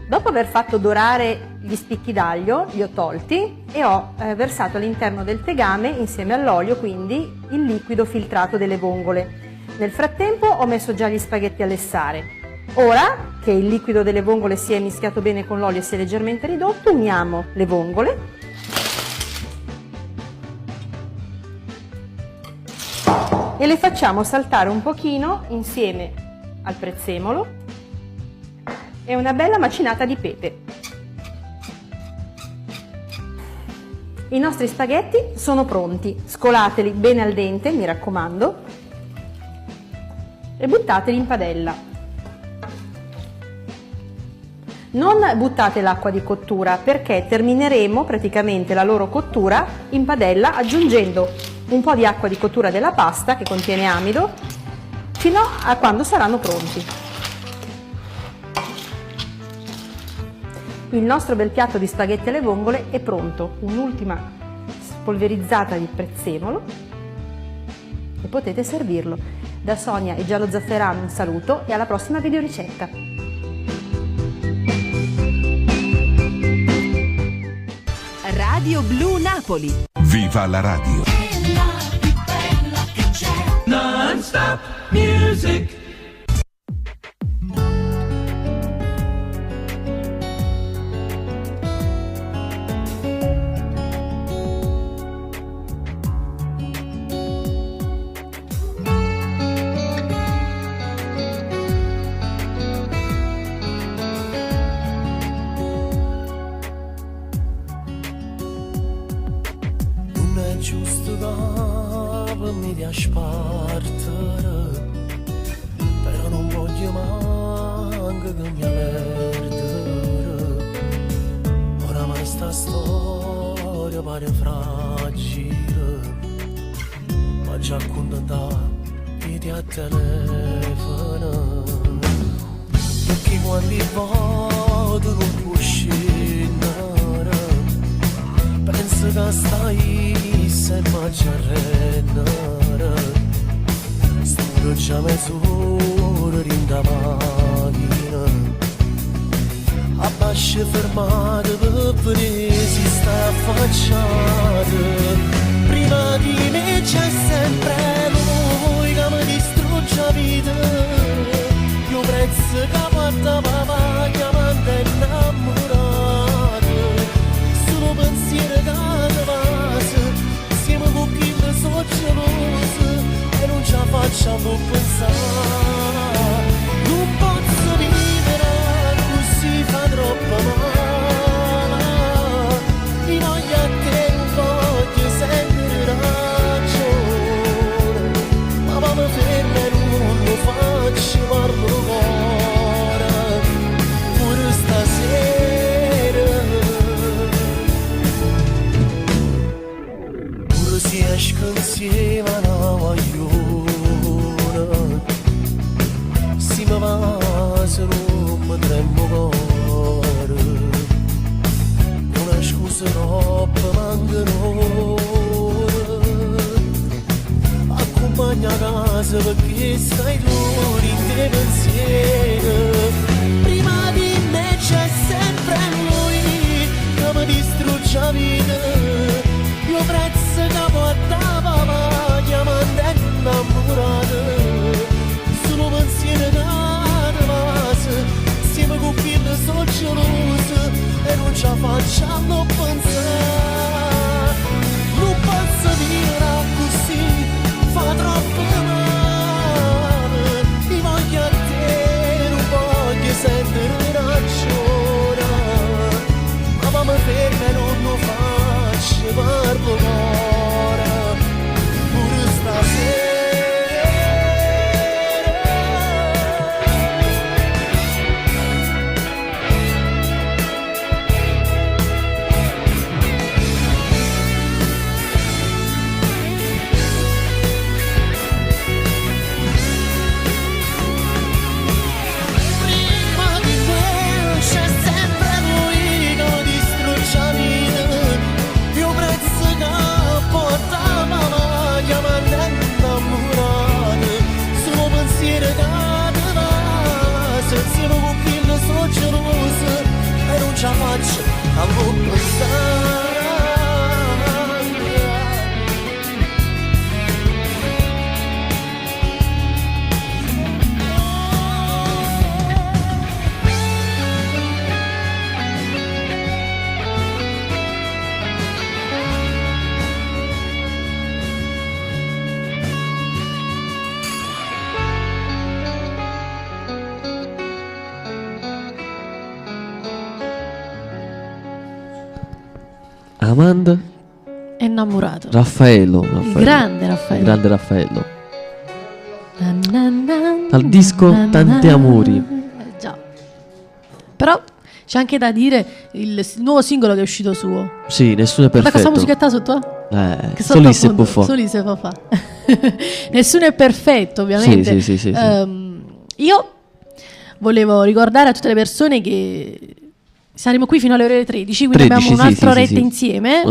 Dopo aver fatto dorare gli spicchi d'aglio, li ho tolti e ho versato all'interno del tegame, insieme all'olio, quindi il liquido filtrato delle vongole. Nel frattempo ho messo già gli spaghetti a lessare. Ora che il liquido delle vongole si è mischiato bene con l'olio e si è leggermente ridotto, uniamo le vongole e le facciamo saltare un pochino insieme al prezzemolo e una bella macinata di pepe. I nostri spaghetti sono pronti, scolateli bene al dente, mi raccomando, e buttateli in padella. Non buttate l'acqua di cottura perché termineremo praticamente la loro cottura in padella aggiungendo un po' di acqua di cottura della pasta che contiene amido fino a quando saranno pronti. Il nostro bel piatto di spaghetti alle vongole è pronto. Un'ultima spolverizzata di prezzemolo e potete servirlo. Da Sonia e Giallo Zafferano un saluto e alla prossima videoricetta. Radio Blu Napoli. Viva la radio! Non-stop music. Giusto che mi dia spartere, però non voglio manco che mi perdere. Oramai sta storia pare fragile, ma già contenta ti a telefono, perché quando il voto non può scendere, penso che stai sempre a gerrenare. Sturo già mezz'ora in da macchina, abbascia fermate per vedere si sta affacciata. Prima di me c'è sempre lui che mi distrugge la vita. Io prezzo che porta papà chiamando innamorato, solo pensiero che ti passa. Siamo con chi mi sono geloso e non ce la facciamo pensare. Non posso vivere così, fa troppo male. Mi voglio a te, non voglio sempre ragione, ma mi fermo e non lo faccio, parlo ora, pure stasera. Pure si esce insieme a una magliona, si mi va se non mi tremo cuore. Non è scusa troppo, mancano ore. Accompagna a casa perché stai tu in te pensiero. Amanda è innamorato. Raffaello. Grande Raffaello. Grande Raffaello. Dal disco Tanti Amori. Già. Però c'è anche da dire il nuovo singolo che è uscito suo. Sì, Nessuno è perfetto. Ma questa musichetta sotto? Che solo se può fare. Solo se può fare. Nessuno è perfetto, ovviamente. Sì. Io volevo ricordare a tutte le persone che saremo qui fino alle ore 13, quindi abbiamo un'altra oretta insieme,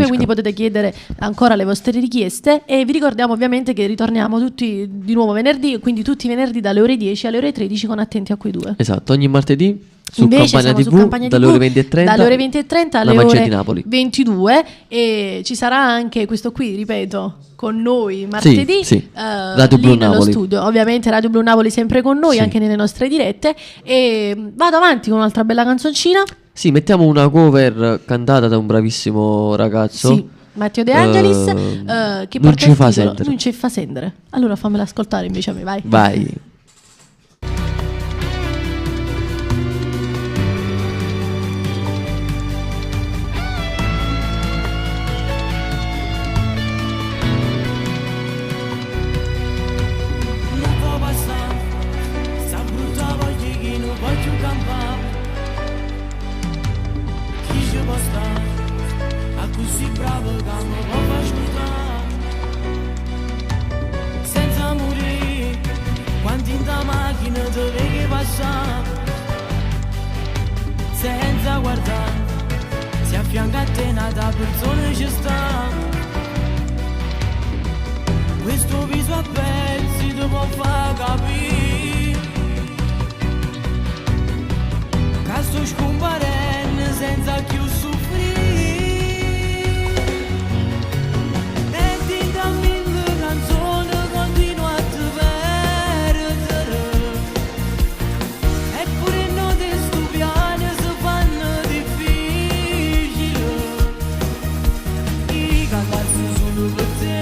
quindi potete chiedere ancora le vostre richieste e vi ricordiamo ovviamente che ritorniamo tutti di nuovo venerdì, quindi tutti i venerdì dalle ore 10 alle ore 13 con Attenti a quei due. Esatto, ogni martedì su Invece Campania TV, su Campania dalle ore 20:30 dalle ore 20:30 alle la magia ore di Napoli. 22 e ci sarà anche questo qui, ripeto, con noi martedì Radio Blu nello Napoli. studio. Ovviamente Radio Blu Napoli sempre con noi, anche nelle nostre dirette, e vado avanti con un'altra bella canzoncina. Sì, mettiamo una cover cantata da un bravissimo ragazzo. Sì, Matteo De Angelis, che Non porta ci il fa titolo sendere. Non ci fa sendere. Allora fammela ascoltare invece a me, vai. Vai. Non può passare, sta brutta voglia che non voglio campare. Chi ci può stare, a così bravo che non può far ascoltare. Senza morire, quanti in da macchina dovevi passare. Senza guardare, si affianca a te un'altra persona ci sta. Questo viso a pezzi ti può far capire che sto scomparendo senza più soffrire. E ti da mille canzoni continua a te perdere. Eppure non ti stupiane si fanno difficili. I cantare solo per te.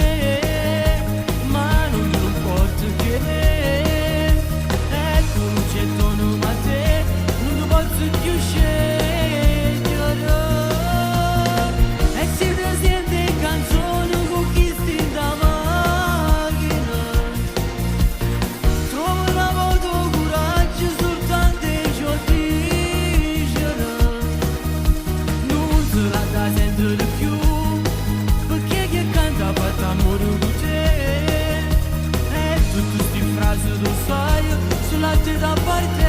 Sulla te da parte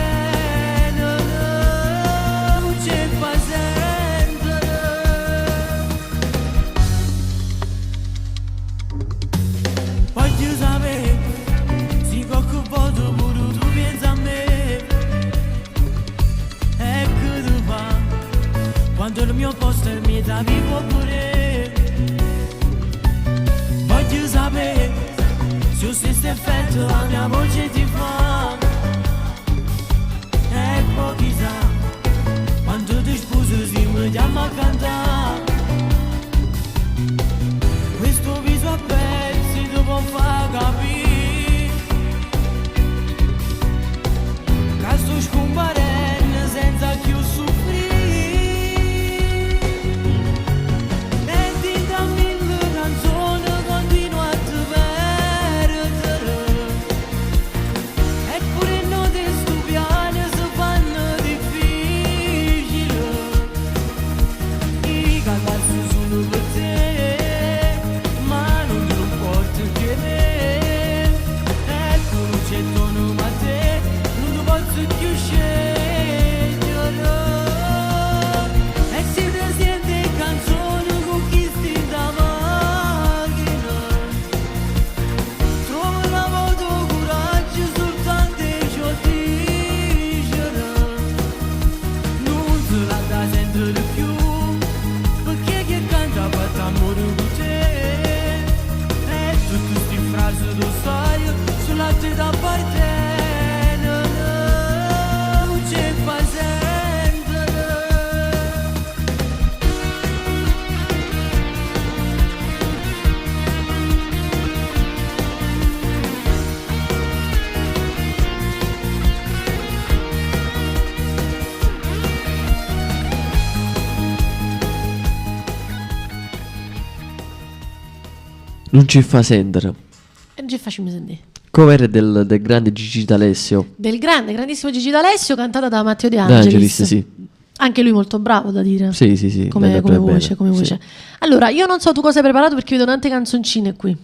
non c'è pazienza. Voglio sapere se qualche volta pure tu pensi a me. E che tu fa quando il mio posto è mezza vivo pure. Voglio sapere se lo stesso effetto la mia voce ti fa. E poi chissà quando ti sposo si vediamo a cantare. Questo viso a pezzi ti può far capire che sto scomparendo senza più soffrire. E ti da mille canzoni continua a te perdere. Non ci fa sentire. E non ci facciamo sentire. Cover del grande Gigi D'Alessio. Del grandissimo Gigi D'Alessio, cantata da Matteo De Angelis. Sì. Anche lui molto bravo da dire. Sì. Come voce. Sì. Allora, io non so tu cosa hai preparato perché vedo tante canzoncine qui.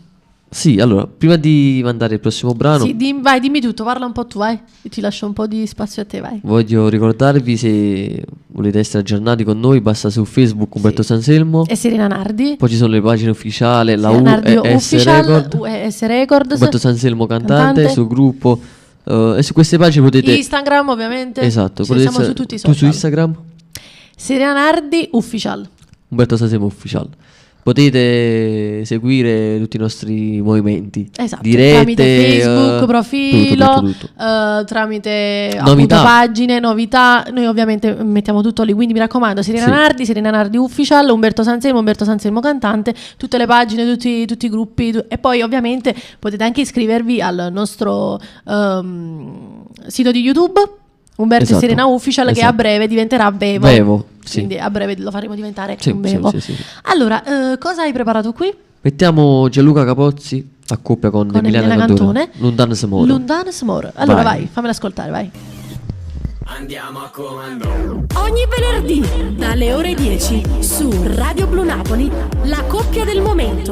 Sì, allora, prima di mandare il prossimo brano, Sì, vai, dimmi tutto, parla un po' tu, vai. Io ti lascio un po' di spazio a te, vai. voglio ricordarvi, se volete essere aggiornati con noi, basta su Facebook Umberto Sanselmo. E Serena Nardi. Poi ci sono le pagine ufficiali, la Serena Nardi US Official, Record, US Records, Umberto Sanselmo cantante, sul gruppo. E su queste pagine potete... Instagram ovviamente. Esatto, Sì, siamo su tutti i tu social. su Instagram? Serena Nardi Official. Umberto Sanselmo Official. Potete seguire tutti i nostri movimenti. Esatto, dirette, tramite Facebook, profilo, tutto. Tramite Novità. appunto, pagine, novità. Noi ovviamente mettiamo tutto lì, quindi mi raccomando, Serena Nardi, Serena Nardi Official, Umberto Sanselmo cantante, tutte le pagine, tutti i gruppi. E poi ovviamente potete anche iscrivervi al nostro sito di YouTube, Umberto e Serena Official, che a breve diventerà Vevo. Sì. Quindi a breve lo faremo diventare un Vevo. Sì. Allora, cosa hai preparato qui? Mettiamo Gianluca Capozzi a coppia con Emiliana Cantone. Lundan Smore. Allora vai, fammela ascoltare, vai. Andiamo a comando. Ogni venerdì dalle ore 10 su Radio Blu Napoli, la coppia del momento,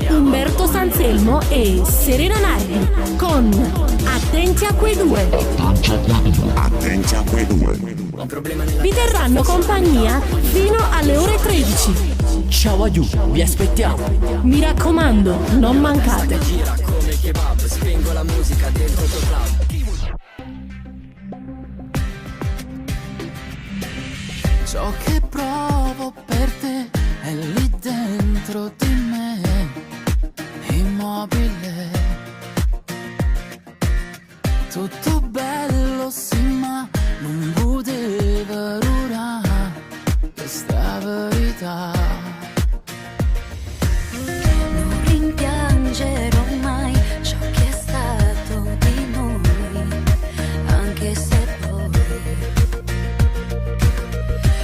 Umberto Sanselmo e Serena Nardi, con Attenti a quei due. Attenti a quei due. Vi terranno compagnia fino alle ore 13. Ciao aiù, vi aspettiamo. Mi raccomando, non mancate. Gira come kebab, spingo la musica dentro il tuo club. Ciò che provo per te è lì dentro di me, immobile. Tutto bello sì, ma non poteva durare questa verità. Non rimpiangerò mai ciò che è stato di noi, anche se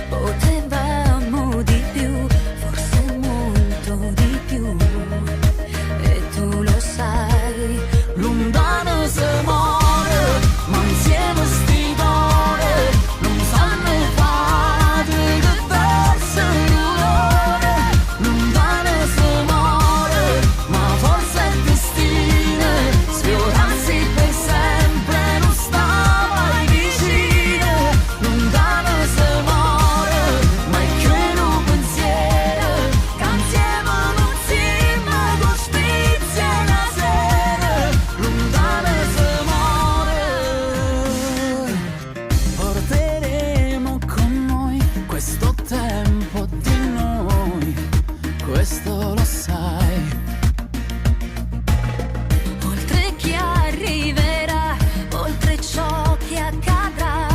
potevamo di più, forse molto di più, e tu lo sai. Lontano si muore, ma insieme sti cuore non sanno fare che verso l'ore. Lontano si muore, ma forse è destino, sfiorarsi per sempre non stava mai vicino. Lontano si muore, ma è che un pensiero che insieme non si mai con spizia la sera. Lontano si muore, porteremo con noi questo tempo di noi, questo lo sai. Oltre chi arriverà, oltre ciò che accadrà,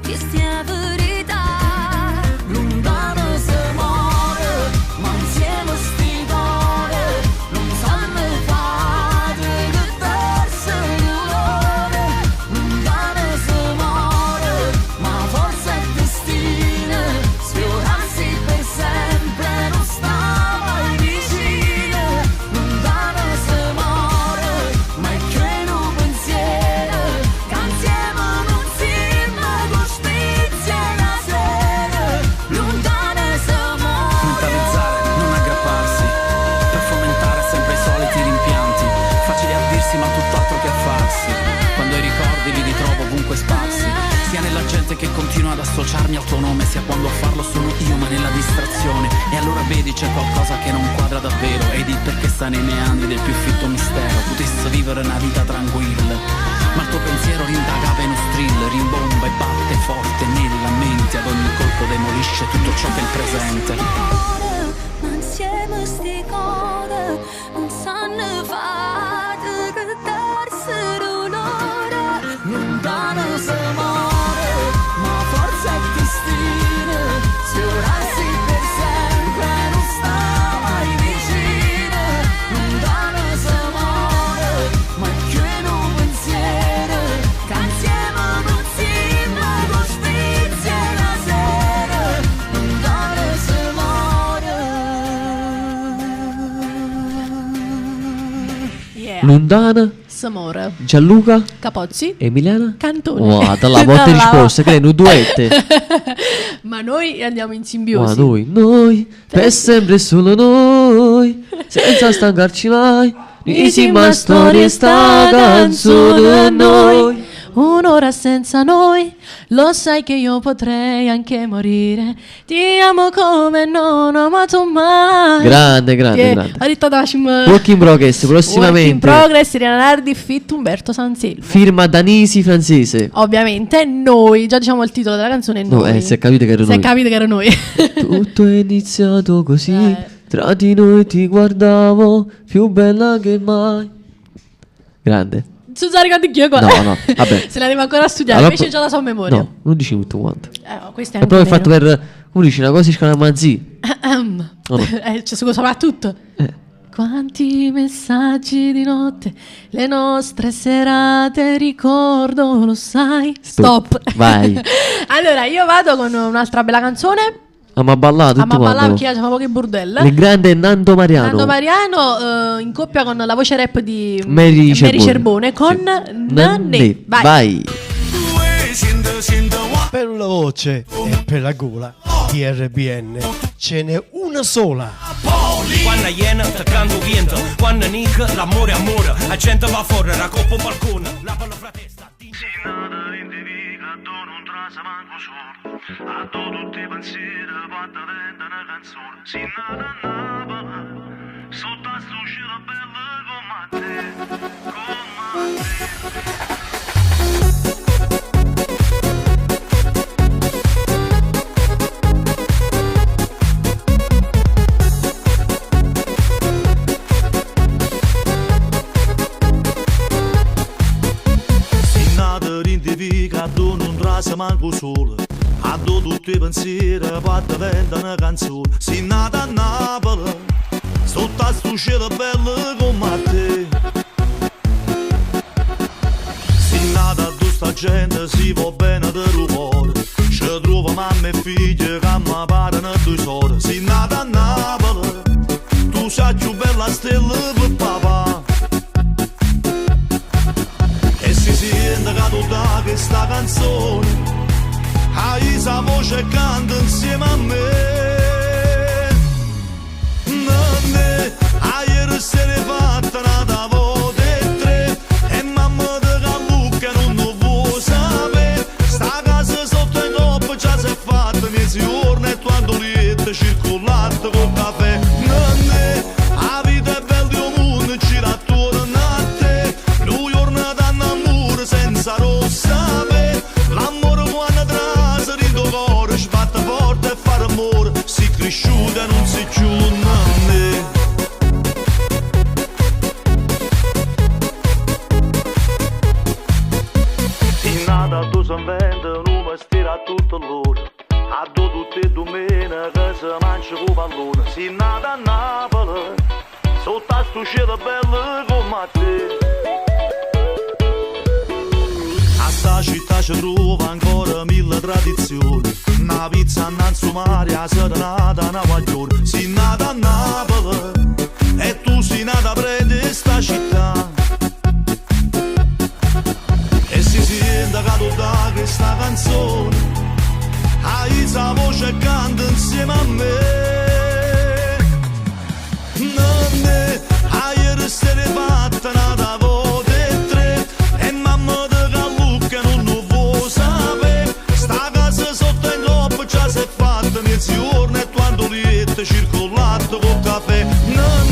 che stia verità. Lontano si muore, ma insieme sti cuore non sanno fare che verso l'ore. Lontano si muore, ma forse è destino, sfiorarsi per sempre non sta mai vicino. Lontano si muore, ma è che un pensiero che insieme non si mai con spizia la sera. Lontano si muore. Mentalizzare, non aggrapparsi, per fomentare sempre i soliti rimpianti, facili a dirsi ma tutt'altro che a farsi, quando i ricordi li ritrovo ovunque sparsi, sia nella gente che continua ad associarmi al tuo nome, sia quando a farlo sono io ma nella distrazione. E allora vedi c'è qualcosa che non quadra davvero, ed il perché sta nei meandri del più fitto mistero. Potesse vivere una vita tranquilla, ma il tuo pensiero rindagava in uno strill, rimbomba e batte forte nella mente, ad ogni colpo demolisce tutto ciò che è il presente. Ma insieme sti cuore non sanno fare che darsero l'ora. Lontano si muore, ma forse è destino, sfiorarsi per sempre non sta mai vicino. Lontano si muore, ma è che un pensiero che insieme non si mai con spizia la sera. Lontano si muore. Lundana, Samora, Gianluca, Capozzi, Emiliana Cantone. Wow, dalla botta di risposta, che ne duette. Ma noi andiamo in simbiosi. Ma noi, per sempre solo noi, senza stancarci mai. Insieme storia sta canzone a noi. Un'ora senza noi, lo sai che io potrei anche morire. Ti amo come non ho amato mai. Grande. Work in progress, prossimamente. Work in progress, Serena Nardi, fit Umberto Sanselmo. Firma Danisi francese. Ovviamente noi, già diciamo il titolo della canzone è noi. No, si è capito che era noi. Si è capito che era noi. Tutto è iniziato così, tra di noi ti guardavo, più bella che mai. Grande. Suzzari quanti chi è qua? No, vabbè. Se la devo ancora a studiare, allora, invece già la so a memoria. No, non dici tutto quanto. Questo è proprio fatto per, come dici, una cosa si chiama manzi. C'è soprattutto. Quanti messaggi di notte, le nostre serate ricordo, lo sai. Stop. Vai. Allora, io vado con un'altra bella canzone. Ma ballato tutto quanto. Perché facciamo poche burdelle. Il grande Nando Mariano. Nando Mariano in coppia con la voce rap di Mary Cerbone con Nanne. Vai. Per la voce e per la gola di RBN ce n'è una sola. Quando iena toccando viento, quando nica l'amore amore, la gente va fuori, la coppa balcone, la palla fra testa. A tutti i pensieri fatta venta una canzone. Si nata nava sotto a uscita bella come Si nata rindivica tu non trasa manco solo. A tutti i pensieri fatta venta una canzone. Si nata a Napoli sotto a uscita bella come te. Si nata a tutta gente si va bene del rumore. Ci trova mamma e figlia che mi parano due sore. Si nata a Napoli tu sei più bella stella per papà. E si sente che tutta questa canzone hai sa voce canta insieme a me. Nanne, ieri se ne fatta una volta e tre. E mamma di Callucca non lo vuoi sapere. Sta casa sotto in coppa già si è fatta mezzogiorno e quando liette circolante con caffè. Nanne, la vita è bella di un mondo gira attorno a te. Noi giorni danno amore senza rossa sapere. L'amore quando trasa rido cuore sbatte forte e fare amore. Si cresciuta e non si giunta a me. In nata tu si inventa un mestiere a tutto l'ora. A tutte le domeniche si mangia con pallone. Si nata a Napoli sotto a sto cielo bello come te. A sta città ci trova ancora mille tradizioni. Una pizza innanzi mare, a serenata, una guaglione. Si nata a Napoli e tu sei nata prete sta città. E si sente che tutta questa canzone hai sa voce e canta insieme a me. Nanne, ieri se ne fatta una volta e tre. E mamma di Callucca non lo vuoi sapere. Sta casa sotto in coppa già si è fatta mezzogiorno e quando liette circolate con caffè. Nanne,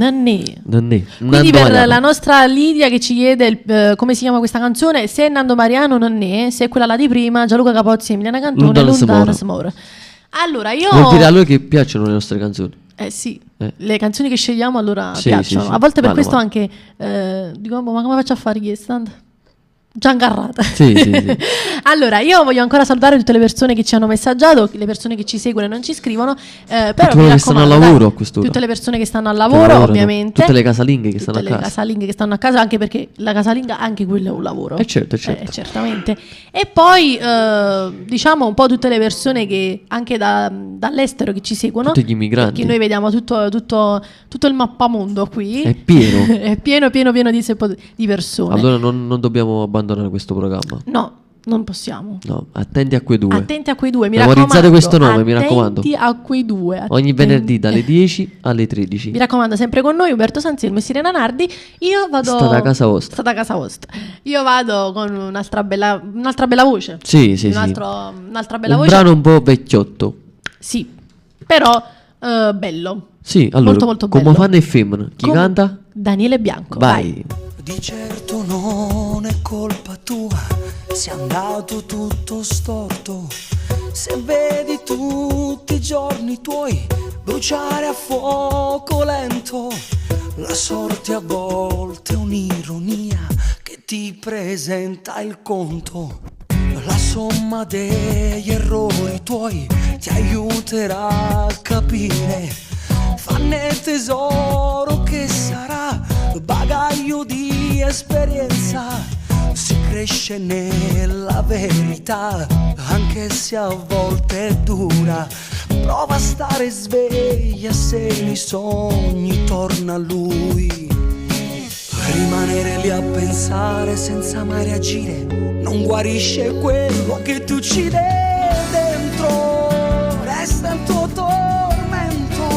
Nannì. Nannì. Quindi per la nostra Lidia che ci chiede come si chiama questa canzone, se è Nando Mariano Nannì, se è quella là di prima, Gianluca Capozzi e Emiliana Cantone, Lontano Smore. Allora io... Vuol dire a lui che piacciono le nostre canzoni. Sì, le canzoni che scegliamo allora piacciono. Sì. A volte per questo anche dico, ma come faccio a fare richiesta? Già ingarrata. Sì. Allora, io voglio ancora salutare tutte le persone che ci hanno messaggiato, le persone che ci seguono e non ci scrivono. Però tutte quelle che stanno al lavoro a quest'ora. Tutte le persone che stanno al lavoro, ovviamente. Tutte le casalinghe che stanno a casa. Tutte le casalinghe che stanno a casa, anche perché la casalinga anche quello è un lavoro. Certo. Certamente. E poi diciamo un po' tutte le persone che anche dall'estero che ci seguono. Tutti gli immigranti. Perché noi vediamo tutto il mappamondo qui. È pieno. È pieno di persone. Allora non dobbiamo abbandonare questo programma. No, non possiamo. No, attenti a quei due. Mi memorizzate questo nome, mi raccomando. Attenti a quei due. Ogni venerdì dalle 10 alle 13. Mi raccomando, sempre con noi Umberto Sanselmo e Sirena Nardi. Io vado Sta da casa vostra. Io vado con un'altra bella voce. Sì. Un'altra bella voce. Un brano un po' vecchiotto. Sì, però bello. Sì, allora, molto bello. come fanno e femmina. Chi canta? Daniele Bianco. Vai. Di certo non è colpa tua se è andato tutto storto, se vedi tutti i giorni tuoi bruciare a fuoco lento. La sorte a volte è un'ironia che ti presenta il conto. La somma degli errori tuoi ti aiuterà a capire. Fanne tesoro che sarà bagaglio di esperienza. Si cresce nella verità, anche se a volte è dura. Prova a stare sveglia se nei sogni torna lui. Rimanere lì a pensare senza mai reagire non guarisce quello che ti uccide dentro. Resta il tuo tormento.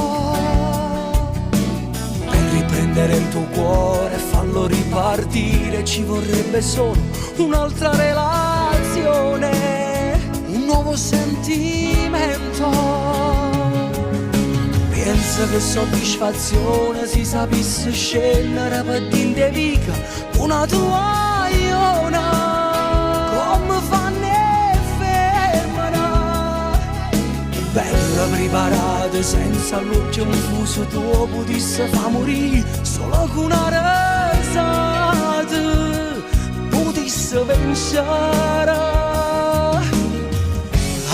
Per riprendere il tuo cuore e farlo ripartire ci vorrebbe solo un'altra relazione, un nuovo sentimento. Pensa che soddisfazione si sapesse scendere per dinte vica una tua iona, come fanno femmina. Bella preparata senza l'occhio confuso, tuo potesse fa morire solo con una risata, potesse pensare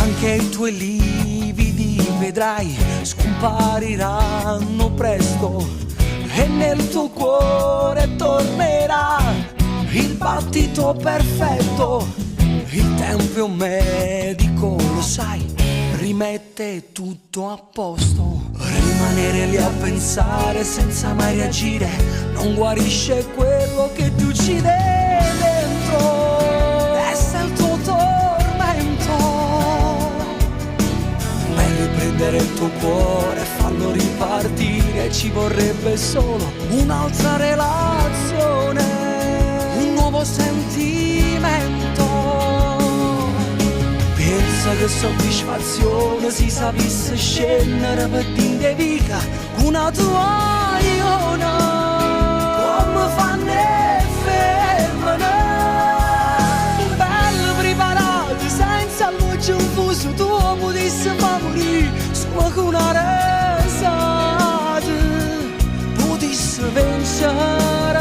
anche i tuoi lividi vedrai scompariranno presto e nel tuo cuore tornerà il battito perfetto. Il tempo è un medico, lo sai, rimette tutto a posto. Rimanere lì a pensare senza mai reagire non guarisce quello che ti uccide dentro. Resta il tuo tormento. Prendere il tuo cuore e farlo ripartire ci vorrebbe solo un'altra relazione, un nuovo sentimento. Pensa che soddisfazione si sapesse scendere per dinte vica una tua iona, come fanno femmine. Bello preparato senza luce un fuso, tuo potesse fa morire solo con una risata, potesse vincere.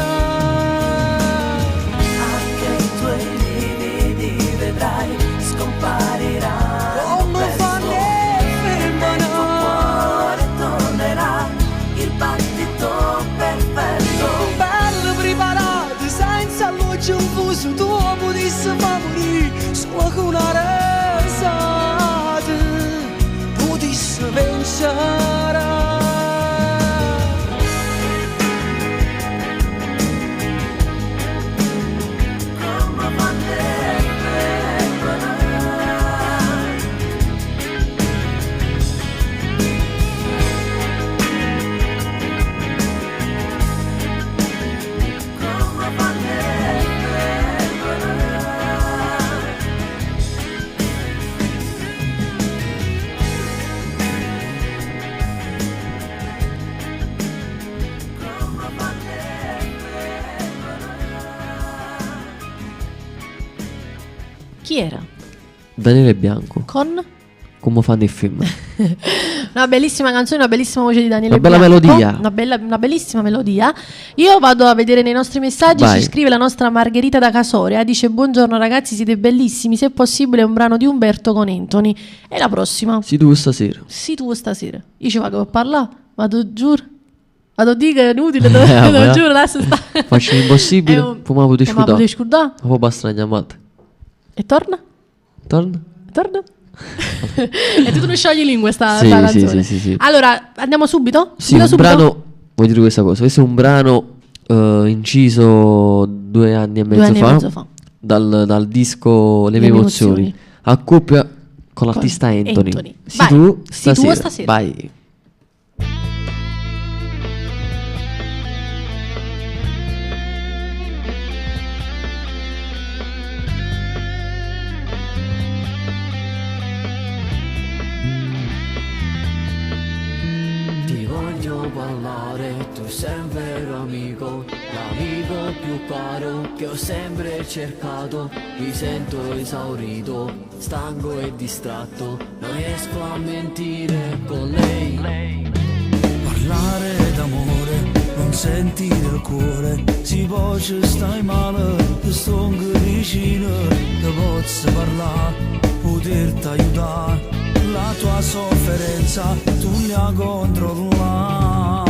Anche i tuoi lividi vedrai scompariranno come fanno femmina. Nel tuo cuore tornerà il battito per Chi era? Daniele Bianco. Con? Come fanno i film. Una bellissima canzone, una bellissima voce di Daniele Una bella Bianco, melodia. una bellissima melodia. Io vado a vedere nei nostri messaggi. Vai. Ci scrive la nostra Margherita da Casoria. Dice: buongiorno ragazzi, siete bellissimi. Se possibile un brano di Umberto con Anthony. E la prossima? Si tu stasera. Sì, tu stasera. Io ci vado a parlare. Vado giù. Vado a dire che è inutile. Vabbè. Giuro, adesso sta. Faccio l'impossibile. Poi mi potete scudare. Poi basta una chiamata. E torna? Torna? È tutto uno scioglilingue sta Sì, canzone. sì. Allora, andiamo subito? Sì, un brano. Voglio dire questa cosa. Questo è un brano inciso 2 anni e mezzo fa. Dal disco Le mie emozioni. A coppia con l'artista Anthony. Vai. Tu stasera. Vai. Parlare, tu sei un vero amico, l'amico più caro che ho sempre cercato. Mi sento esaurito, stanco e distratto, non riesco a mentire con lei. Parlare d'amore, non sentire il cuore, si può ci stai male, ti sto vicino, ti posso parlare, poterti aiutare, la tua sofferenza tu la controllare.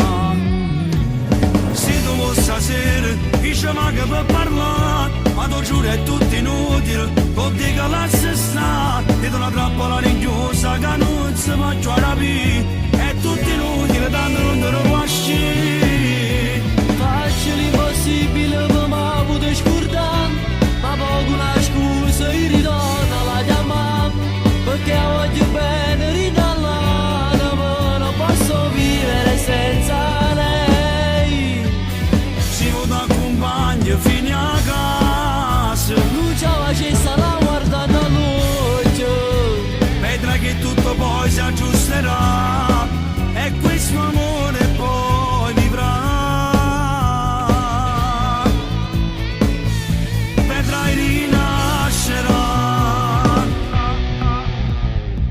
Se tu stasera diciamo che per parlare, ma tu giuro è tutto inutile, con te che la sta, ti do una trappola ringhiosa che non si può capire, è tutto inutile, tanto non te lo può uscire. Faccio l'impossibile per me poter scordare, ma poco una scusa io ritorno alla chiamare, perché voglio bene ridallare, ma non posso vivere senza lei. Si vuole accompagnare fino a casa, luce accesa la guarda da luce, vedrai che tutto poi si aggiusterà, e questo amore poi vivrà. Vedrai rinascerà.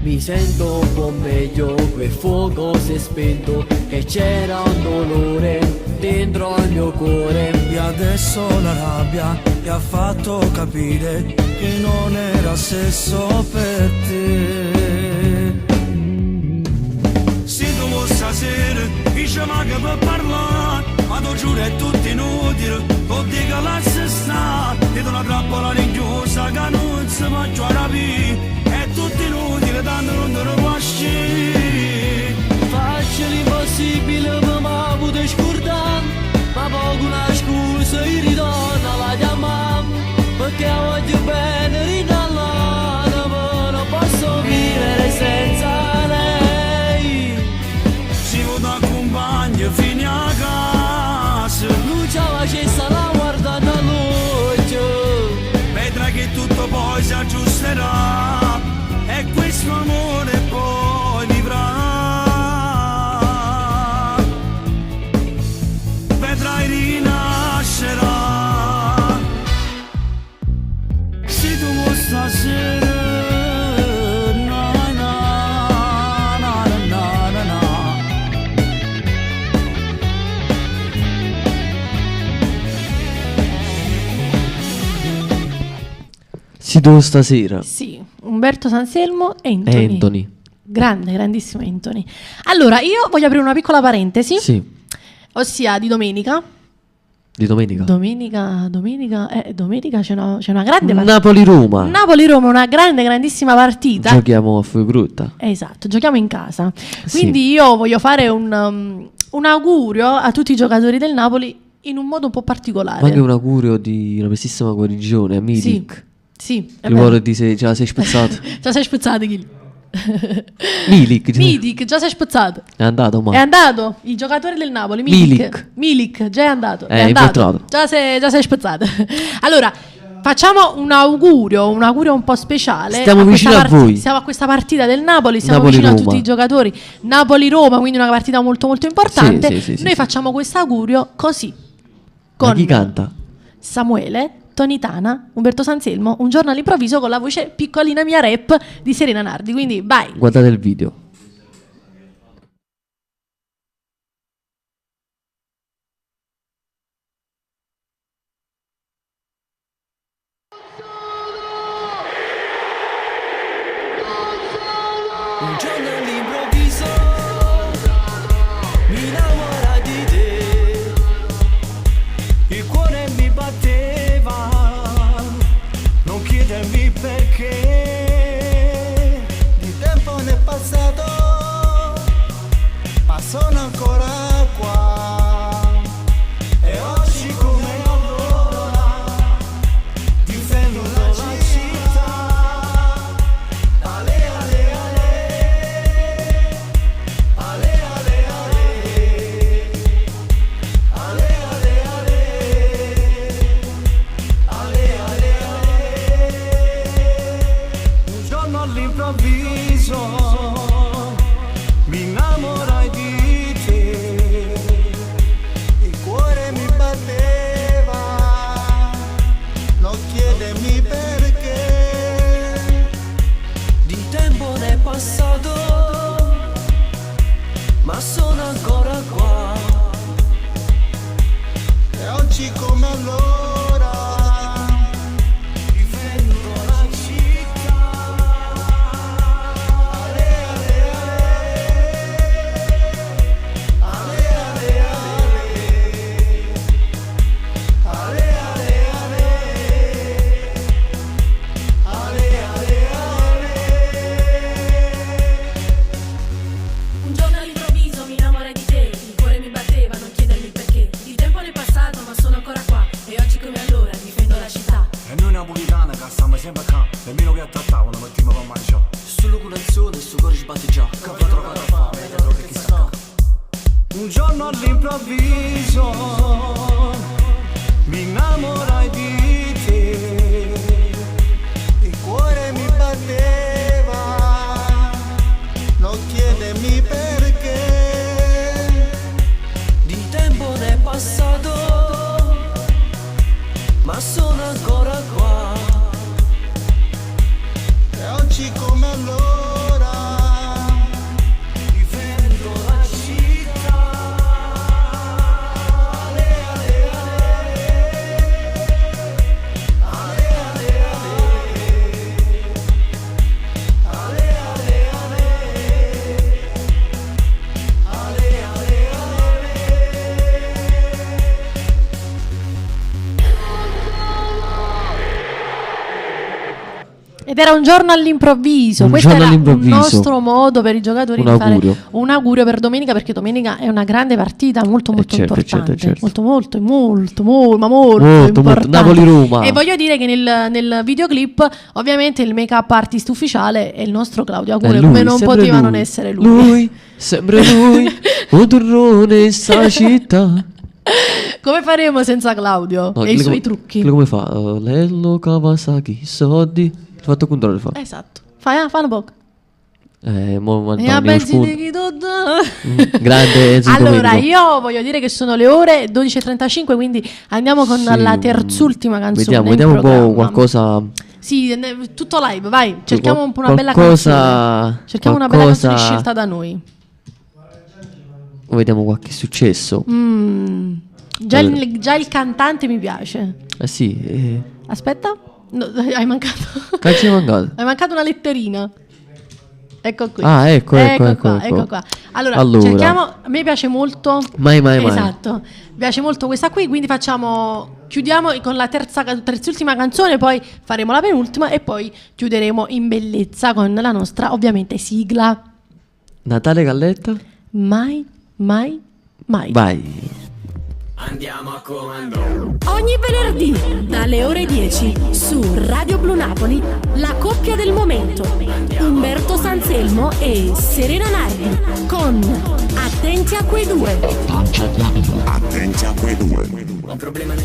Mi sento un po' meglio, quel fuoco si è spento e c'era un dolore dentro al mio cuore. E adesso la rabbia ti ha fatto capire che non era sesso per te. Se tu stasera diciamo che per parlare, ma tu giuro è tutto inutile, con te che la sta, ti do una trappola ringhiosa che non si può capire, è tutto inutile, tanto non te lo può uscire. faccio l'impossibile per me poter scordare, ma poco una scusa io ritorno alla chiamare, perché voglio bene ridallare, ma non posso vivere senza lei. Si vuole accompagnare fino a casa, luce accesa la guarda da luce, vedrai che tutto poi si aggiusterà, e questo amore poi vivrà. Vedrai rinascerà. Se tu vuoi stasera, na na na na na na. Si tu stasera. Sì, Umberto Sanselmo e Anthony. Grande, grandissimo Anthony. Allora, io voglio aprire una piccola parentesi. Sì. Ossia di domenica. Di domenica. Domenica c'è una grande partita. Napoli-Roma. Napoli-Roma, una grandissima partita. Giochiamo a Fuigrutta. Esatto, giochiamo in casa. Quindi io voglio fare un augurio a tutti i giocatori del Napoli in un modo un po' particolare. Ma anche un augurio di una prestissima guarigione a Milik. Sì, è vero. Ce la sei spezzato. Ce la sei spezzato, Gil. Milik, già sei spezzato. È andato, ma. È andato, il giocatore del Napoli, Milik, già è andato. È andato. Già sei spezzato. Allora, facciamo un augurio un po' speciale. Stiamo vicino a voi. Siamo a questa partita del Napoli, siamo vicino a tutti i giocatori. Napoli-Roma, quindi una partita molto molto importante. Noi facciamo questo augurio così. Ma chi canta? Samuele Tony Tana, Umberto Sanselmo, Un giorno all'improvviso con la voce piccolina mia rap di Serena Nardi. Quindi vai. Guardate il video. Un giorno all'improvviso mi innamora di te, il cuore mi batteva, non chiedermi perché, di tempo ne è passato, ma sono ancora qua, e oggi come allora difendo la città, ale ale ale. All'improvviso mi innamorai di te, il cuore mi batteva, non chiedermi perché, di tempo ne è passato, ma sono ancora qua, e oggi come allora difendo la città. Un giorno all'improvviso mi innamorai di te, il cuore mi batteva, non chiedermi perché. Il tempo è passato ma sono ancora qua, e oggi come allora difendo la città. E noi napolitana che stiamo sempre qua, nemmeno che trattavano mettiamo per mangiare. Solo con il sole e sto cuore ci batte già, che va trovato a fare, vedete che chi sta qua. Un giorno all'improvviso mi innamorai di te, il cuore mi batteva, non chiedermi perché, di tempo ne è passato, ma sono ancora qua, e oggi come allora difendo la città. Ale ale ale, ale ale ale, ale ale ale, ale ale Ed era un giorno all'improvviso. Un Questo giorno era all'improvviso. un nostro modo per i giocatori Un di fare augurio. un augurio per domenica, perché domenica è una grande partita, molto molto certo, importante, certo. molto importante. Napoli-Roma. E voglio dire che nel videoclip ovviamente il make-up artist ufficiale è il nostro Claudio Augurio, Lui, come non sempre poteva lui. non essere lui. Lui, sempre lui, un turrone in sta città. Come faremo senza Claudio No, e i quello suoi come- trucchi? quello come fa? Lello Kawasaki, soldi. Il fatto contrario fa. Esatto. Fai un po'. Mo E a benzina chi do da- Grande Enzo Allora, Domenico. io voglio dire che sono le ore 12:35, quindi andiamo con la terzultima canzone. Vediamo in un po' programma. qualcosa. Sì, tutto live, vai. Cerchiamo un po' una bella qualcosa- canzone. Cerchiamo una bella qualcosa- canzone scelta da noi. Vediamo qualche successo. Già, Allora. già il cantante mi piace. Sì. Aspetta. No, hai mancato. Cazzo è mancato? Hai mancato una letterina. Ecco qui. Ah, ecco qua. Allora, cerchiamo. A me piace molto. Mai. Esatto. Mi piace molto questa qui, quindi chiudiamo con la terzultima canzone, poi faremo la penultima e poi chiuderemo in bellezza con la nostra, ovviamente, sigla. Natale Galletta? Mai. Vai. Andiamo a comando. Ogni venerdì dalle ore 10 su Radio Blu Napoli, la coppia del momento, Umberto Sanselmo e Serena Nardi, con Attenti a quei due. Attenti a quei due.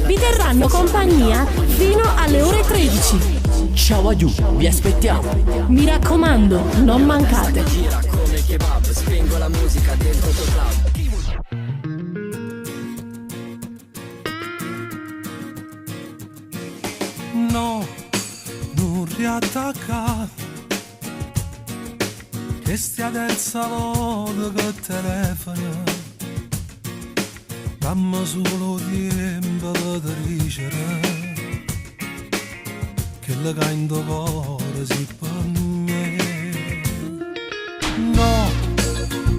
Vi terranno compagnia fino alle ore 13. Ciao aiù, vi aspettiamo. Mi raccomando, non mancate. Gira come kebab, spengo la musica dentro il tuo club. riattaccato, che stia terza volta che telefoni, dammi solo tempo per dicere che le canto cuore si per me. No,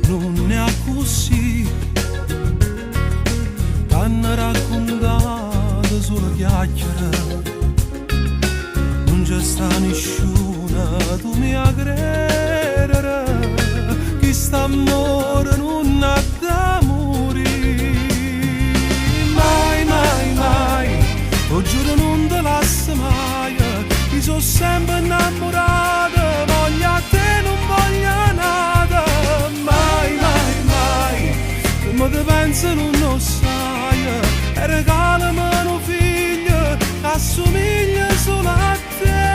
non è così, t'hanno raccontato solo chiacchiere, non c'è sta nessuna, tu mi credere, chi sta amore non ha da morire. Mai, mai, mai, lo giuro non te lascio mai, ti sono sempre innamorato, voglio a te, non voglio nada. Mai, mai, mai, come te penso non lo sai, e regalami un figlio che assomiglia solo a te.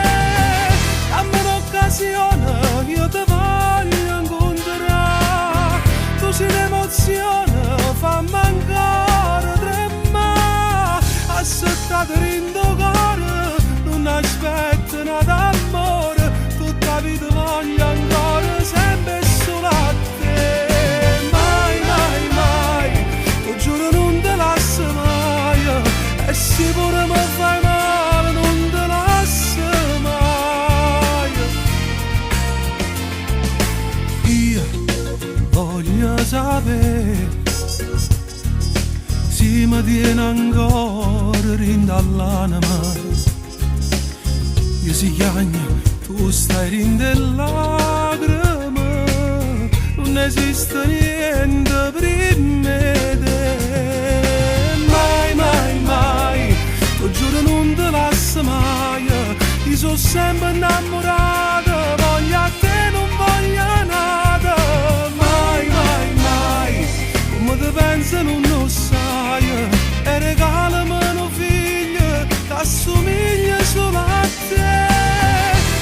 Dammi l'occasione, io ti voglio incontrare, tu sei l'emozione, fammi ancora tremare, assettate in tuo cuore, non aspetto nada amore, tutta la vita voglio ancora sempre solo a te. Mai, mai, mai, lo giuro non te lascio mai, e sicuro mi fai male, non te lascio mai. Io voglio sapere se mi tiene ancora rinda all'anima. Io si chiagna, tu stai rinda lacrime, non esiste niente prima di te. Mai, mai, mai, lo giuro non te lascio mai, ti sono sempre innamorato, voglio a te, non voglio nada. Mai, mai, mai, come te penso non lo sai, e regalami un figlio che assomiglia solo a te.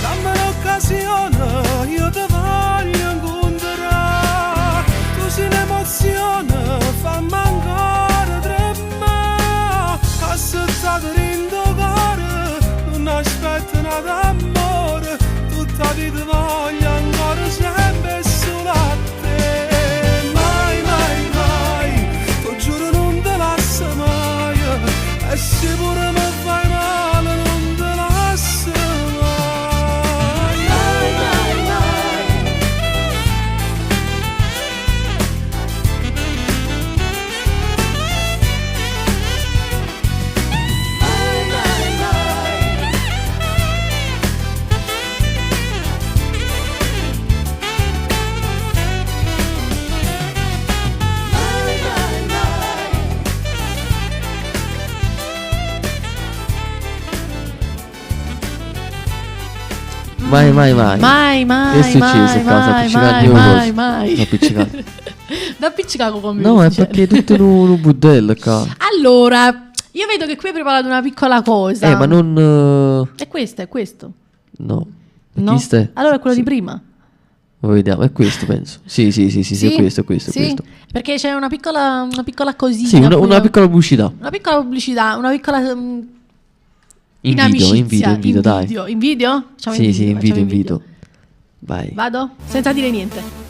Dammi l'occasione, io ti voglio incontrare, tu sei l'emozione, fammi ancora tremare, assettate in tuo cuore, non aspetto nada amore, tutta la vita voglio ancora sempre solo a te. Mai, mai, mai, lo giuro non te lascio mai, e sicuro mi fai male, non te lascio mai. Mai, mai, mai. Mai, mai, mai. Mai, mai, mai. Mai, mai, Che è successo? mai, mai, mai, mai. Da appiccicato. Da appiccicato come No, è dice. perché è tutto in un budello qua. Allora, io vedo che qui hai preparato una piccola cosa. Ma non... È questo, è questo. No. No? Chi stai? Allora è quello di prima. Lo vediamo, è questo penso. Sì, è questo, è questo. Sì? Perché c'è una piccola cosina. Sì, una piccola pubblicità. Una piccola pubblicità, una piccola... In video, dai. In video? Facciamo Sì, in facciamo video. Vai. Vado? Senza dire niente.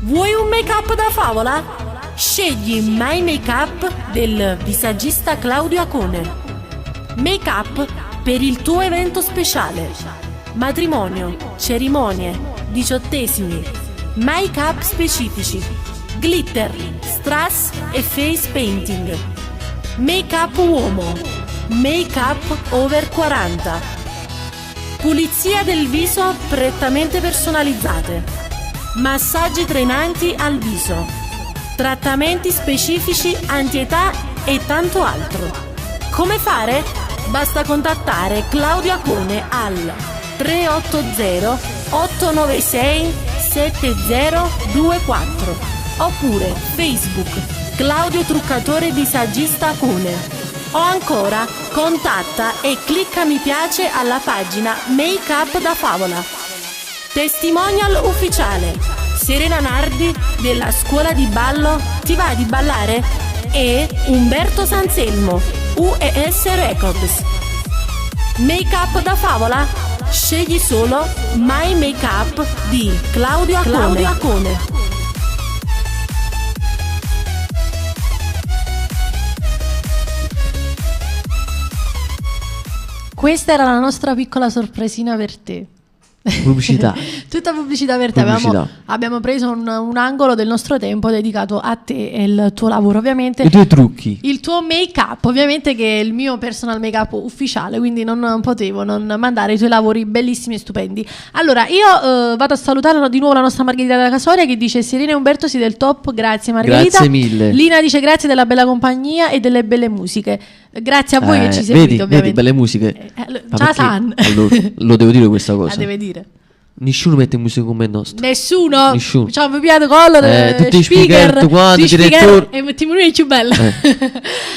Vuoi un make-up da favola? Scegli My Make-up del visagista Claudio Acone. Make-up per il tuo evento speciale. Matrimonio, cerimonie, 18esimi, make-up specifici, glitter, strass e face painting. Make-up uomo, make-up over 40. Pulizia del viso prettamente personalizzate. Massaggi trainanti al viso. Trattamenti specifici anti-età e tanto altro. Come fare? Basta contattare Claudio Acone al 380 896 7024 oppure Facebook Claudio Truccatore Visagista Acone. O ancora, contatta e clicca mi piace alla pagina Make Up da Favola. Testimonial ufficiale: Serena Nardi della scuola di ballo Ti va di ballare? E Umberto Sanselmo, UES Records. Make Up da Favola? Scegli solo My Make Up di Claudio Acone. Questa era la nostra piccola sorpresina per te. Pubblicità. Tutta pubblicità per te. Abbiamo preso un angolo del nostro tempo dedicato a te e il tuo lavoro, ovviamente. I tuoi trucchi. Il tuo make-up, ovviamente, che è il mio personal make-up ufficiale, quindi non potevo non mandare i tuoi lavori bellissimi e stupendi. Allora, io vado a salutare di nuovo la nostra Margherita da Casoria, che dice: Serena e Umberto si del top, grazie Margherita. Grazie mille. Lina dice: grazie della bella compagnia e delle belle musiche. Grazie a voi che ci seguite, ovviamente. Vedi, belle musiche. Ciao San. Allora, lo devo dire questa cosa. La deve dire. Nessuno mette musica come il nostro. Nessuno. Ciao, vi piace collo tutti i speaker, direttore. E mettiamo noi più bella.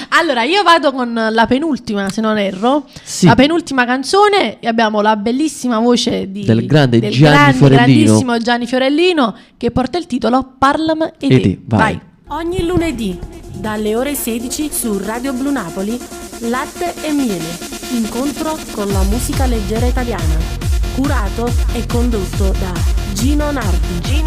Allora, io vado con la penultima, se non erro. Sì. La penultima canzone, e abbiamo la bellissima voce del grandissimo Gianni Fiorellino, che porta il titolo Parlami e te. Vai. Ogni lunedì dalle ore 16 su Radio Blu Napoli, Latte e Miele, incontro con la musica leggera italiana, curato e condotto da Gino Nardi.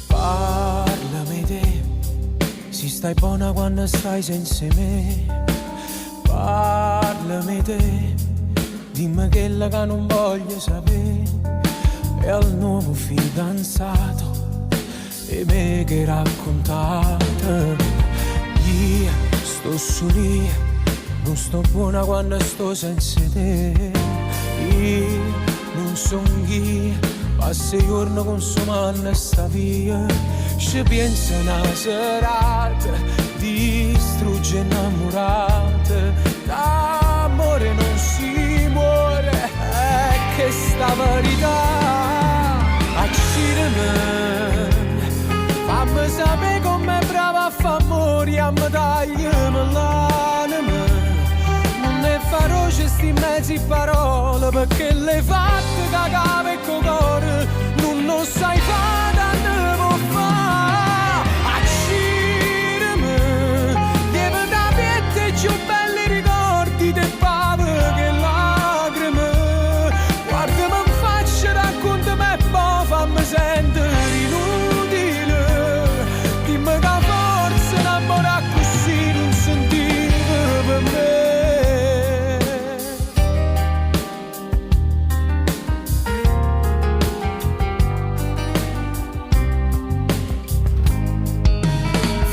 Parlami te, si stai buona quando stai senza me. Parlami te, dimmi quella che non voglio sapere. È al nuovo fidanzato e me che raccontate. Io sto su lì, non sto buona quando sto senza te. Io non son io, passa i giorni consumando sta via. Ci pensa una serata, distrugge innamorata. D'amore non si muore, è che sta verità. Accirami, fammi sapere com'è brava a fa amore, a me tagliami l'anima. Non ne farò gesti mezzi parole, perché le fatte cagare e col cuore, non sai fare, ne può fare. Accirami, devi da piette più belli ricordi del padre che lacrime. Guardami in faccia, raccontami e poi fammi sentire inutile. Dimmi che forse innamorare così non sentire per me.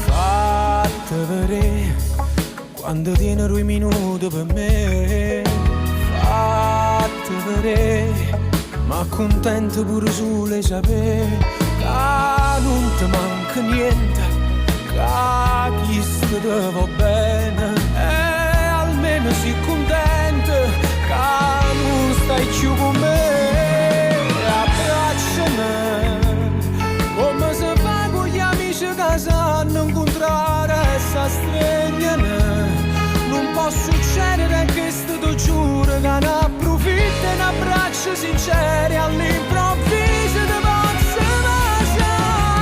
Fatte vedere quando tieni 2 minuti per me. Fatte vedere, ma contento pure sulle sapere che non ti manca niente, che chi sta te va bene. E almeno si contento che non stai più con me. Abbracciami come se fa con gli amici che sanno incontrare e s'astregnano. Non può succedere che sto ti giuro, che ne approfitta e un abbraccio sincero all'improvviso ti possa lasciare.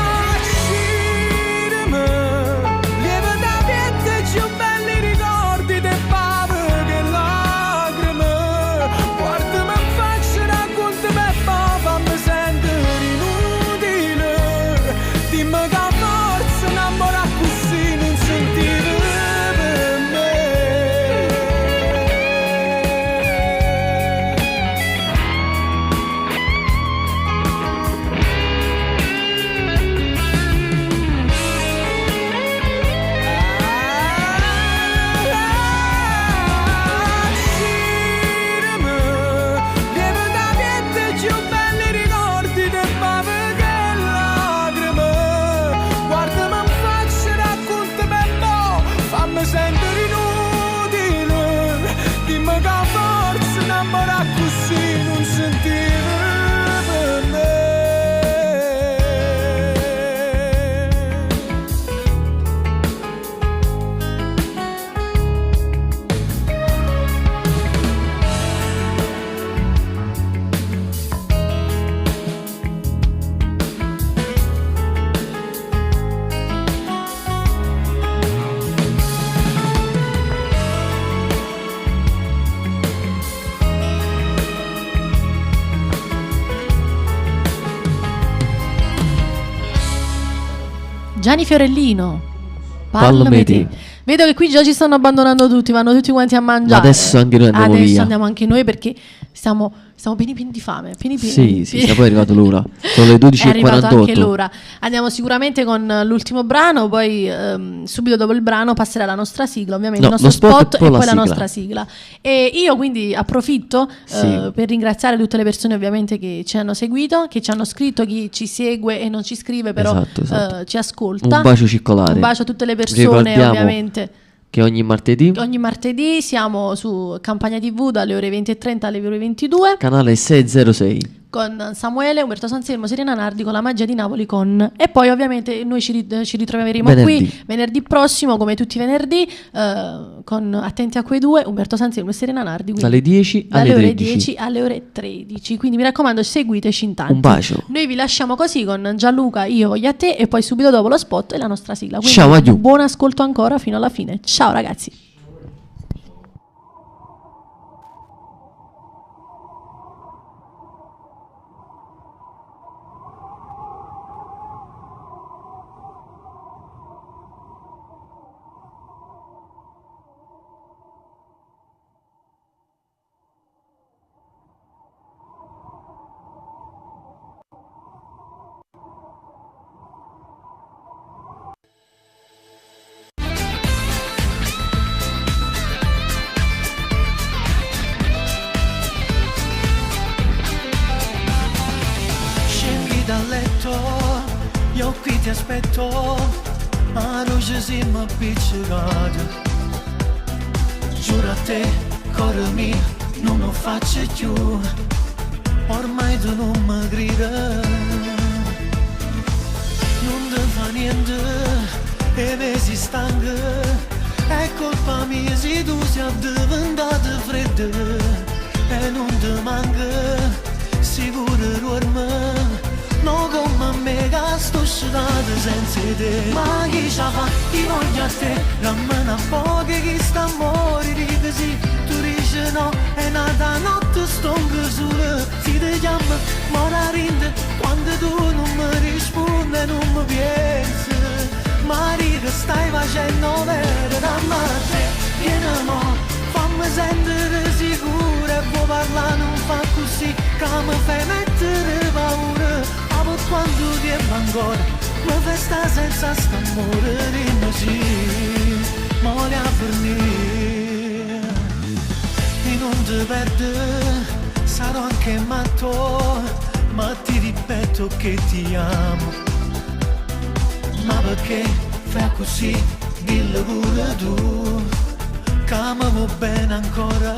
Gianni Fiorellino, parlami te. Vedo che qui già ci stanno abbandonando tutti, vanno tutti quanti a mangiare. Ma adesso anche noi andiamo via. Andiamo anche noi perché stiamo pieni di fame. Sì, poi è arrivato l'ora. Sono le 12:48. È arrivato anche l'ora. Andiamo sicuramente con l'ultimo brano, poi subito dopo il brano passerà la nostra sigla, ovviamente il nostro spot e poi la nostra sigla. E io quindi approfitto per ringraziare tutte le persone ovviamente che ci hanno seguito, che ci hanno scritto, chi ci segue e non ci scrive però esatto. ci ascolta. Un bacio circolare. Un bacio a tutte le persone ovviamente. Che ogni martedì siamo su Campagna TV dalle ore 20:30 alle ore 22. Canale 606. Con Samuele, Umberto Sanselmo, Serena Nardi, con La Magia di Napoli e poi ovviamente noi ci ritroveremo qui venerdì prossimo come tutti i venerdì con Attenti a quei due, Umberto Sanselmo e Serena Nardi, dalle 10 dalle ore 10 alle ore 13, quindi mi raccomando seguiteci in tanti. Un bacio. Noi vi lasciamo così con Gianluca, io voglio a te e poi subito dopo lo spot e la nostra sigla, quindi ciao, buon ascolto ancora fino alla fine. Ciao ragazzi. Io qui ti aspetto, ma non ci siamo appiccicati. Giuro a te, cuore mio, non lo faccio più. Ormai tu non mi grida. Non ti fa niente, e mi si stanca. È colpa mia se tu sei diventata fredda. E non ti manca, sicuro dormi. No come me che sto sciudata senza te. Ma chi ci fa, ti voglio a te. Rammena poche che sta a morire così. Tu dici no, è nata notte sto sola. Si ti chiama, ma la rinde. Quando tu non mi rispondi non mi pensi. Ma che stai facendo vedere da me. Vieni mo, fammi sentire sicura. E vuoi parlare non fa così. Che mi fai mettere paura. Quando ti è ancora, mi festa senza st'amore, dimmi sì, ma voglio fornire. E non ti perdo, sarò anche matto, ma ti ripeto che ti amo. Ma perché fai così, dillo pure tu, che mi vuoi bene ancora.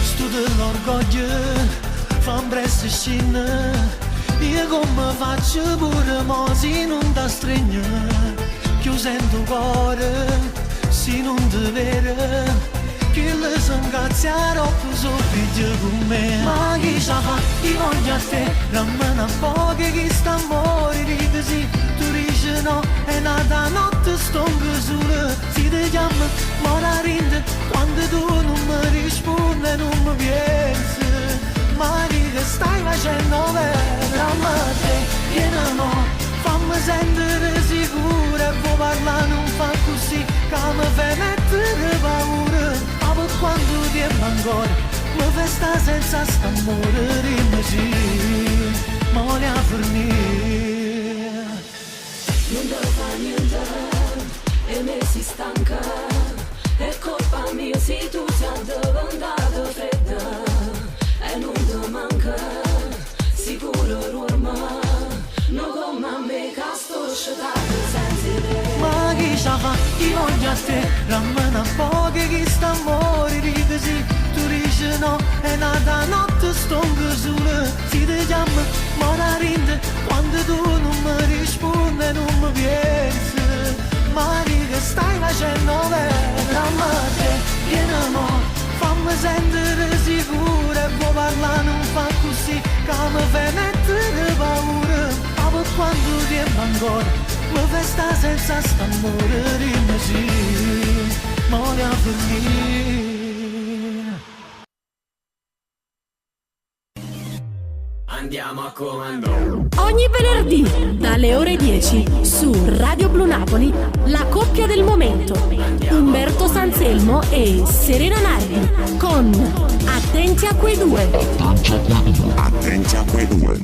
Sto dell'orgoglio, fa un presto scina. Io come faccio pure mo se non ti stringo. Che io sento cuore se non ti vedo. Che le sono incazziare troppo so figlio con me. Ma chi ci fa, ti voglio a te. Rammena poche che sta a morire così. Tu dici no, è nata notte sto sola. Si ti chiama, ma la rinde. Quando tu non mi rispondi non mi pensi. Ma che stai facendo vedere a me. Vieni mo, fammi sentire sicura. E vuoi parlare non fa così. Che mi fai mettere paura. Ma per quando ti è ancora, mi festa senza st'amore. Dimmi sì, ma voglio fornire. Non ti fa niente e mi si stanca. È colpa mia se tu sei diventata fredda. E non ti manca, sicuro dorma. No come a me che sto sciudata senza te. Ma chi ci fa, ti voglio a te. Rammena poche che sta a morire così. Tu dici no, è nata notte sto sola. Si ti chiama, ma la rinde. Quando tu non mi rispondi non mi pensi. Ma che stai facendo vedere a me. Vieni mo, fammi sentire sicura. E vuoi parlare non fa così. Che mi fai mettere paura. Ma per quando ti è ancora, mi festa senza st'amore. Dimmi sì, ma voglio fornire. Andiamo a comando. Ogni venerdì dalle ore 10 su Radio Blu Napoli, la coppia del momento, Umberto Sanselmo e Serena Nardi con Attenti a quei due. Attenti a quei due.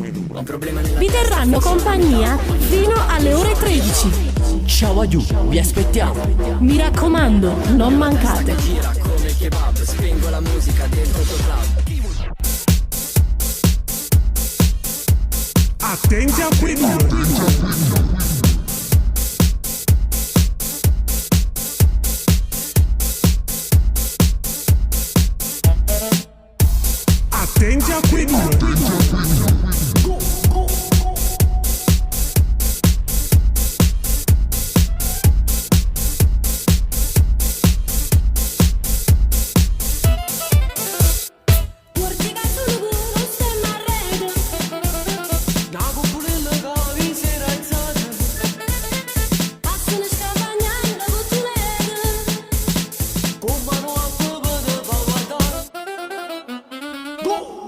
Vi terranno compagnia fino alle ore 13. Ciao a giù, vi aspettiamo. Mi raccomando, non mancate. Gira come kebab, spengo la musica dentro il tuo club. Attenti a quei due. Attenti a quei due. Go!